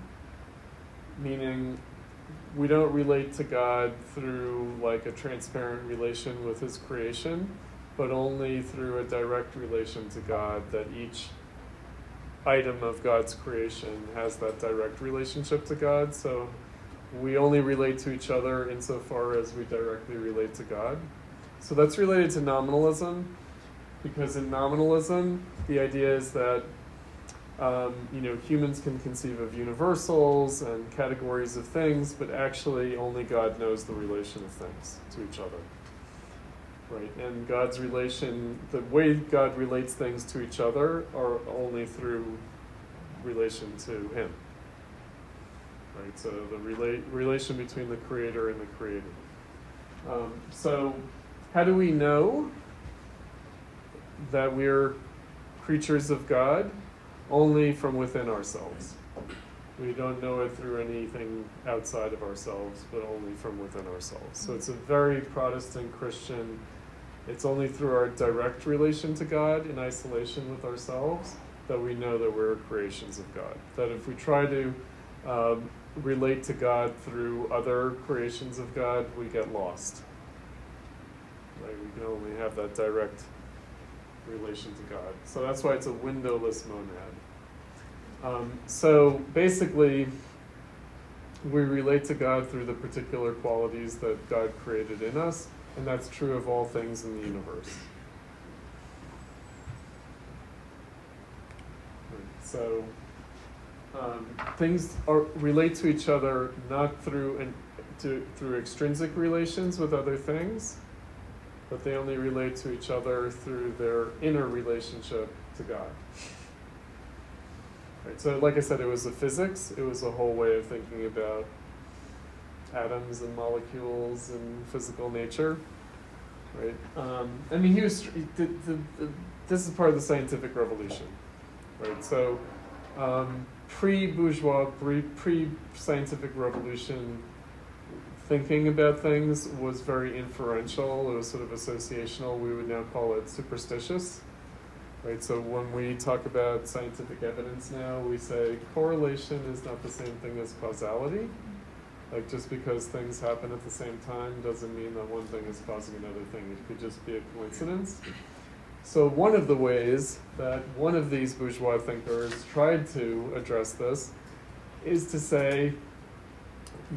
meaning we don't relate to God through like a transparent relation with his creation, but only through a direct relation to God, that each item of God's creation has that direct relationship to God. So we only relate to each other insofar as we directly relate to God. So that's related to nominalism, because in nominalism, the idea is that humans can conceive of universals and categories of things, but actually only God knows the relation of things to each other. Right, and God's relation, the way God relates things to each other are only through relation to him. Right, so the relation between the creator and the created. So how do we know that we're creatures of God? Only from within ourselves. We don't know it through anything outside of ourselves, but only from within ourselves. So it's a very Protestant Christian. It's only through our direct relation to God in isolation with ourselves that we know that we're creations of God. That if we try to relate to God through other creations of God, we get lost. Right? We can only have that direct relation to God. So that's why it's a windowless monad. So basically, we relate to God through the particular qualities that God created in us, and that's true of all things in the universe. So things relate to each other not through through extrinsic relations with other things, but they only relate to each other through their inner relationship to God. Right, so like I said, it was a physics. It was a whole way of thinking about atoms and molecules and physical nature. Right? This is part of the scientific revolution. Right? So pre-bourgeois, pre-scientific revolution thinking about things was very inferential. It was sort of associational. We would now call it superstitious. Right, so when we talk about scientific evidence now, we say correlation is not the same thing as causality. Like just because things happen at the same time doesn't mean that one thing is causing another thing. It could just be a coincidence. So one of the ways that one of these bourgeois thinkers tried to address this is to say,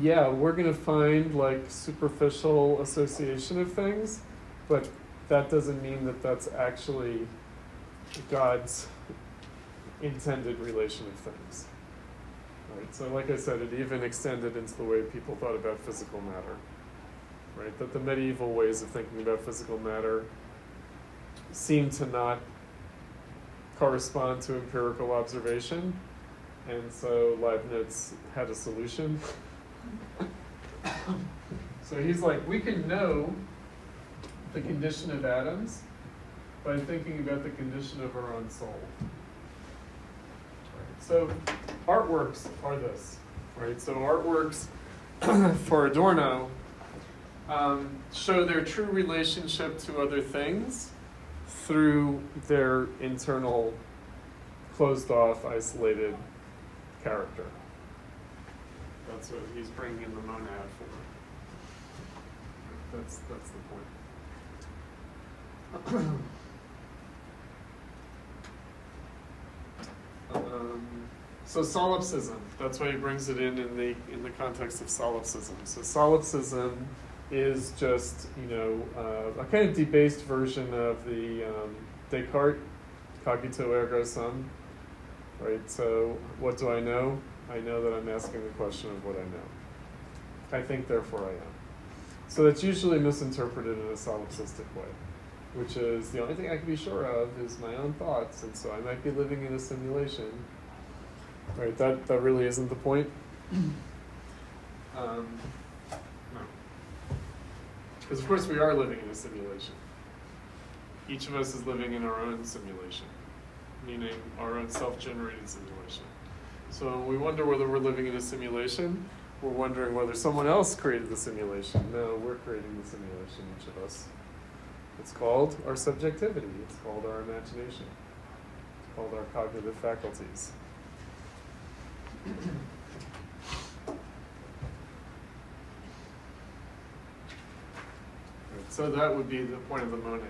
yeah, we're going to find like superficial association of things, but that doesn't mean that that's actually God's intended relation of things. Right? So like I said, it even extended into the way people thought about physical matter. Right? That the medieval ways of thinking about physical matter seem to not correspond to empirical observation, and so Leibniz had a solution. So he's like, we can know the condition of atoms by thinking about the condition of our own soul. Right. So artworks are this, right? So artworks for Adorno show their true relationship to other things through their internal, closed-off, isolated character. That's what he's bringing in the monad for. That's the point. So solipsism, that's why he brings it in the context of solipsism. So solipsism is just, a kind of debased version of the Descartes, cogito ergo sum, right? So what do I know? I know that I'm asking the question of what I know. I think, therefore I am. So that's usually misinterpreted in a solipsistic way, which is the only thing I can be sure of is my own thoughts, and so I might be living in a simulation. Right, that really isn't the point. No. Because of course we are living in a simulation. Each of us is living in our own simulation, meaning our own self-generated simulation. So when we wonder whether we're living in a simulation, we're wondering whether someone else created the simulation. No, we're creating the simulation, each of us. It's called our subjectivity. It's called our imagination. It's called our cognitive faculties. Right, so that would be the point of the monad.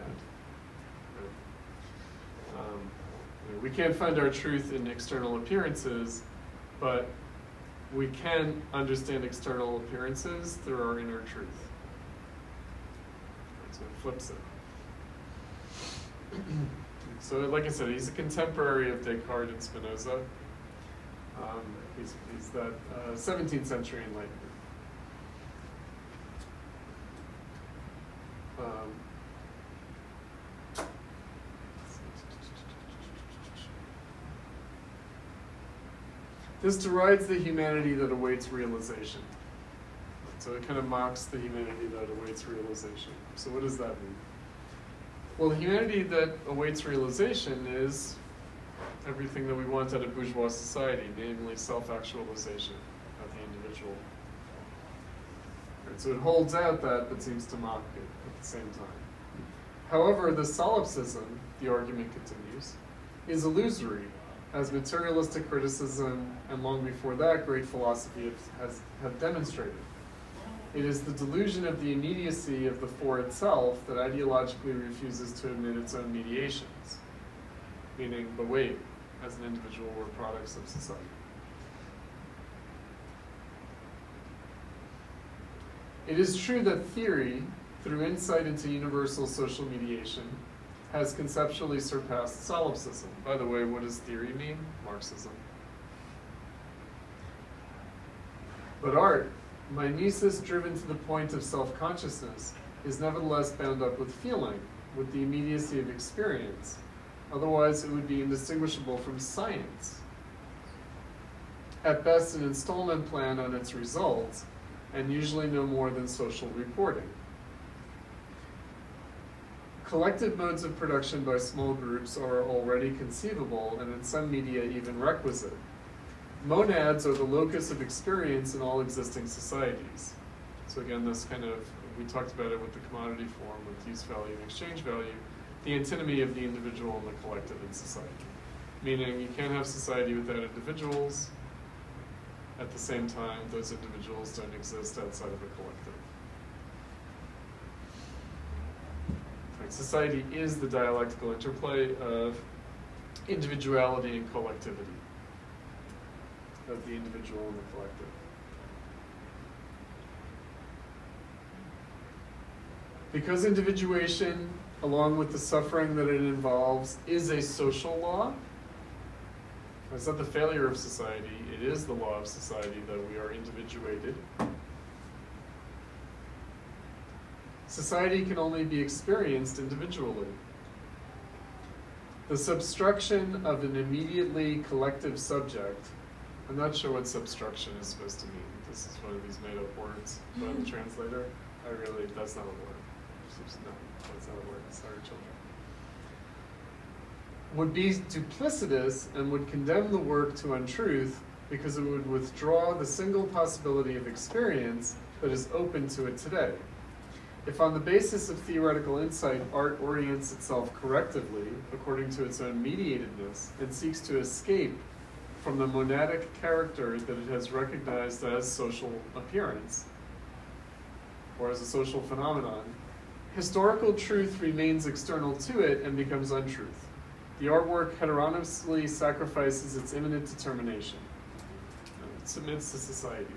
Right. We can't find our truth in external appearances, but we can understand external appearances through our inner truth. Right, so it flips it. So like I said, he's a contemporary of Descartes and Spinoza. He's that 17th century enlightenment. This derides the humanity that awaits realization. So it kind of mocks the humanity that awaits realization. So what does that mean? Well, the humanity that awaits realization is everything that we want out of bourgeois society, namely self-actualization of the individual. Right, so it holds out that, but seems to mock it at the same time. However, the solipsism, the argument continues, is illusory, as materialistic criticism, and long before that, great philosophy have demonstrated. It is the delusion of the immediacy of the for itself that ideologically refuses to admit its own mediations. Meaning, but wait, as an individual, we're products of society. It is true that theory, through insight into universal social mediation, has conceptually surpassed solipsism. By the way, what does theory mean? Marxism. But art, mimesis driven to the point of self-consciousness, is nevertheless bound up with feeling, with the immediacy of experience. Otherwise, it would be indistinguishable from science. At best, an installment plan on its results, and usually no more than social reporting. Collective modes of production by small groups are already conceivable, and in some media even requisite. Monads are the locus of experience in all existing societies. So again, this kind of, we talked about it with the commodity form, with use value and exchange value, the antinomy of the individual and the collective in society. Meaning you can't have society without individuals. At the same time, those individuals don't exist outside of a collective. Right, society is the dialectical interplay of individuality and collectivity, of the individual and the collective. Because individuation, along with the suffering that it involves, is a social law, it's not the failure of society, it is the law of society that we are individuated. Society can only be experienced individually. The substruction of an immediately collective subject, I'm not sure what substruction is supposed to mean. This is one of these made-up words by the translator. That's not a word. No, that's not a word. Sorry, children. Would be duplicitous and would condemn the work to untruth because it would withdraw the single possibility of experience that is open to it today. If on the basis of theoretical insight, art orients itself correctively according to its own mediatedness and seeks to escape from the monadic character that it has recognized as social appearance, or as a social phenomenon, historical truth remains external to it and becomes untruth. The artwork heteronomously sacrifices its imminent determination. It submits to society.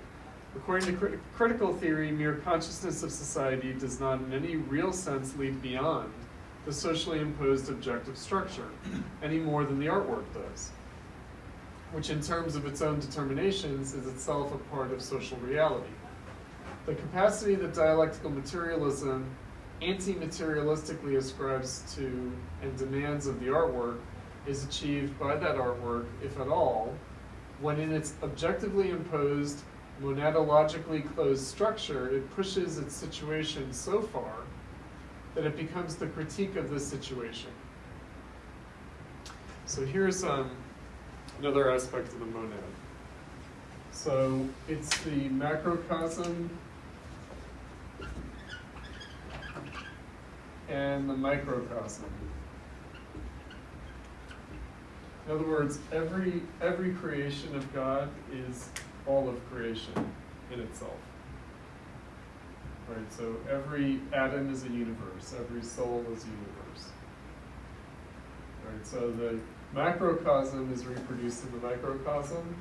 According to critical theory, mere consciousness of society does not in any real sense lead beyond the socially imposed objective structure, any more than the artwork does, which in terms of its own determinations is itself a part of social reality. The capacity that dialectical materialism anti-materialistically ascribes to and demands of the artwork is achieved by that artwork, if at all, when in its objectively imposed, monadologically closed structure, it pushes its situation so far that it becomes the critique of this situation. So here's another aspect of the monad. So it's the macrocosm and the microcosm. In other words, every creation of God is all of creation in itself. Right, so every atom is a universe, every soul is a universe. Right, so the macrocosm is reproduced in the microcosm,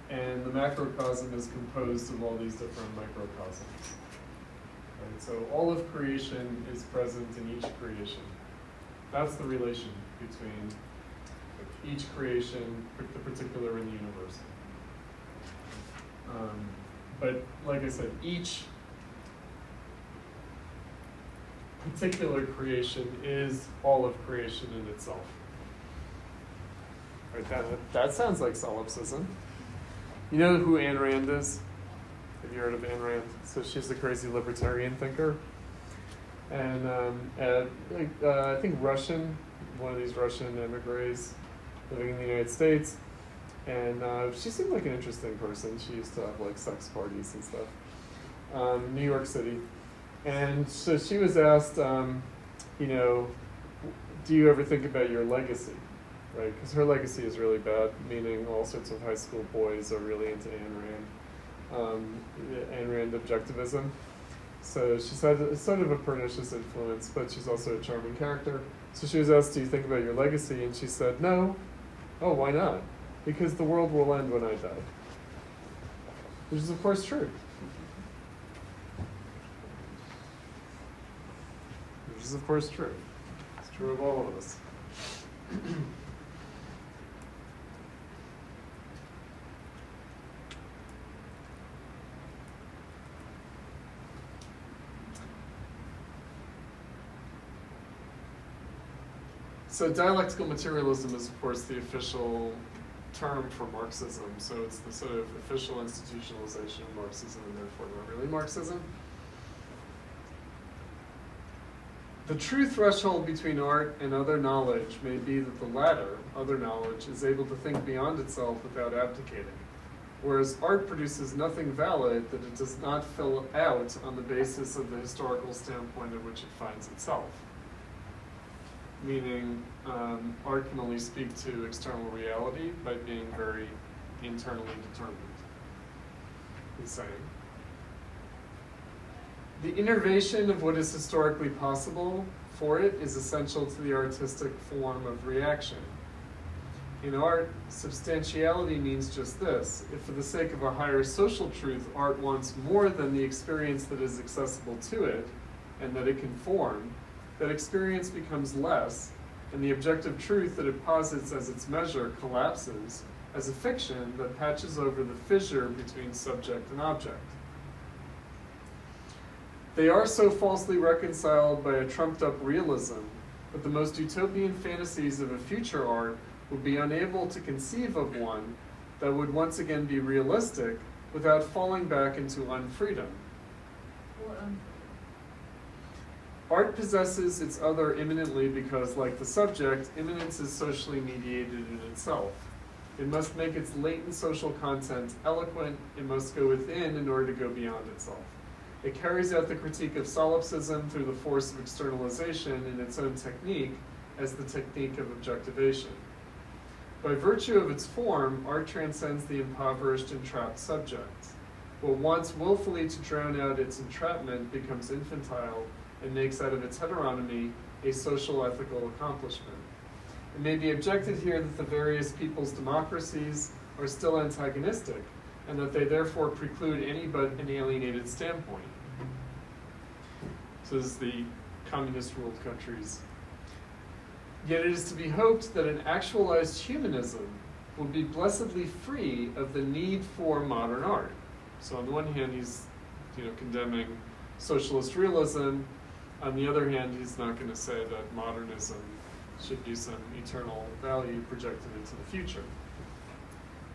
and the macrocosm is composed of all these different microcosms. Right, so all of creation is present in each creation. That's the relation between each creation, the particular in the universe. But like I said, each particular creation is all of creation in itself. Right, that sounds like solipsism. You know who Ayn Rand is? Have you heard of Ayn Rand? So she's the crazy libertarian thinker. And I think Russian, one of these Russian emigres living in the United States. And she seemed like an interesting person. She used to have like sex parties and stuff. New York City. And so she was asked, you know, do you ever think about your legacy? Right, because her legacy is really bad, meaning all sorts of high school boys are really into Ayn Rand objectivism. So she's had sort of a pernicious influence, but she's also a charming character. So she was asked, do you think about your legacy? And she said, no. Oh, why not? Because the world will end when I die. Which is, of course, true. Which is, of course, true. It's true of all of us. So dialectical materialism is, of course, the official term for Marxism. So it's the sort of official institutionalization of Marxism, and therefore not really Marxism. The true threshold between art and other knowledge may be that the latter, other knowledge, is able to think beyond itself without abdicating, whereas art produces nothing valid that it does not fill out on the basis of the historical standpoint in which it finds itself. Meaning, art can only speak to external reality by being very internally determined. He's saying. The innervation of what is historically possible for it is essential to the artistic form of reaction. In art, substantiality means just this. If for the sake of a higher social truth, art wants more than the experience that is accessible to it, and that it can form, that experience becomes less, and the objective truth that it posits as its measure collapses as a fiction that patches over the fissure between subject and object. They are so falsely reconciled by a trumped-up realism that the most utopian fantasies of a future art would be unable to conceive of one that would once again be realistic without falling back into unfreedom. What Art possesses its other immanently because, like the subject, immanence is socially mediated in itself. It must make its latent social content eloquent. It must go within in order to go beyond itself. It carries out the critique of solipsism through the force of externalization in its own technique as the technique of objectivation. By virtue of its form, art transcends the impoverished and trapped subject. What wants willfully to drown out its entrapment becomes infantile and makes out of its heteronomy a social ethical accomplishment. It may be objected here that the various people's democracies are still antagonistic, and that they therefore preclude any but an alienated standpoint. So this is the communist-ruled countries. Yet it is to be hoped that an actualized humanism will be blessedly free of the need for modern art. So on the one hand, he's condemning socialist realism. On the other hand, he's not going to say that modernism should be some eternal value projected into the future.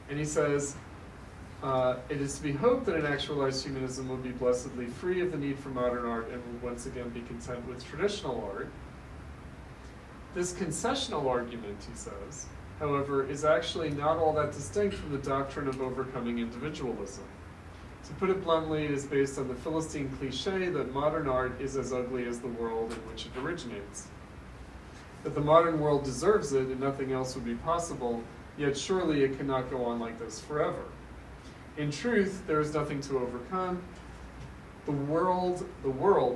And he says, it is to be hoped that an actualized humanism will be blessedly free of the need for modern art and will once again be content with traditional art. This concessional argument, he says, however, is actually not all that distinct from the doctrine of overcoming individualism. To put it bluntly, it is based on the Philistine cliché that modern art is as ugly as the world in which it originates. That the modern world deserves it and nothing else would be possible, yet surely it cannot go on like this forever. In truth, there is nothing to overcome. The world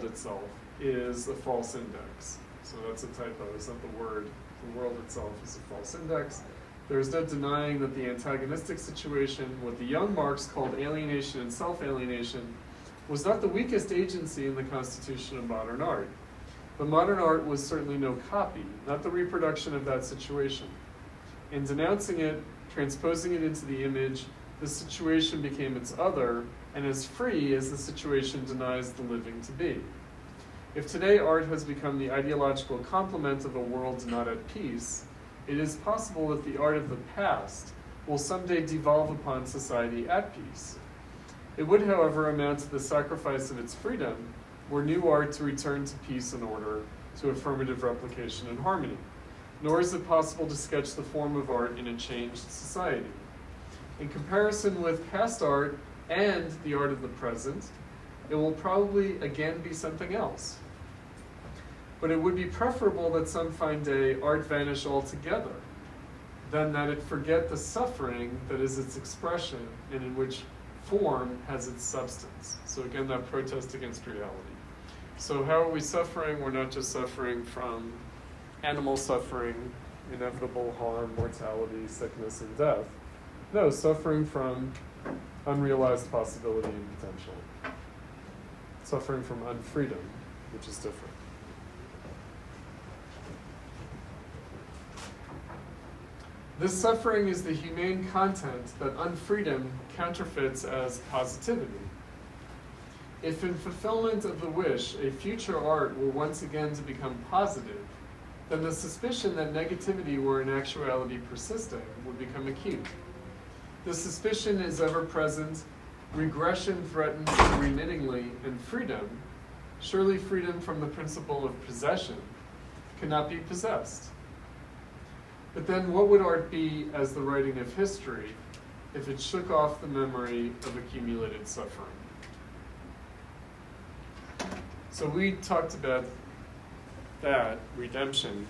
itself is a false index. So that's a typo, it's not the word. The world itself is a false index. There is no denying that the antagonistic situation, what the young Marx called alienation and self-alienation, was not the weakest agency in the constitution of modern art. But modern art was certainly no copy, not the reproduction of that situation. In denouncing it, transposing it into the image, the situation became its other, and as free as the situation denies the living to be. If today art has become the ideological complement of a world not at peace, it is possible that the art of the past will someday devolve upon society at peace. It would, however, amount to the sacrifice of its freedom were new art to return to peace and order, to affirmative replication and harmony. Nor is it possible to sketch the form of art in a changed society. In comparison with past art and the art of the present, it will probably again be something else. But it would be preferable that some fine day art vanish altogether, than that it forget the suffering that is its expression and in which form has its substance. So again, that protest against reality. So how are we suffering? We're not just suffering from animal suffering, inevitable harm, mortality, sickness, and death. No, suffering from unrealized possibility and potential. Suffering from unfreedom, which is different. This suffering is the humane content that unfreedom counterfeits as positivity. If in fulfillment of the wish, a future art were once again to become positive, then the suspicion that negativity were in actuality persisting would become acute. The suspicion is ever present, regression threatens unremittingly, and freedom, surely freedom from the principle of possession, cannot be possessed. But then what would art be as the writing of history if it shook off the memory of accumulated suffering. So we talked about that, redemption,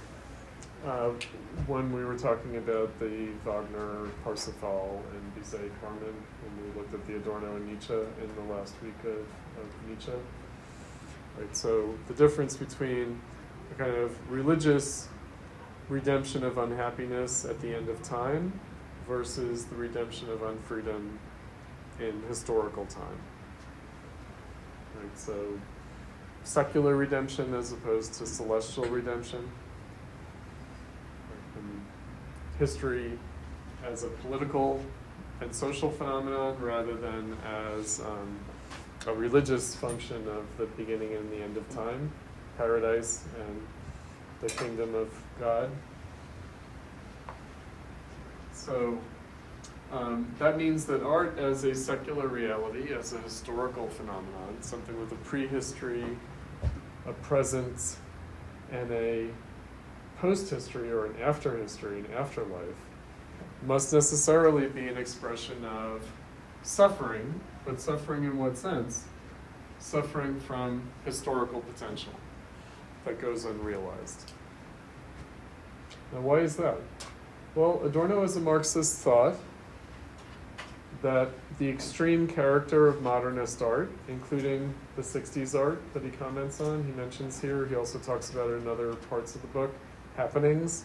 when we were talking about the Wagner, Parsifal, and Bizet Carmen, when we looked at the Adorno and Nietzsche in the last week of Nietzsche. Right, so the difference between a kind of religious redemption of unhappiness at the end of time versus the redemption of unfreedom in historical time. Right, so secular redemption as opposed to celestial redemption. And history as a political and social phenomenon rather than as a religious function of the beginning and the end of time, paradise and the kingdom of God. So that means that art as a secular reality, as a historical phenomenon, something with a prehistory, a present, and a post-history or an after-history, an afterlife, must necessarily be an expression of suffering, but suffering in what sense? Suffering from historical potential that goes unrealized. Now, why is that? Well, Adorno as a Marxist thought that the extreme character of modernist art, including the 60s art that he comments on, he mentions here, he also talks about it in other parts of the book, happenings,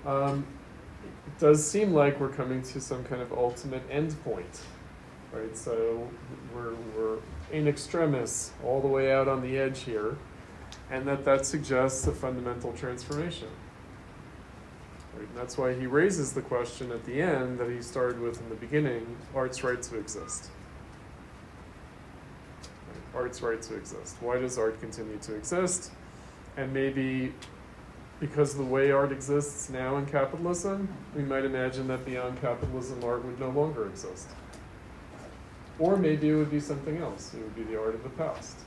it does seem like we're coming to some kind of ultimate end point, right? So we're in extremis, all the way out on the edge here, and that suggests a fundamental transformation. Right? And that's why he raises the question at the end that he started with in the beginning, art's right to exist. Right? Art's right to exist. Why does art continue to exist? And maybe because of the way art exists now in capitalism, we might imagine that beyond capitalism, art would no longer exist. Or maybe it would be something else. It would be the art of the past.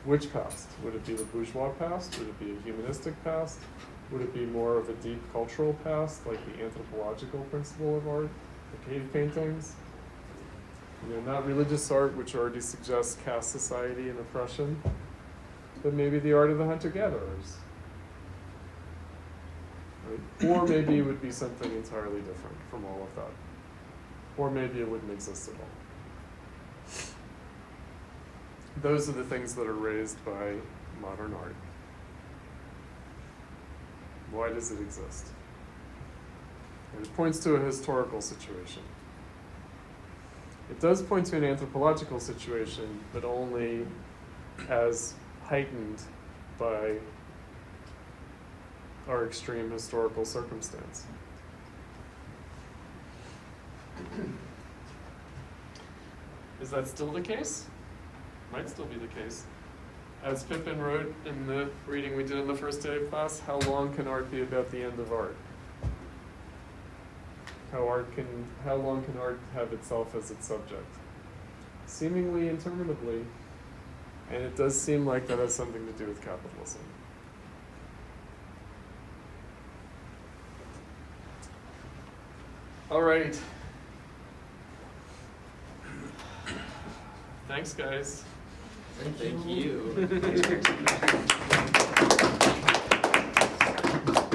Which past? Would it be the bourgeois past? Would it be a humanistic past? Would it be more of a deep cultural past, like the anthropological principle of art, the cave paintings? Not religious art, which already suggests caste society and oppression, but maybe the art of the hunter-gatherers. Right? Or maybe it would be something entirely different from all of that. Or maybe it wouldn't exist at all. Those are the things that are raised by modern art. Why does it exist? And it points to a historical situation. It does point to an anthropological situation, but only as heightened by our extreme historical circumstance. Is that still the case? Might still be the case. As Pippin wrote in the reading we did in the first day of class, how long can art be about the end of art? How long can art have itself as its subject? Seemingly interminably, and it does seem like that has something to do with capitalism. All right. Thanks, guys. Thank you.